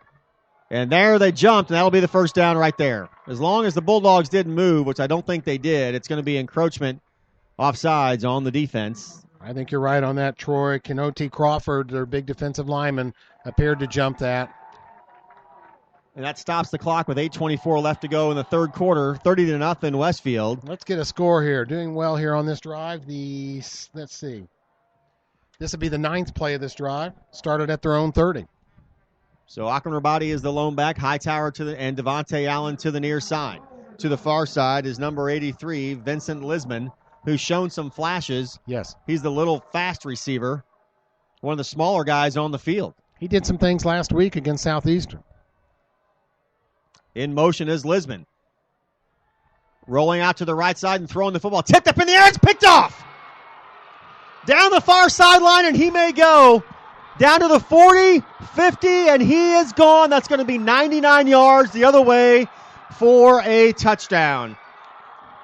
And there they jumped, and that'll be the first down right there. As long as the Bulldogs didn't move, which I don't think they did, it's going to be encroachment offsides on the defense. I think you're right on that, Troy. Kenoti Crawford, their big defensive lineman, appeared to jump that. And that stops the clock with 8:24 left to go in the third quarter, 30-0 Westfield. Let's get a score here. Doing well here on this drive. Let's see. This will be the 9th play of this drive. Started at their own 30. So Akinrabadi is the lone back. Hightower and Devontae Allen to the near side. To the far side is number 83, Vincent Lisman, who's shown some flashes. Yes. He's the little fast receiver, one of the smaller guys on the field. He did some things last week against Southeastern. In motion is Lisman. Rolling out to the right side and throwing the football. Tipped up in the air. It's picked off. Down the far sideline, and he may go down to the 40, 50, and he is gone. That's going to be 99 yards the other way for a touchdown.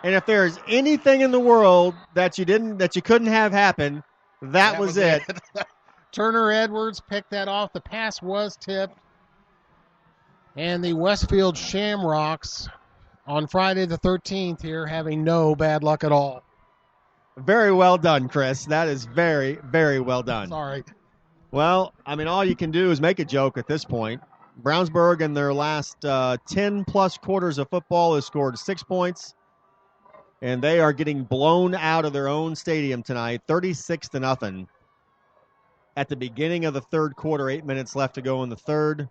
And if there's anything in the world that you couldn't have happen, that was it. Turner Edwards picked that off. The pass was tipped. And the Westfield Shamrocks on Friday the 13th here having no bad luck at all. Very well done, Chris. That is very, very well done. Sorry. Well, I mean, all you can do is make a joke at this point. Brownsburg in their last 10-plus quarters of football has scored 6 points, and they are getting blown out of their own stadium tonight, 36-0. At the beginning of the third quarter, 8 minutes left to go in the third.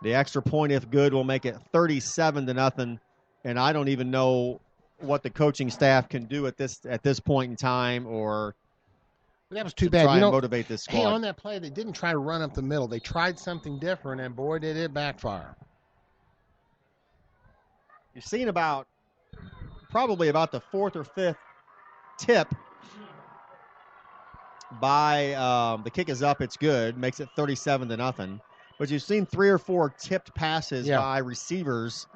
The extra point, if good, will make it 37-0, and I don't even know what the coaching staff can do at this point in time, or that was too bad. Try and motivate this squad. Hey, on that play, they didn't try to run up the middle. They tried something different, and boy, did it backfire. You've seen probably about the 4th or 5th tip by the kick is up. It's good. Makes it 37-0. But you've seen 3 or 4 tipped passes by receivers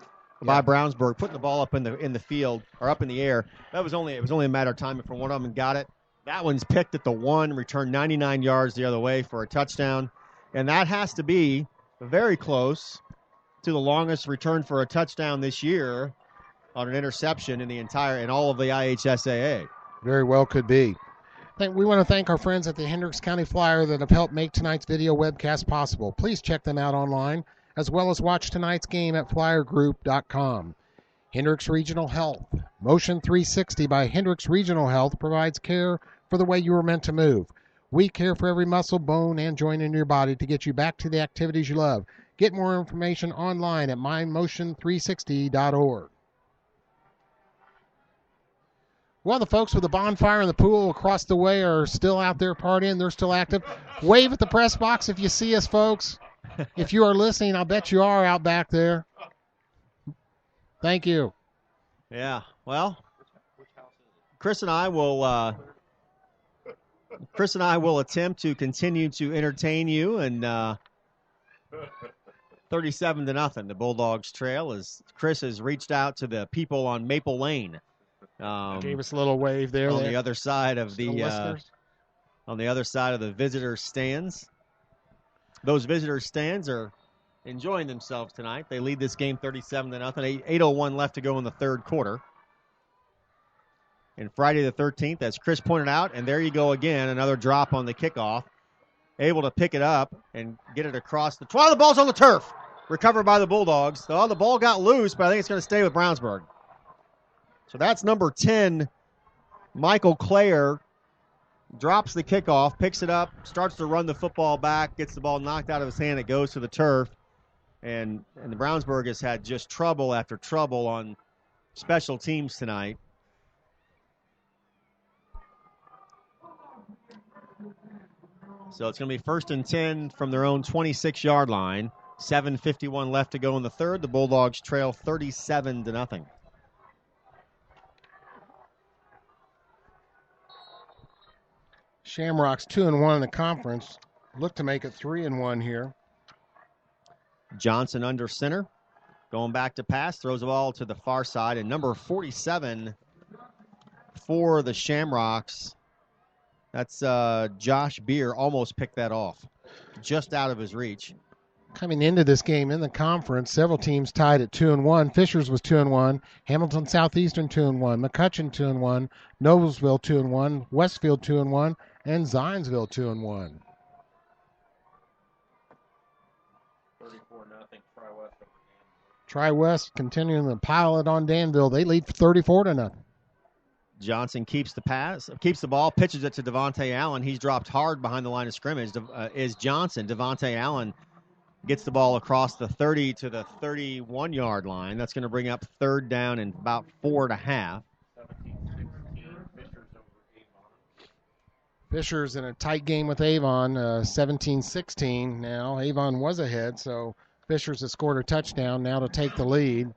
by Brownsburg, putting the ball up in the field or up in the air. It was only a matter of time before one of them got it. That one's picked at the 1, returned 99 yards the other way for a touchdown. And that has to be very close to the longest return for a touchdown this year on an interception in all of the IHSAA. Very well could be. We want to thank our friends at the Hendricks County Flyer that have helped make tonight's video webcast possible. Please check them out online, as well as watch tonight's game at flyergroup.com. Hendricks Regional Health. Motion 360 by Hendricks Regional Health provides care for the way you were meant to move. We care for every muscle, bone, and joint in your body to get you back to the activities you love. Get more information online at mymotion360.org. Well, the folks with the bonfire and the pool across the way are still out there partying. They're still active. Wave at the press box if you see us, folks. If you are listening, I'll bet you are out back there. Thank you. Yeah, well, Chris and I will attempt to continue to entertain you, and 37-0. The Bulldogs trail as Chris has reached out to the people on Maple Lane. Gave us a little wave there. On the other side of the visitor stands. Those visitor stands are enjoying themselves tonight. They lead this game 37-0. 8:01 left to go in the third quarter. And Friday the 13th, as Chris pointed out, and there you go again, another drop on the kickoff. Able to pick it up and get it across the 12. The ball's on the turf. Recovered by the Bulldogs. So the ball got loose, but I think it's going to stay with Brownsburg. So that's number 10, Michael Clare, drops the kickoff, picks it up, starts to run the football back, gets the ball knocked out of his hand. It goes to the turf. And the Brownsburg has had just trouble after trouble on special teams tonight. So it's going to be 1st and 10 from their own 26-yard line. 7:51 left to go in the third. The Bulldogs trail 37-0. Shamrocks 2-1 in the conference. Look to make it 3-1 here. Johnson under center. Going back to pass, throws the ball to the far side. And number 47 for the Shamrocks, that's Josh Beer, almost picked that off. Just out of his reach. Coming into this game in the conference, several teams tied at 2-1. Fishers was 2-1. Hamilton Southeastern 2-1. McCutcheon 2-1. Noblesville 2-1. Westfield 2-1. And Zionsville 2-1. 34-0 Tri-West. Tri-West continuing to pile it on Danville. They lead 34-0. Johnson keeps the ball, pitches it to Devontae Allen. He's dropped hard behind the line of scrimmage. Is Johnson. Devontae Allen gets the ball across the 30 to the 31-yard line. That's going to bring up third down and about 4.5. Fishers in a tight game with Avon, 17-16 now. Avon was ahead, so Fishers has scored a touchdown now to take the lead.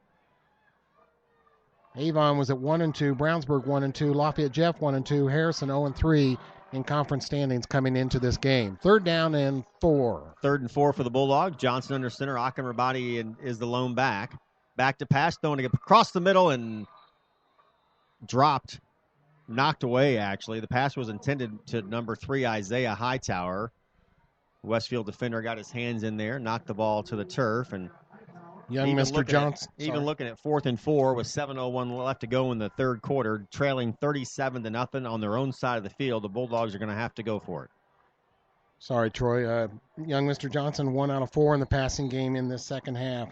Avon was at 1-2, Brownsburg 1-2, Lafayette Jeff 1-2, Harrison 0-3 in conference standings coming into this game. Third down and 4. 3rd and 4 for the Bulldogs. Johnson under center. Akin Rabadi is the lone back. Back to pass, throwing it across the middle and dropped. Knocked away, actually. The pass was intended to number 3, Isaiah Hightower. Westfield defender got his hands in there, knocked the ball to the turf, and young Mr. Johnson. Even looking at 4th and 4 with 7:01 left to go in the third quarter, trailing 37-0 on their own side of the field, the Bulldogs are going to have to go for it. Sorry, Troy. Young Mr. Johnson, 1 out of 4 in the passing game in this second half.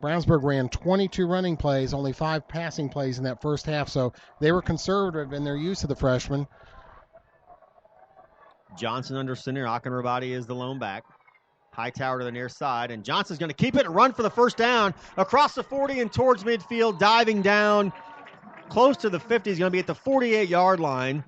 Brownsburg ran 22 running plays, only 5 passing plays in that first half, so they were conservative in their use of the freshman. Johnson under center. Akin Rabadi is the lone back. Hightower to the near side, and Johnson's going to keep it and run for the first down across the 40 and towards midfield, diving down close to the 50. He's going to be at the 48-yard line.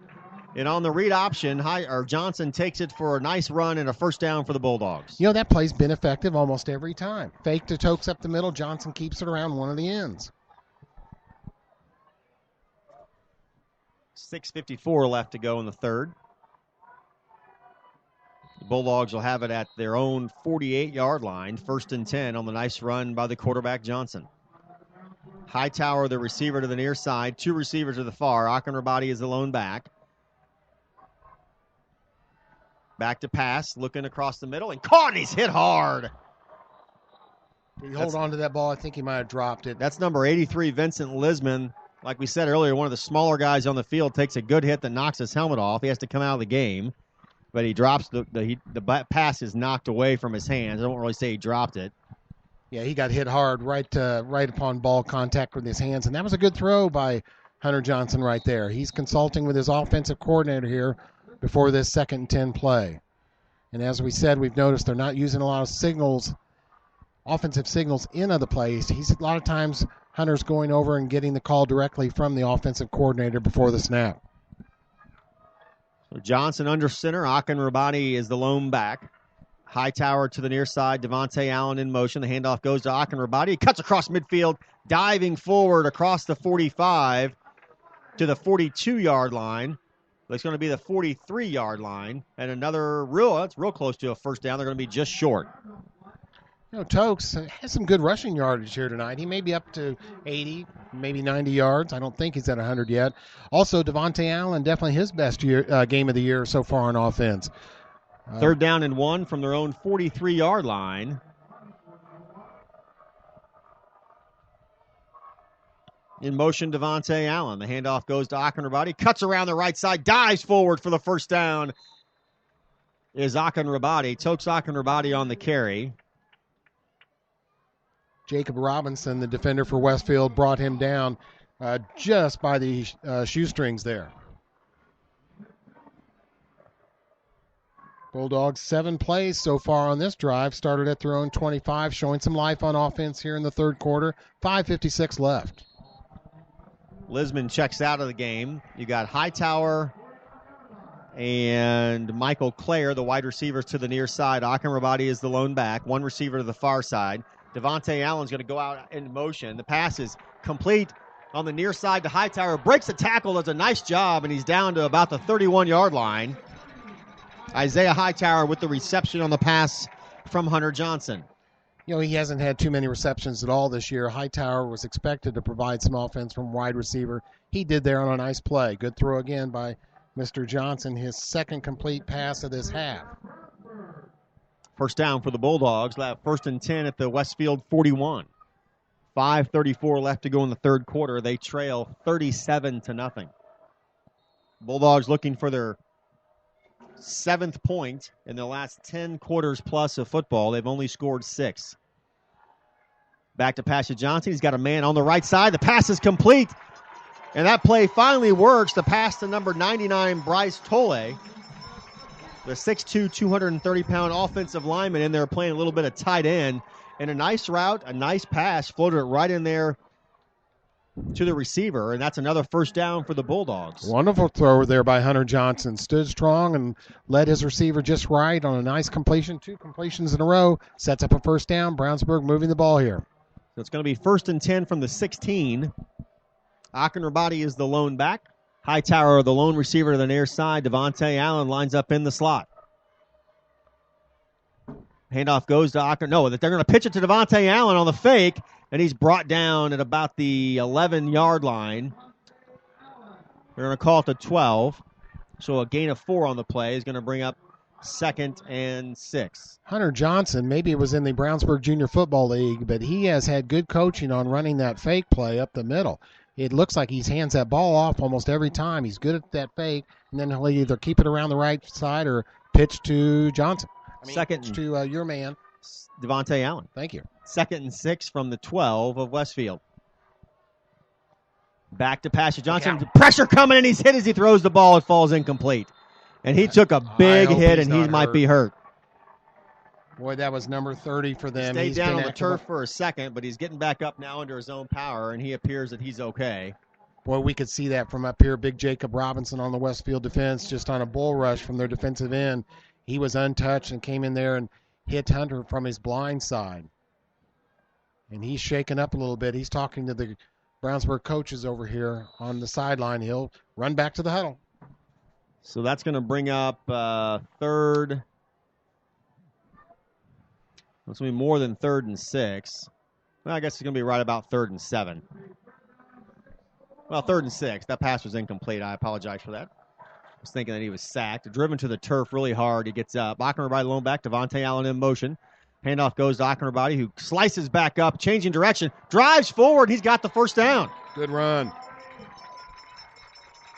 And on the read option, Johnson takes it for a nice run and a first down for the Bulldogs. You know, that play's been effective almost every time. Fake to Tokes up the middle. Johnson keeps it around one of the ends. 6:54 left to go in the third. The Bulldogs will have it at their own 48-yard line, 1st and 10 on the nice run by the quarterback Johnson. Hightower, the receiver to the near side, 2 receivers to the far. Akin Rabadi is the lone back. Back to pass, looking across the middle, and caught, and he's hit hard. Did he hold on to that ball? I think he might have dropped it. That's number 83, Vincent Lisman. Like we said earlier, one of the smaller guys on the field takes a good hit that knocks his helmet off. He has to come out of the game. But he drops the pass is knocked away from his hands. I don't really say he dropped it. Yeah, he got hit hard right upon ball contact with his hands, and that was a good throw by Hunter Johnson right there. He's consulting with his offensive coordinator here before this 2nd and 10 play. And as we said, we've noticed they're not using a lot of signals, offensive signals in other plays. A lot of times Hunter's going over and getting the call directly from the offensive coordinator before the snap. So Johnson under center. Akin Rabadi is the lone back. Hightower to the near side. Devontae Allen in motion. The handoff goes to Akin Rabadi. He cuts across midfield, diving forward across the 45 to the 42-yard line. It's going to be the 43-yard line. And it's real close to a first down. They're going to be just short. You know, Tokes has some good rushing yardage here tonight. He may be up to 80, maybe 90 yards. I don't think he's at 100 yet. Also, Devontae Allen, definitely his best game of the year so far on offense. 3rd down and 1 from their own 43-yard line. In motion, Devontae Allen. The handoff goes to Akin Rabadi. Cuts around the right side, dives forward for the first down. Is Akin Rabadi. Tokes Akin Rabadi on the carry. Jacob Robinson, the defender for Westfield, brought him down just by the shoestrings there. Bulldogs 7 plays so far on this drive, started at their own 25, showing some life on offense here in the third quarter. 5:56 left. Lisman checks out of the game. You got Hightower and Michael Clare, the wide receivers to the near side. Akin Rabadi is the lone back, 1 receiver to the far side. Devontae Allen's going to go out in motion. The pass is complete on the near side to Hightower. Breaks the tackle, does a nice job, and he's down to about the 31-yard line. Isaiah Hightower with the reception on the pass from Hunter Johnson. You know, he hasn't had too many receptions at all this year. Hightower was expected to provide some offense from wide receiver. He did there on a nice play. Good throw again by Mr. Johnson, his second complete pass of this half. First down for the Bulldogs. First and 10 at the Westfield 41. 5:34 left to go in the third quarter. They trail 37-0. Bulldogs looking for their 7th point in the last 10 quarters plus of football. They've only scored 6. Back to Pasha Johnson. He's got a man on the right side. The pass is complete. And that play finally works. The pass to number 99, Bryce Tolle. The 6'2", 230-pound offensive lineman in there playing a little bit of tight end. And a nice route, a nice pass, floated it right in there to the receiver, and that's another first down for the Bulldogs. Wonderful throw there by Hunter Johnson. Stood strong and led his receiver just right on a nice completion. 2 completions in a row. Sets up a first down. Brownsburg moving the ball here. So it's going to be first and 10 from the 16. Akinrabadi is the lone back. Hightower, the lone receiver to the near side. Devontae Allen lines up in the slot. Handoff goes to Akin. No, they're going to pitch it to Devontae Allen on the fake, and he's brought down at about the 11-yard line. They're going to call it the 12. So a gain of 4 on the play is going to bring up 2nd and 6. Hunter Johnson, maybe it was in the Brownsburg Junior Football League, but he has had good coaching on running that fake play up the middle. It looks like he hands that ball off almost every time. He's good at that fake, and then he'll either keep it around the right side or pitch to Johnson. Second to your man, Devontae Allen. Thank you. 2nd and 6 from the 12 of Westfield. Back to Pasha Johnson. Pressure coming, and he's hit as he throws the ball. It falls incomplete. And he took a big hit, and he might be hurt. Boy, that was number 30 for them. Stayed down on the turf for a second, but he's getting back up now under his own power, and he appears that he's okay. Boy, we could see that from up here. Big Jacob Robinson on the Westfield defense, just on a bull rush from their defensive end. He was untouched and came in there and hit Hunter from his blind side. And he's shaken up a little bit. He's talking to the Brownsburg coaches over here on the sideline. He'll run back to the huddle. So that's going to bring up third. It's going to be more than 3rd and 6. Well, I guess it's going to be right about 3rd and 7. Well, 3rd and 6. That pass was incomplete. I apologize for that. I was thinking that he was sacked. Driven to the turf really hard. He gets up. Akinrabadi lone back. Devontae Allen in motion. Handoff goes to Akinrabadi, who slices back up, changing direction, drives forward. He's got the first down. Good run.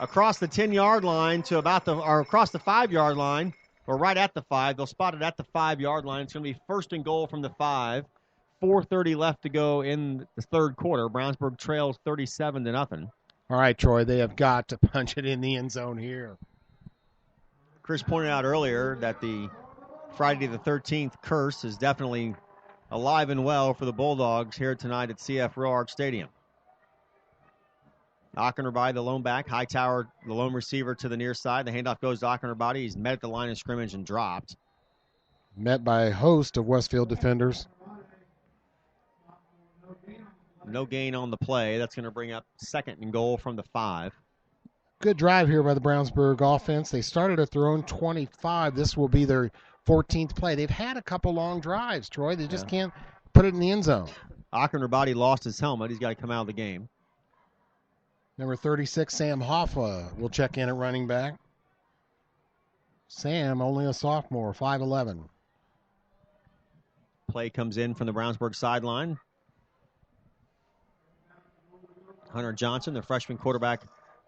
Across the 10-yard line to across the 5-yard line, or right at the 5. They'll spot it at the 5-yard line. It's going to be first and goal from the 5. 4:30 left to go in the third quarter. Brownsburg trails 37-0. All right, Troy, they have got to punch it in the end zone here. Chris pointed out earlier that the Friday the 13th curse is definitely alive and well for the Bulldogs here tonight at CF Roark Stadium. Akinrabadi, the lone back. Hightower, the lone receiver to the near side. The handoff goes to Akinrabadi. He's met at the line of scrimmage and dropped. Met by a host of Westfield defenders. No gain on the play. That's going to bring up 2nd and goal from the 5. Good drive here by the Brownsburg offense. They started at their own 25. This will be their 14th play. They've had a couple long drives, Troy. They just can't put it in the end zone. Akinrabadi lost his helmet. He's got to come out of the game. Number 36, Sam Hoffa, will check in at running back. Sam, only a sophomore, 5'11". Play comes in from the Brownsburg sideline. Hunter Johnson, the freshman quarterback,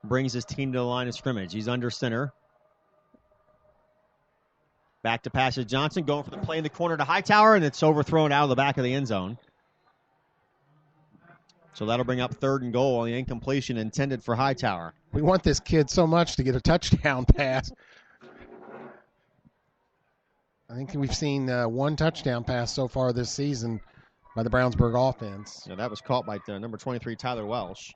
brings his team to the line of scrimmage. He's under center. Back to Pasha Johnson, going for the play in the corner to Hightower, and it's overthrown out of the back of the end zone. So that'll bring up 3rd and goal on the incompletion intended for Hightower. We want this kid so much to get a touchdown pass. I think we've seen 1 touchdown pass so far this season by the Brownsburg offense. Yeah, that was caught by number 23, Tyler Welsh.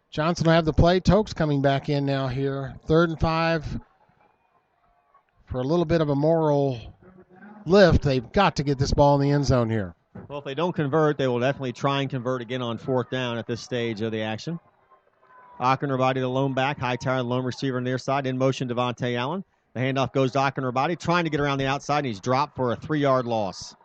Johnson will have the play. Tokes coming back in now here. 3rd and 5. For a little bit of a moral lift, they've got to get this ball in the end zone here. Well, if they don't convert, they will definitely try and convert again on 4th down at this stage of the action. Achenrabadi, the lone back. Hightower, the lone receiver on the near side. In motion, Devontae Allen. The handoff goes to Achenrabadi, trying to get around the outside, and he's dropped for a 3-yard loss.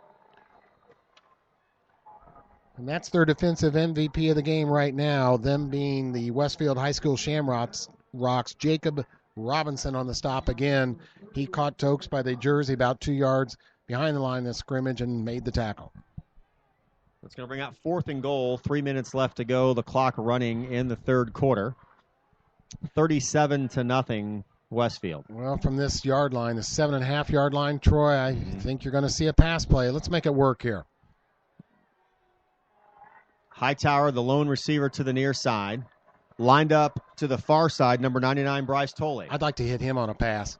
And that's their defensive MVP of the game right now, them being the Westfield High School Shamrocks. Jacob Robinson on the stop again. He caught Tokes by the jersey about 2 yards behind the line of scrimmage and made the tackle. It's going to bring out 4th and goal. 3 minutes left to go. The clock running in the third quarter. 37-0 Westfield. Well, from this yard line, the 7.5-yard line, Troy, I think you're going to see a pass play. Let's make it work here. Hightower, the lone receiver to the near side. Lined up to the far side, number 99, Bryce Tolley. I'd like to hit him on a pass.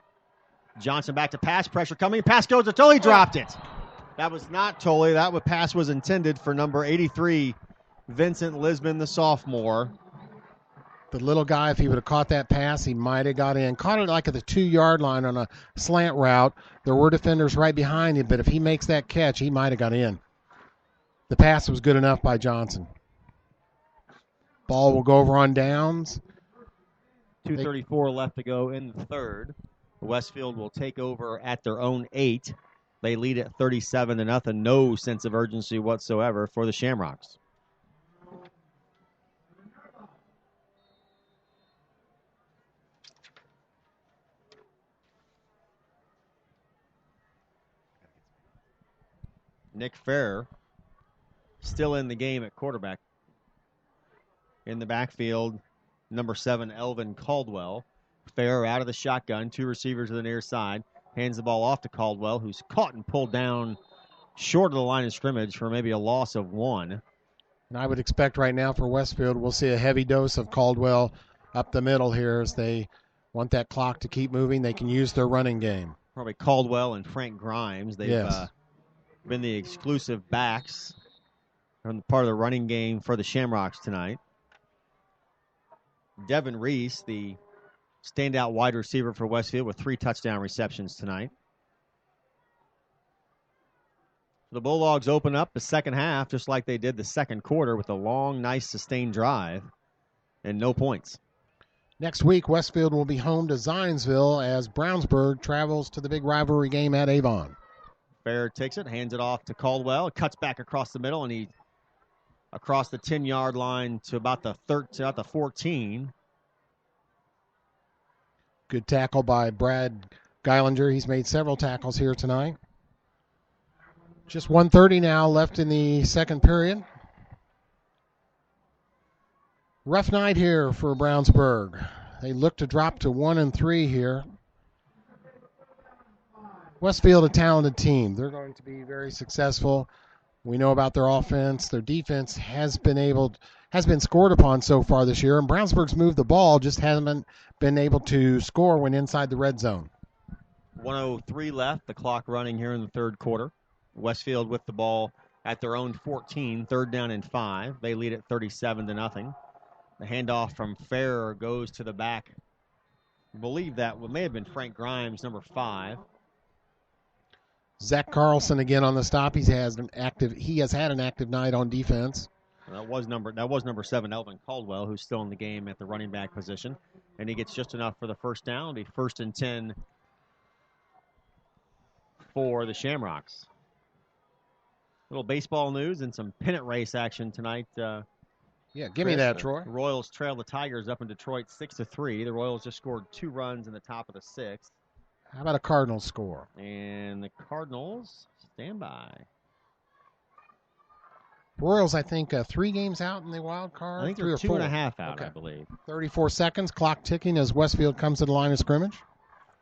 Johnson back to pass, pressure coming. Pass goes to Tolley, dropped it. That was not Tolley. That pass was intended for number 83, Vincent Lisbon, the sophomore. The little guy, if he would have caught that pass, he might have got in. Caught it like at the 2-yard line on a slant route. There were defenders right behind him, but if he makes that catch, he might have got in. The pass was good enough by Johnson. Ball will go over on downs. 2:34 left to go in the third. Westfield will take over at their own 8. They lead at 37-0. No sense of urgency whatsoever for the Shamrocks. Nick Fair still in the game at quarterback. In the backfield, number 7, Elvin Caldwell. Fair out of the shotgun, 2 receivers to the near side. Hands the ball off to Caldwell, who's caught and pulled down short of the line of scrimmage for maybe a loss of 1. And I would expect right now for Westfield, we'll see a heavy dose of Caldwell up the middle here as they want that clock to keep moving. They can use their running game. Probably Caldwell and Frank Grimes. They've been the exclusive backs on part of the running game for the Shamrocks tonight. Devin Reese, the standout wide receiver for Westfield, with 3 touchdown receptions tonight. The Bulldogs open up the second half just like they did the second quarter with a long, nice, sustained drive and no points. Next week, Westfield will be home to Zionsville as Brownsburg travels to the big rivalry game at Avon. Fair takes it, hands it off to Caldwell, cuts back across the middle, and he across the 10-yard line to about the 14. Good tackle by Brad Geilinger. He's made several tackles here tonight. Just 1:30 now left in the second period. Rough night here for Brownsburg. They look to drop to 1-3 here. Westfield, a talented team. They're going to be very successful. We know about their offense. Their defense has been scored upon so far this year, and Brownsburg's moved the ball, just hasn't been able to score when inside the red zone. 1:03 left, the clock running here in the third quarter. Westfield with the ball at their own 14, 3rd down and 5. They lead at 37-0. The handoff from Fair goes to the back. I believe that may have been Frank Grimes, number 5. Zach Carlson again on the stop. He has had an active night on defense. That was number 7, Elvin Caldwell, who's still in the game at the running back position. And he gets just enough for the first down. It'll be 1st and 10 for the Shamrocks. Little baseball news and some pennant race action tonight. Give me that, Troy. The Royals trail the Tigers up in Detroit 6-3. The Royals just scored 2 runs in the top of the 6th. How about a Cardinals score? And the Cardinals stand by. Royals, I think, 3 games out in the wild card. I think 3 they're or 2 and 4. a half out, Okay. I believe. 34 seconds, clock ticking as Westfield comes to the line of scrimmage.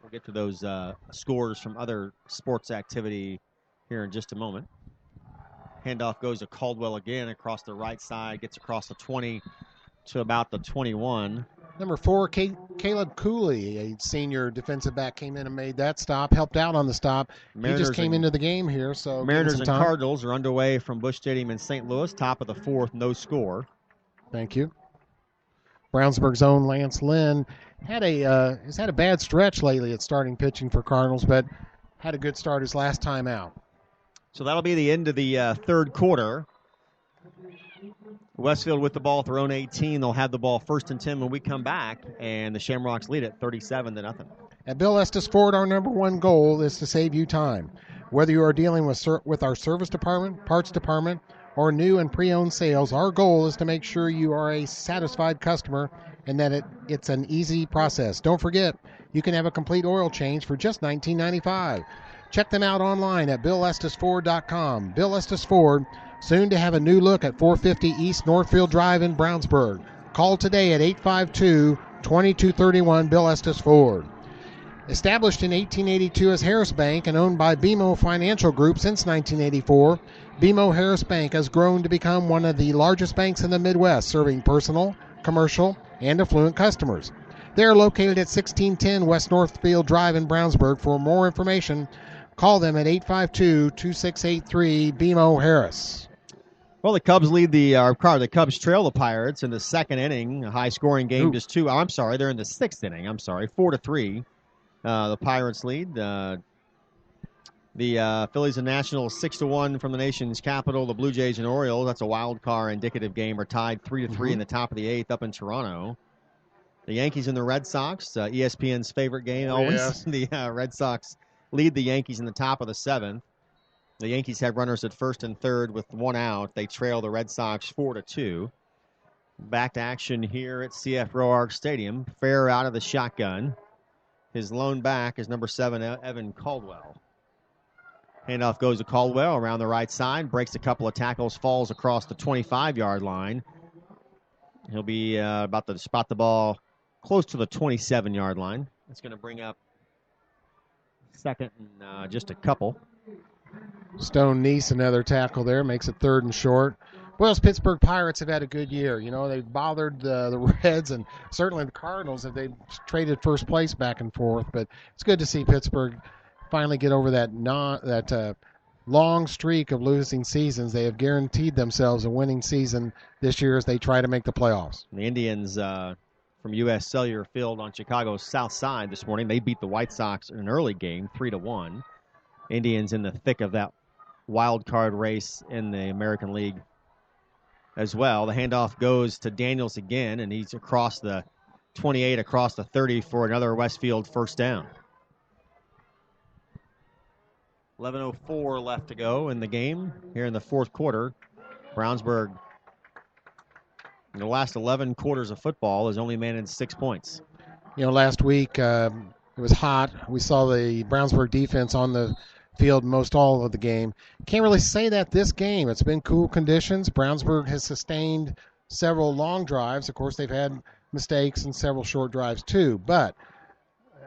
We'll get to those scores from other sports activity here in just a moment. Handoff goes to Caldwell again across the right side, gets across the 20 to about the 21. Number 4, Caleb Cooley, a senior defensive back, came in and made that stop, helped out on the stop. He just came into the game here, so Mariners and time. Cardinals are underway from Busch Stadium in St. Louis, top of the 4th, no score. Thank you. Brownsburg's own Lance Lynn has had a bad stretch lately at starting pitching for Cardinals, but had a good start his last time out. So that'll be the end of the third quarter. Westfield with the ball at their own 18. They'll have the ball 1st and 10 when we come back, and the Shamrocks lead it 37-0. At Bill Estes Ford, our number one goal is to save you time. Whether you are dealing with our service department, parts department, or new and pre-owned sales, our goal is to make sure you are a satisfied customer and that it's an easy process. Don't forget, you can have a complete oil change for just $19.95. Check them out online at BillEstesFord.com. Bill Estes Ford, soon to have a new look at 450 East Northfield Drive in Brownsburg. Call today at 852-2231 Bill Estes Ford. Established in 1882 as Harris Bank and owned by BMO Financial Group since 1984, BMO Harris Bank has grown to become one of the largest banks in the Midwest, serving personal, commercial, and affluent customers. They are located at 1610 West Northfield Drive in Brownsburg. For more information, call them at 852-2683 BMO Harris. Well, the Cubs the Cubs trail the Pirates in the 2nd inning. A high-scoring game, just two. I'm sorry, they're in the 6th inning. 4-3. The Pirates lead. The Phillies and Nationals 6-1 from the nation's capital. The Blue Jays and Orioles, that's a wild card indicative game, are tied 3-3 in the top of the 8th up in Toronto. The Yankees and the Red Sox, ESPN's favorite game always. Yes. The Red Sox lead the Yankees in the top of the 7th. The Yankees have runners at 1st and 3rd with 1 out. They trail the Red Sox 4-2. Back to action here at CF Roark Stadium. Fair out of the shotgun. His lone back is number 7, Evan Caldwell. Handoff goes to Caldwell around the right side, breaks a couple of tackles, falls across the 25-yard line. He'll be about to spot the ball close to the 27-yard line. That's going to bring up 2nd and just a couple. Stone Neese, another tackle there, makes it 3rd and short. Well, those Pittsburgh Pirates have had a good year. You know, they've bothered the Reds and certainly the Cardinals if they've traded first place back and forth. But it's good to see Pittsburgh finally get over that long streak of losing seasons. They have guaranteed themselves a winning season this year as they try to make the playoffs. The Indians from U.S. Cellular Field on Chicago's south side this morning, they beat the White Sox in an early game, 3-1. Indians in the thick of that wild card race in the American League as well. The handoff goes to Daniels again, and he's across the 28, across the 30 for another Westfield first down. 11:04 left to go in the game here in the 4th quarter. Brownsburg, in the last 11 quarters of football, has only managed 6 points. You know, last week it was hot. We saw the Brownsburg defense on the field most all of the game. Can't really say that this game. It's been cool conditions. Brownsburg has sustained several long drives. Of course, they've had mistakes and several short drives too. But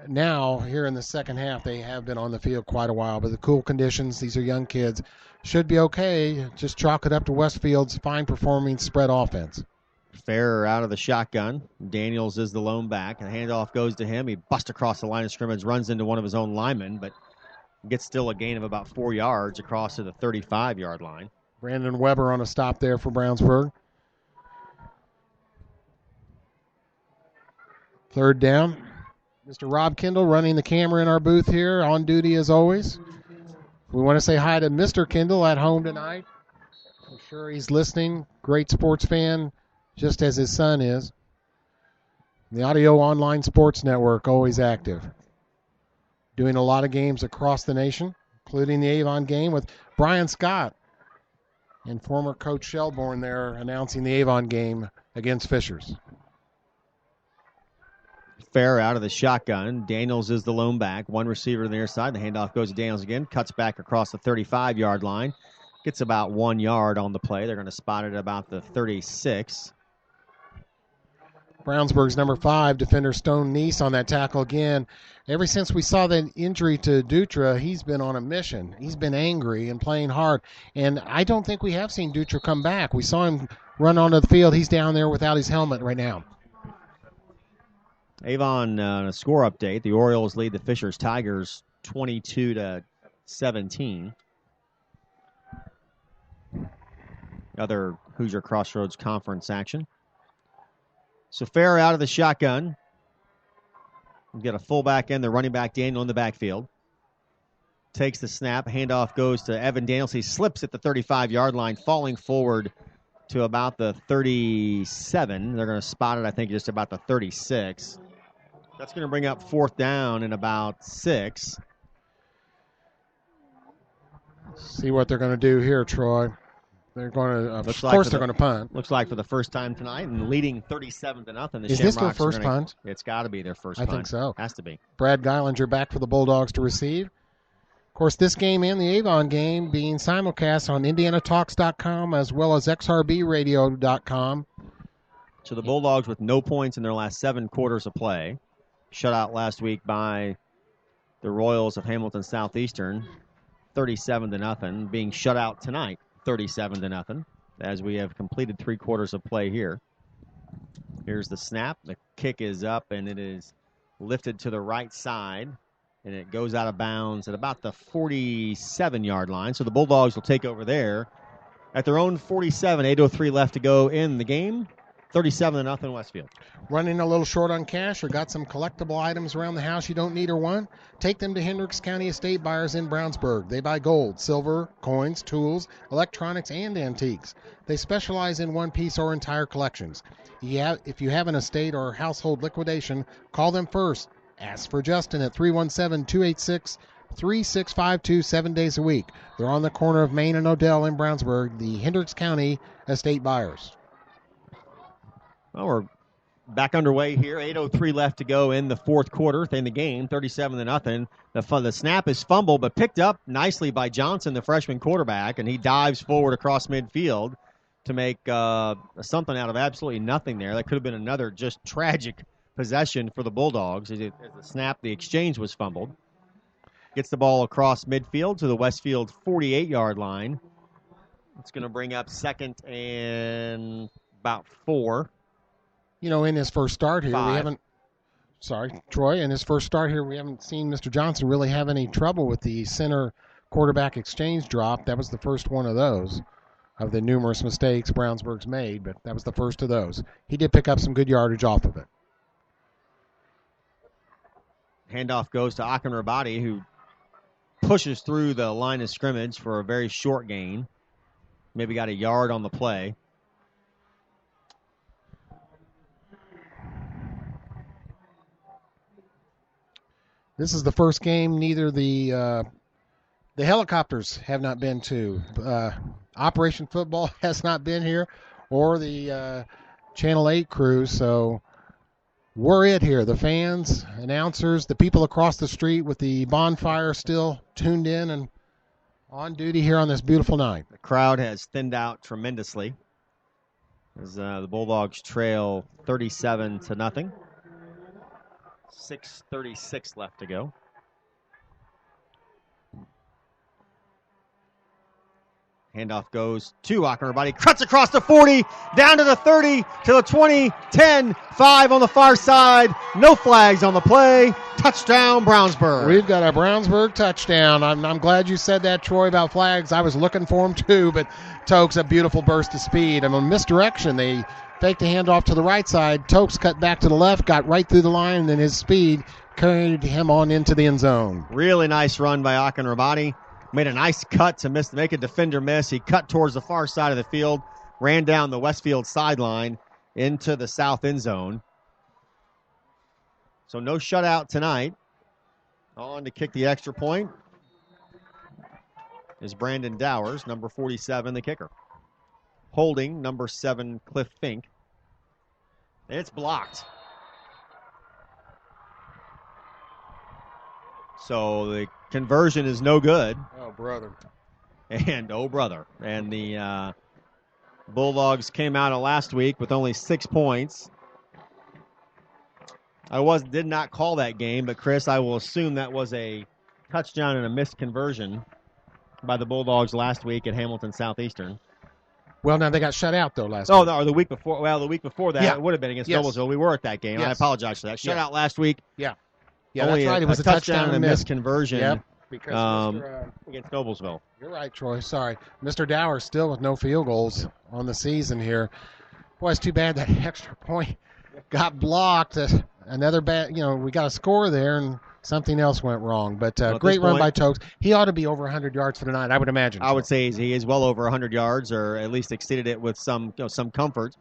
now, here in the second half, they have been on the field quite a while. But the cool conditions, these are young kids, should be okay. Just chalk it up to Westfield's fine-performing spread offense. Fair out of the shotgun. Daniels is the lone back. The handoff goes to him. He busts across the line of scrimmage, runs into one of his own linemen, but gets still a gain of about 4 yards across to the 35-yard line. Brandon Weber on a stop there for Brownsburg. 3rd down. Mr. Rob Kendall running the camera in our booth here, on duty as always. We want to say hi to Mr. Kendall at home tonight. I'm sure he's listening. Great sports fan, just as his son is. The Audio Online Sports Network, always active. Doing a lot of games across the nation, including the Avon game with Brian Scott and former coach Shelbourne there announcing the Avon game against Fishers. Fair out of the shotgun. Daniels is the lone back. One receiver on the near side. The handoff goes to Daniels again. Cuts back across the 35-yard line. Gets about 1 yard on the play. They're going to spot it about the 36. Brownsburg's number 5, defender Stone Neese on that tackle again. Ever since we saw that injury to Dutra, he's been on a mission. He's been angry and playing hard. And I don't think we have seen Dutra come back. We saw him run onto the field. He's down there without his helmet right now. Avon, score update. The Orioles lead the Fishers Tigers 22-17. Other Hoosier Crossroads Conference action. So fair out of the shotgun. We get a fullback and the running back Daniel in the backfield. Takes the snap. Handoff goes to Evan Daniels. He slips at the 35-yard line, falling forward to about the 37. They're going to spot it, I think, just about the 36. That's going to bring up 4th down in about 6. See what they're going to do here, Troy. They're going to, of Looks course, like they're going to punt. Looks like for the first time tonight and leading 37-0. The Is this their Shamrocks are first gonna- punt? It's got to be their first I punt. think so. Has to be. Brad Geilinger back for the Bulldogs to receive. Of course, this game and the Avon game being simulcast on IndianaTalks.com as well as XRBRadio.com. So the Bulldogs with no points in their last 7 quarters of play. Shut out last week by the Royals of Hamilton Southeastern, 37-0. Being shut out tonight, 37-0, as we have completed 3 quarters of play here. Here's the snap. The kick is up, and it is lifted to the right side, and it goes out of bounds at about the 47-yard line. So the Bulldogs will take over there at their own 47, 8:03 left to go in the game. 37-0 Westfield. Running a little short on cash or got some collectible items around the house you don't need or want? Take them to Hendricks County Estate Buyers in Brownsburg. They buy gold, silver, coins, tools, electronics, and antiques. They specialize in one-piece or entire collections. If you have an estate or household liquidation, call them first. Ask for Justin at 317-286-3652 7 days a week. They're on the corner of Main and Odell in Brownsburg, the Hendricks County Estate Buyers. Well, we're back underway here. 8:03 left to go in the 4th quarter. In the game, 37-0. The snap is fumbled, but picked up nicely by Johnson, the freshman quarterback, and he dives forward across midfield to make something out of absolutely nothing there. That could have been another just tragic possession for the Bulldogs. As the snap, the exchange was fumbled. Gets the ball across midfield to the Westfield 48-yard line. It's going to bring up 2nd and about 4. You know, in his first start here, 5. Troy, in his first start here, we haven't seen Mr. Johnson really have any trouble with the center quarterback exchange drop. That was the first one of those, of the numerous mistakes Brownsburg's made, but that was the first of those. He did pick up some good yardage off of it. Handoff goes to Akin Rabadi, who pushes through the line of scrimmage for a very short gain. Maybe got a yard on the play. This is the first game neither the helicopters have not been to. Operation Football has not been here, or the Channel 8 crew, so we're it here. The fans, announcers, the people across the street with the bonfire still tuned in and on duty here on this beautiful night. The crowd has thinned out tremendously as the Bulldogs trail 37-0. 6:36 left to go. Handoff goes to Akin Rabadi. Cuts across the 40, down to the 30, to the 20, 10, 5 on the far side. No flags on the play. Touchdown, Brownsburg. We've got a Brownsburg touchdown. I'm glad you said that, Troy, about flags. I was looking for them too, but Tokes, a beautiful burst of speed. And on misdirection, they faked the handoff to the right side. Tokes cut back to the left, got right through the line, and then his speed carried him on into the end zone. Really nice run by Akin Rabadi. Made a nice cut to make a defender miss. He cut towards the far side of the field, ran down the Westfield sideline into the south end zone. So no shutout tonight. On to kick the extra point is Brandon Dowers, number 47, the kicker. Holding number 7, Cliff Fink. It's blocked. So the conversion is no good. Oh, brother. And the Bulldogs came out of last week with only 6 points. I did not call that game, but Chris, I will assume that was a touchdown and a missed conversion by the Bulldogs last week at Hamilton Southeastern. Well, now they got shut out though last week. Oh, no, or the week before. Well, the week before that, Yeah. It would have been against Yes. Noblesville. We were at that game. Yes. I apologize for that. Shut Yeah. out last week. Yeah, Only that's right. It was a touchdown and and a a miss missed conversion. Yep. Because Against Noblesville. you're right, Troy. Sorry. Mr. Dower still with no field goals on the season here. Boy, it's too bad that extra point got blocked. another bad, we got a score there and something else went wrong. But Well, at great this run point- by Tokes. He ought to be over 100 yards for the night, I would imagine. I would say he is well over 100 yards, or at least exceeded it with some comfort.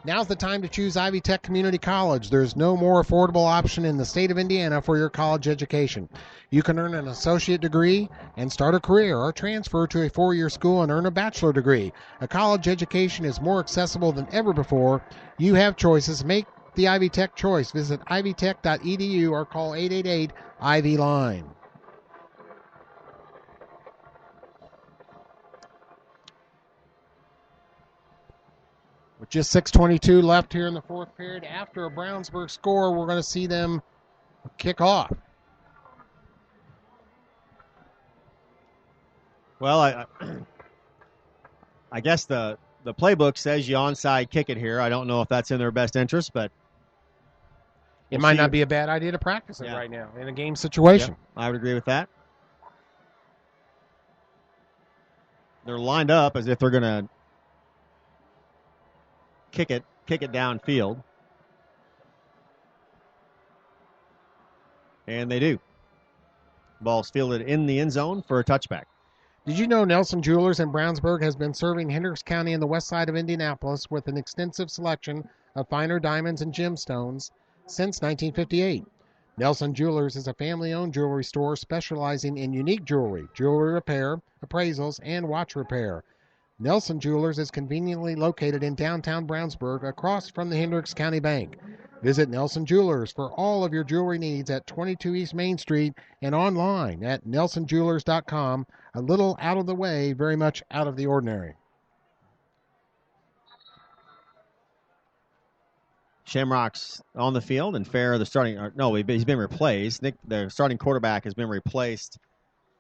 Now's the time to choose Ivy Tech Community College. There's no more affordable option in the state of Indiana for your college education. You can earn an associate degree and start a career, or transfer to a four-year school and earn a bachelor degree. A college education is more accessible than ever before. You have choices. Make the Ivy Tech choice. Visit ivytech.edu or call 888-IVY-LINE. With just 6:22 left here in the fourth period, after a Brownsburg score, we're going to see them kick off. Well, I guess the playbook says you onside kick it here. I don't know if that's in their best interest, but It we'll might see. not be a bad idea to practice it Yeah. right now in a game situation. Yep, I would agree with that. They're lined up as if they're going to kick it downfield. And they do. Ball's fielded in the end zone for a touchback. Did you know Nelson Jewelers in Brownsburg has been serving Hendricks County and the west side of Indianapolis with an extensive selection of finer diamonds and gemstones since 1958? Nelson Jewelers is a family-owned jewelry store specializing in unique jewelry repair, appraisals, and watch repair. Nelson Jewelers is conveniently located in downtown Brownsburg across from the Hendricks County Bank. Visit Nelson Jewelers for all of your jewelry needs at 22 East Main Street and online at nelsonjewelers.com. A little out of the way, very much out of the ordinary. Shamrocks on the field, and Fair, the starting. No, he's been replaced. The starting quarterback has been replaced.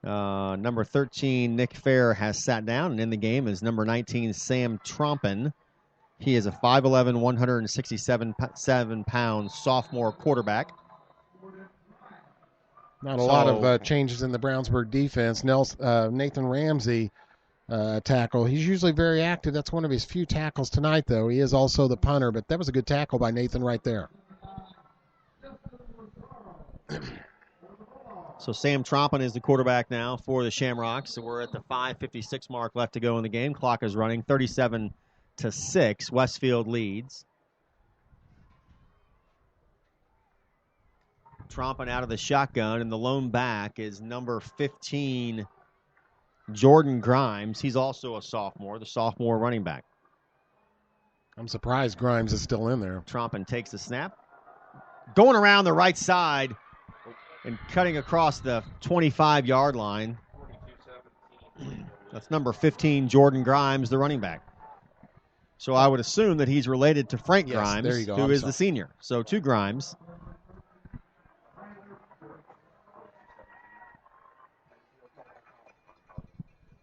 Number 13, Nick Fair, has sat down, and in the game is number 19, Sam Trompin. He is a 5'11", 167 sophomore quarterback. Not a lot of changes in the Brownsburg defense. Nathan Ramsey, tackle. He's usually very active. That's one of his few tackles tonight, though. He is also the punter, but that was a good tackle by Nathan right there. So Sam Trompin is the quarterback now for the Shamrocks. So we're at the 5:56 mark left to go in the game. Clock is running 37-6. Westfield leads. Trompin out of the shotgun, and the lone back is number 15, Jordan Grimes. He's also a sophomore, the sophomore running back. I'm surprised Grimes is still in there. Trompin takes the snap. Going around the right side and cutting across the 25-yard line. That's number 15, Jordan Grimes, the running back. So I would assume that he's related to Frank Grimes, there you go. who is the senior. So two Grimes.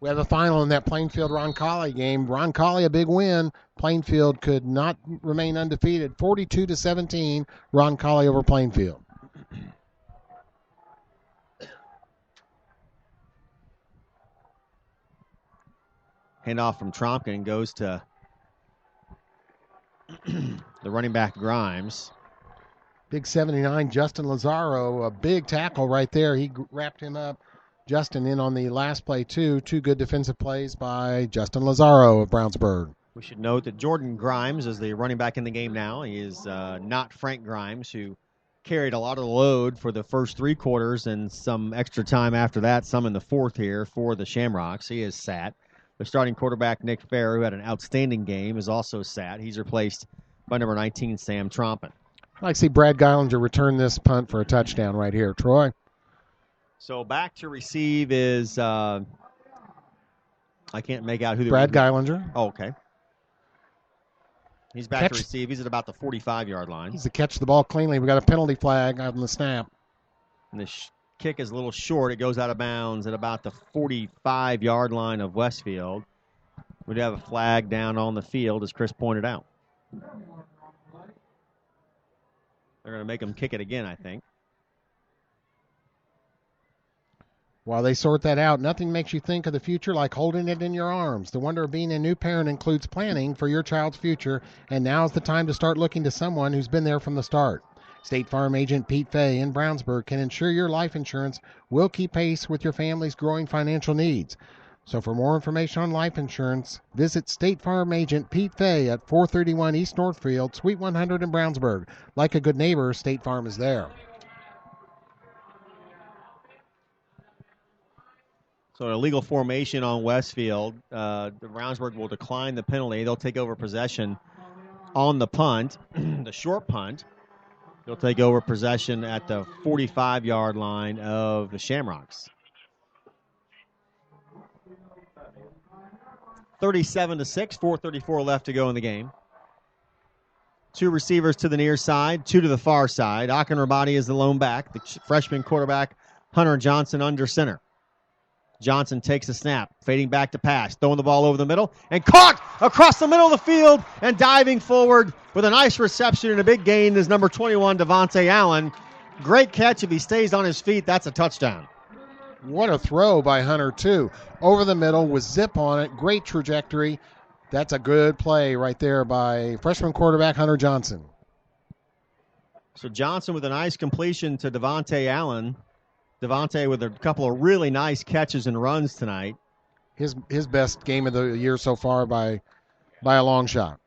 We have a final in that Plainfield-Roncalli game. Roncalli, a big win. Plainfield could not remain undefeated. 42-17, Roncalli over Plainfield. Handoff from Trompkin goes to the running back Grimes. Big 79, Justin Lazaro, a big tackle right there. He wrapped him up. Justin in on the last play, too. Two good defensive plays by Justin Lazaro of Brownsburg. We should note that Jordan Grimes is the running back in the game now. He is not Frank Grimes, who carried a lot of the load for the first three quarters and some extra time after that, some in the fourth here for the Shamrocks. He is sat. The starting quarterback, Nick Fair, who had an outstanding game, is also sat. He's replaced by number 19, Sam Trompin. I'd like to see Brad Geilinger return this punt for a touchdown right here. Troy? So back to receive is, I can't make out who the Brad Geilinger. Oh, okay. He's back to receive. He's at about the 45-yard line. He's to catch the ball cleanly. We got a penalty flag on the snap. And the kick is a little short. It goes out of bounds at about the 45-yard line of Westfield. We do have a flag down on the field, as Chris pointed out. They're going to make him kick it again, I think. While they sort that out, nothing makes you think of the future like holding it in your arms. The wonder of being a new parent includes planning for your child's future, and now's the time to start looking to someone who's been there from the start. State Farm agent Pete Fay in Brownsburg can ensure your life insurance will keep pace with your family's growing financial needs. So for more information on life insurance, visit State Farm agent Pete Fay at 431 East Northfield, Suite 100 in Brownsburg. Like a good neighbor, State Farm is there. So an illegal formation on Westfield. The Brownsburg will decline the penalty. They'll take over possession on the punt, the short punt. They'll take over possession at the 45-yard line of the Shamrocks. 37-6, 4:34 left to go in the game. Two receivers to the near side, two to the far side. Akinrabadi is the lone back. The freshman quarterback, Hunter Johnson, under center. Johnson takes a snap, fading back to pass, throwing the ball over the middle, and caught across the middle of the field and diving forward with a nice reception and a big gain is number 21, Devontae Allen. Great catch. If he stays on his feet, that's a touchdown. What a throw by Hunter, too. Over the middle with zip on it. Great trajectory. That's a good play right there by freshman quarterback Hunter Johnson. So Johnson with a nice completion to Devontae Allen. Devontae with a couple of really nice catches and runs tonight. His best game of the year so far by a long shot.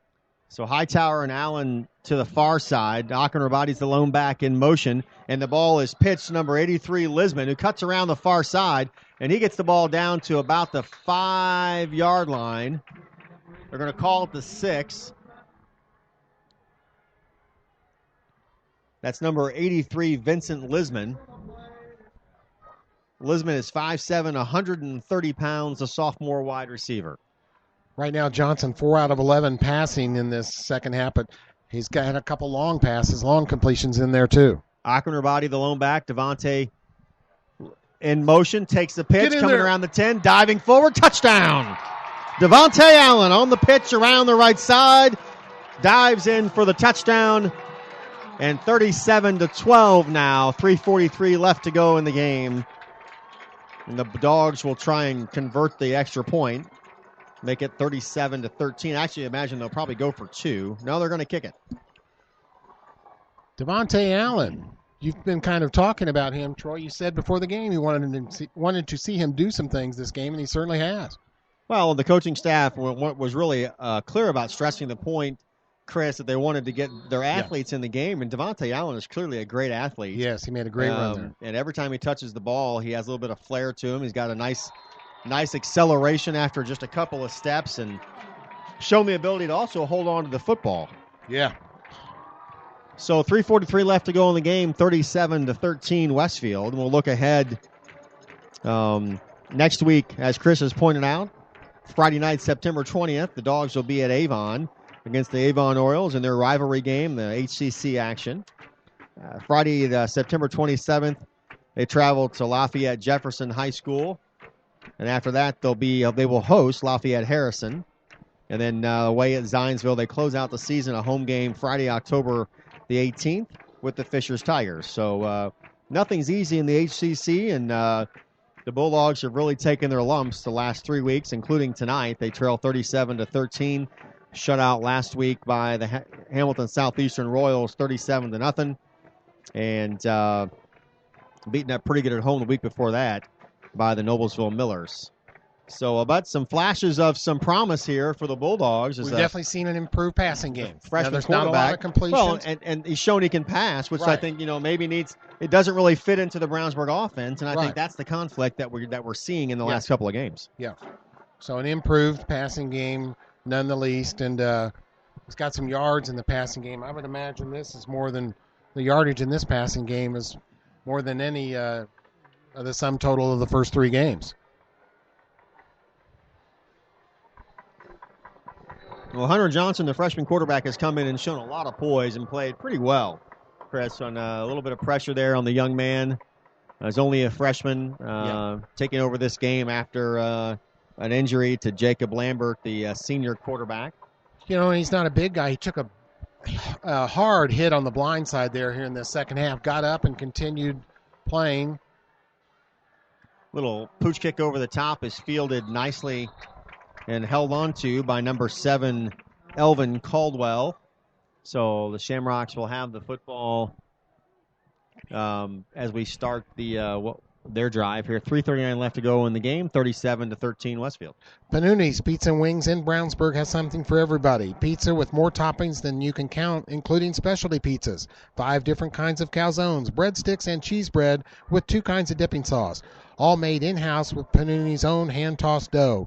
So Hightower and Allen to the far side. Akinrabadi's the lone back in motion, and the ball is pitched to number 83, Lisman, who cuts around the far side, and he gets the ball down to about the 5-yard line. They're going to call it the 6. That's number 83, Vincent Lisman. Lisman is 5'7", 130 pounds, a sophomore wide receiver. Right now, Johnson 4 out of 11 passing in this second half, but he's got a couple long passes, long completions in there too. Akinrabadi, the lone back. Devontae in motion, takes the pitch, coming there. around the 10, diving forward, touchdown. Devontae Allen on the pitch around the right side, dives in for the touchdown, and 37-12 now, 3:43 left to go in the game. And the Dogs will try and convert the extra point, make it 37-13. Actually, imagine they'll probably go for 2. No, they're going to kick it. Devontae Allen, you've been kind of talking about him, Troy. You said before the game you wanted to see him do some things this game, and he certainly has. Well, the coaching staff was really clear about stressing the point, Chris, that they wanted to get their athletes in the game, and Devontae Allen is clearly a great athlete. Yes, he made a great run there. And every time he touches the ball, he has a little bit of flair to him. He's got a nice acceleration after just a couple of steps, and shown the ability to also hold on to the football. Yeah. So 3:43 left to go in the game, 37-13 Westfield. And we'll look ahead next week, as Chris has pointed out. Friday night, September 20th, the Dogs will be at Avon against the Avon Orioles in their rivalry game, the HCC action. Friday, September 27th, they travel to Lafayette Jefferson High School. And after that, they will host Lafayette Harrison. And then away at Zionsville, they close out the season, a home game Friday, October the 18th with the Fishers Tigers. So nothing's easy in the HCC, and the Bulldogs have really taken their lumps the last 3 weeks, including tonight. They trail 37-13, shut out last week by the Hamilton Southeastern Royals 37-0, and beaten up pretty good at home the week before that by the Noblesville Millers. So, but some flashes of some promise here for the Bulldogs. We've definitely seen an improved passing game. Freshman there's quarterback. not a lot of completions. Well, and he's shown he can pass, which I think maybe needs. It doesn't really fit into the Brownsburg offense, and I think that's the conflict that we're seeing in the last couple of games. Yeah. So an improved passing game, none the least, and he's got some yards in the passing game. I would imagine this is more than the yardage in this passing game is more than any of the sum total of the first 3 games. Well, Hunter Johnson, the freshman quarterback, has come in and shown a lot of poise and played pretty well, Chris, on a little bit of pressure there on the young man. He's only a freshman, taking over this game after an injury to Jacob Lambert, the senior quarterback. He's not a big guy. He took a hard hit on the blind side there here in the second half, got up and continued playing. Little pooch kick over the top is fielded nicely and held on to by number 7, Elvin Caldwell. So the Shamrocks will have the football as we start their drive here. 3:39 left to go in the game, 37-13 Westfield. Panuni's Pizza and Wings in Brownsburg has something for everybody. Pizza with more toppings than you can count, including specialty pizzas. 5 different kinds of calzones, breadsticks, and cheese bread with 2 kinds of dipping sauce. All made in-house with Panuni's own hand-tossed dough.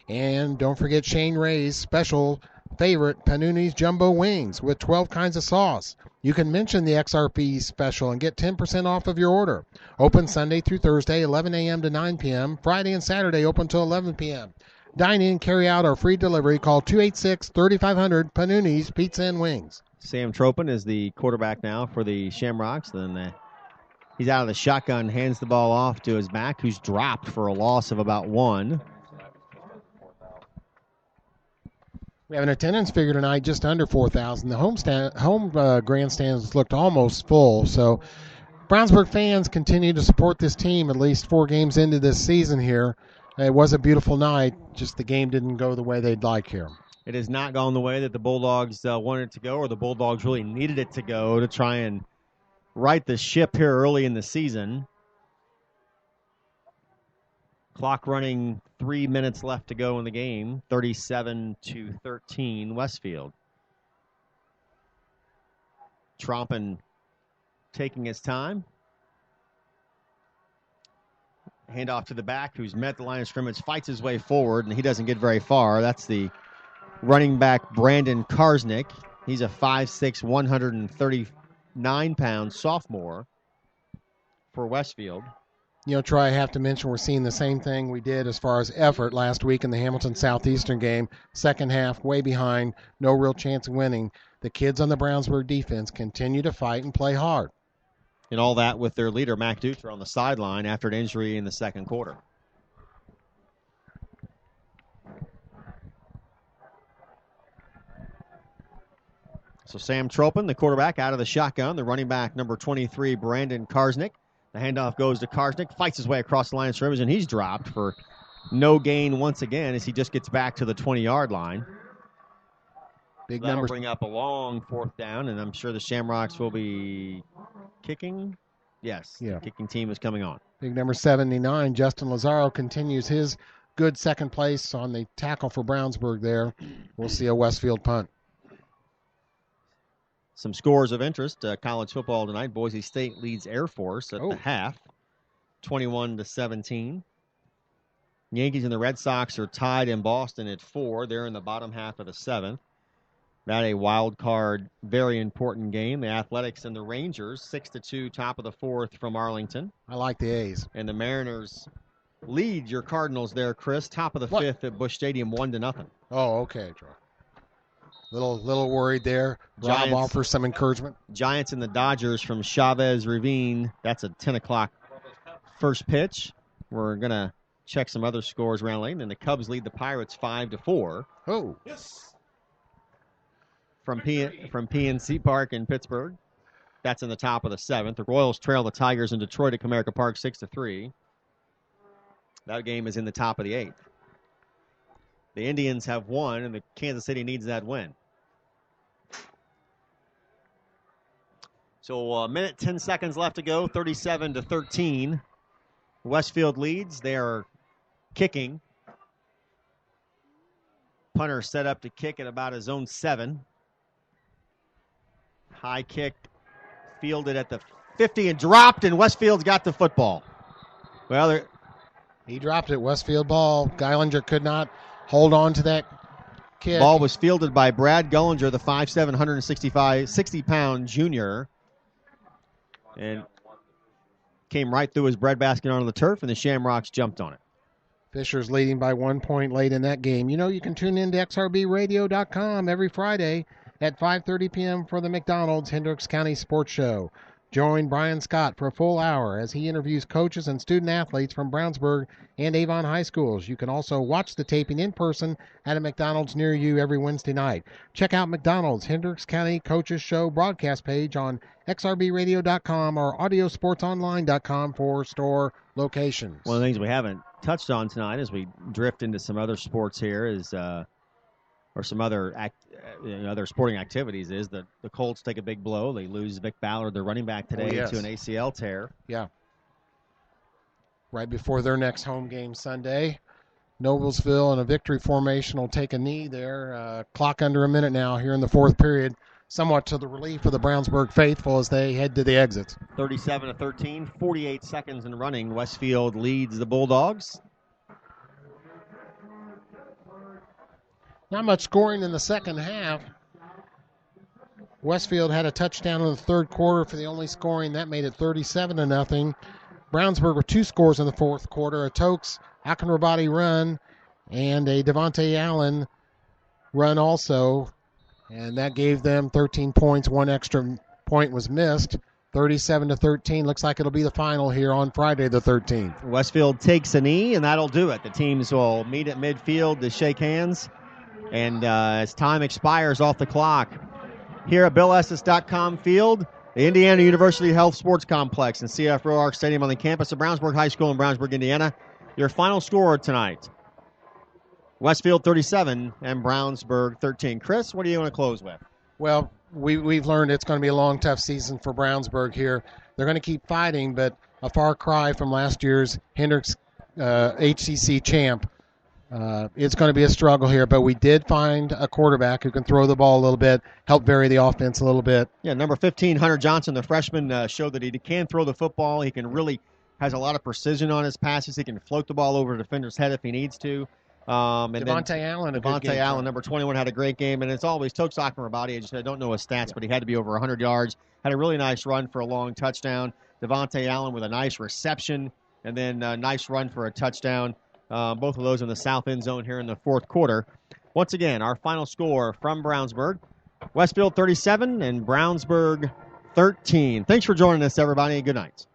And don't forget Shane Ray's special favorite Panuni's Jumbo Wings with 12 kinds of sauce. You can mention the XRP special and get 10% off of your order. Open Sunday through Thursday, 11 a.m. to 9 p.m. Friday and Saturday open till 11 p.m. Dine in, carry out, or free delivery. Call 286-3500 Panuni's Pizza and Wings. Sam Tropin is the quarterback now for the Shamrocks. Then he's out of the shotgun, hands the ball off to his back, who's dropped for a loss of about 1. We have an attendance figure tonight just under 4,000. The home grandstands looked almost full. So Brownsburg fans continue to support this team at least 4 games into this season here. It was a beautiful night, just the game didn't go the way they'd like here. It has not gone the way that the Bulldogs wanted it to go, or the Bulldogs really needed it to go to try and right the ship here early in the season. Clock running, 3 minutes left to go in the game, 37-13 Westfield. Trompin taking his time. Handoff to the back, who's met the line of scrimmage, fights his way forward, and he doesn't get very far. That's the running back, Brandon Karsnick. He's a 5'6", 139-pound sophomore for Westfield. You know, Troy, I have to mention we're seeing the same thing we did as far as effort last week in the Hamilton Southeastern game. Second half, way behind, no real chance of winning. The kids on the Brownsburg defense continue to fight and play hard. And all that with their leader, Mac Dutra, on the sideline after an injury in the second quarter. So Sam Tropin, the quarterback, out of the shotgun. The running back, number 23, Brandon Karsnick. The handoff goes to Karsnick, fights his way across the line of scrimmage, and he's dropped for no gain once again as he just gets back to the 20-yard line. Big That'll numbers. bring up a long 4th down, and I'm sure the Shamrocks will be kicking. Yes, Yeah. The kicking team is coming on. Big number 79, Justin Lazaro, continues his good second place on the tackle for Brownsburg there. We'll see a Westfield punt. Some scores of interest, college football tonight. Boise State leads Air Force at the half, 21-17. Yankees and the Red Sox are tied in Boston at 4. They're in the bottom half of the 7th. That a wild card, very important game. The Athletics and the Rangers, 6-2, top of the 4th from Arlington. I like the A's. And the Mariners lead your Cardinals there, Chris. Top of the 5th at Busch Stadium, 1-0. Oh, okay, Troy. Little worried there. Rob offers some encouragement. Giants and the Dodgers from Chavez Ravine. That's a 10 o'clock first pitch. We're going to check some other scores around late. And the Cubs lead the Pirates 5-4. Oh. Yes. From PNC Park in Pittsburgh. That's in the top of the 7th. The Royals trail the Tigers in Detroit at Comerica Park 6-3. That game is in the top of the 8th. The Indians have won, and the Kansas City needs that win. So a minute, 10 seconds left to go, 37-13. Westfield leads. They are kicking. Punter set up to kick at about his own 7. High kick fielded at the 50 and dropped, and Westfield's got the football. Well, he dropped it. Westfield ball. Geilinger could not hold on to that kick. Ball was fielded by Brad Gullinger, the 5'7", 60-pound junior. And came right through his breadbasket onto the turf, and the Shamrocks jumped on it. Fisher's leading by 1 point late in that game. You know, you can tune in to xrbradio.com every Friday at 5:30 p.m. for the McDonald's Hendricks County Sports Show. Join Brian Scott for a full hour as he interviews coaches and student athletes from Brownsburg and Avon High Schools. You can also watch the taping in person at a McDonald's near you every Wednesday night. Check out McDonald's Hendricks County Coaches Show broadcast page on xrbradio.com or audiosportsonline.com for store locations. One of the things we haven't touched on tonight as we drift into some other sports here is or some other other sporting activities is that the Colts take a big blow. They lose Vic Ballard, their running back, today to an ACL tear. Yeah. Right before their next home game Sunday. Noblesville in a victory formation will take a knee there. Clock under a minute now here in the fourth period, somewhat to the relief of the Brownsburg faithful as they head to the exits. 37-13, 48 seconds in running. Westfield leads the Bulldogs. Not much scoring in the second half. Westfield had a touchdown in the third quarter for the only scoring. That made it 37-0. Brownsburg with 2 scores in the fourth quarter. A Tokes Akinrabati run and a Devontae Allen run also. And that gave them 13 points. 1 extra point was missed. 37-13. Looks like it'll be the final here on Friday the 13th. Westfield takes a knee, and that'll do it. The teams will meet at midfield to shake hands. And as time expires off the clock, here at BillEstes.com Field, the Indiana University Health Sports Complex and CF Roark Stadium on the campus of Brownsburg High School in Brownsburg, Indiana. Your final score tonight, Westfield 37 and Brownsburg 13. Chris, what do you want to close with? Well, we've learned it's going to be a long, tough season for Brownsburg here. They're going to keep fighting, but a far cry from last year's Hendricks HCC champ. It's going to be a struggle here, but we did find a quarterback who can throw the ball a little bit, help vary the offense a little bit. Yeah, number 15, Hunter Johnson, the freshman, showed that he can throw the football. He can really has a lot of precision on his passes. He can float the ball over the defender's head if he needs to. Devontae Allen, number 21, had a great game. And it's always Tokes Akinrabati. I don't know his stats, but he had to be over 100 yards. Had a really nice run for a long touchdown. Devontae Allen with a nice reception, and then a nice run for a touchdown. Both of those in the south end zone here in the fourth quarter. Once again, our final score from Brownsburg, Westfield 37 and Brownsburg 13. Thanks for joining us, everybody. Good night.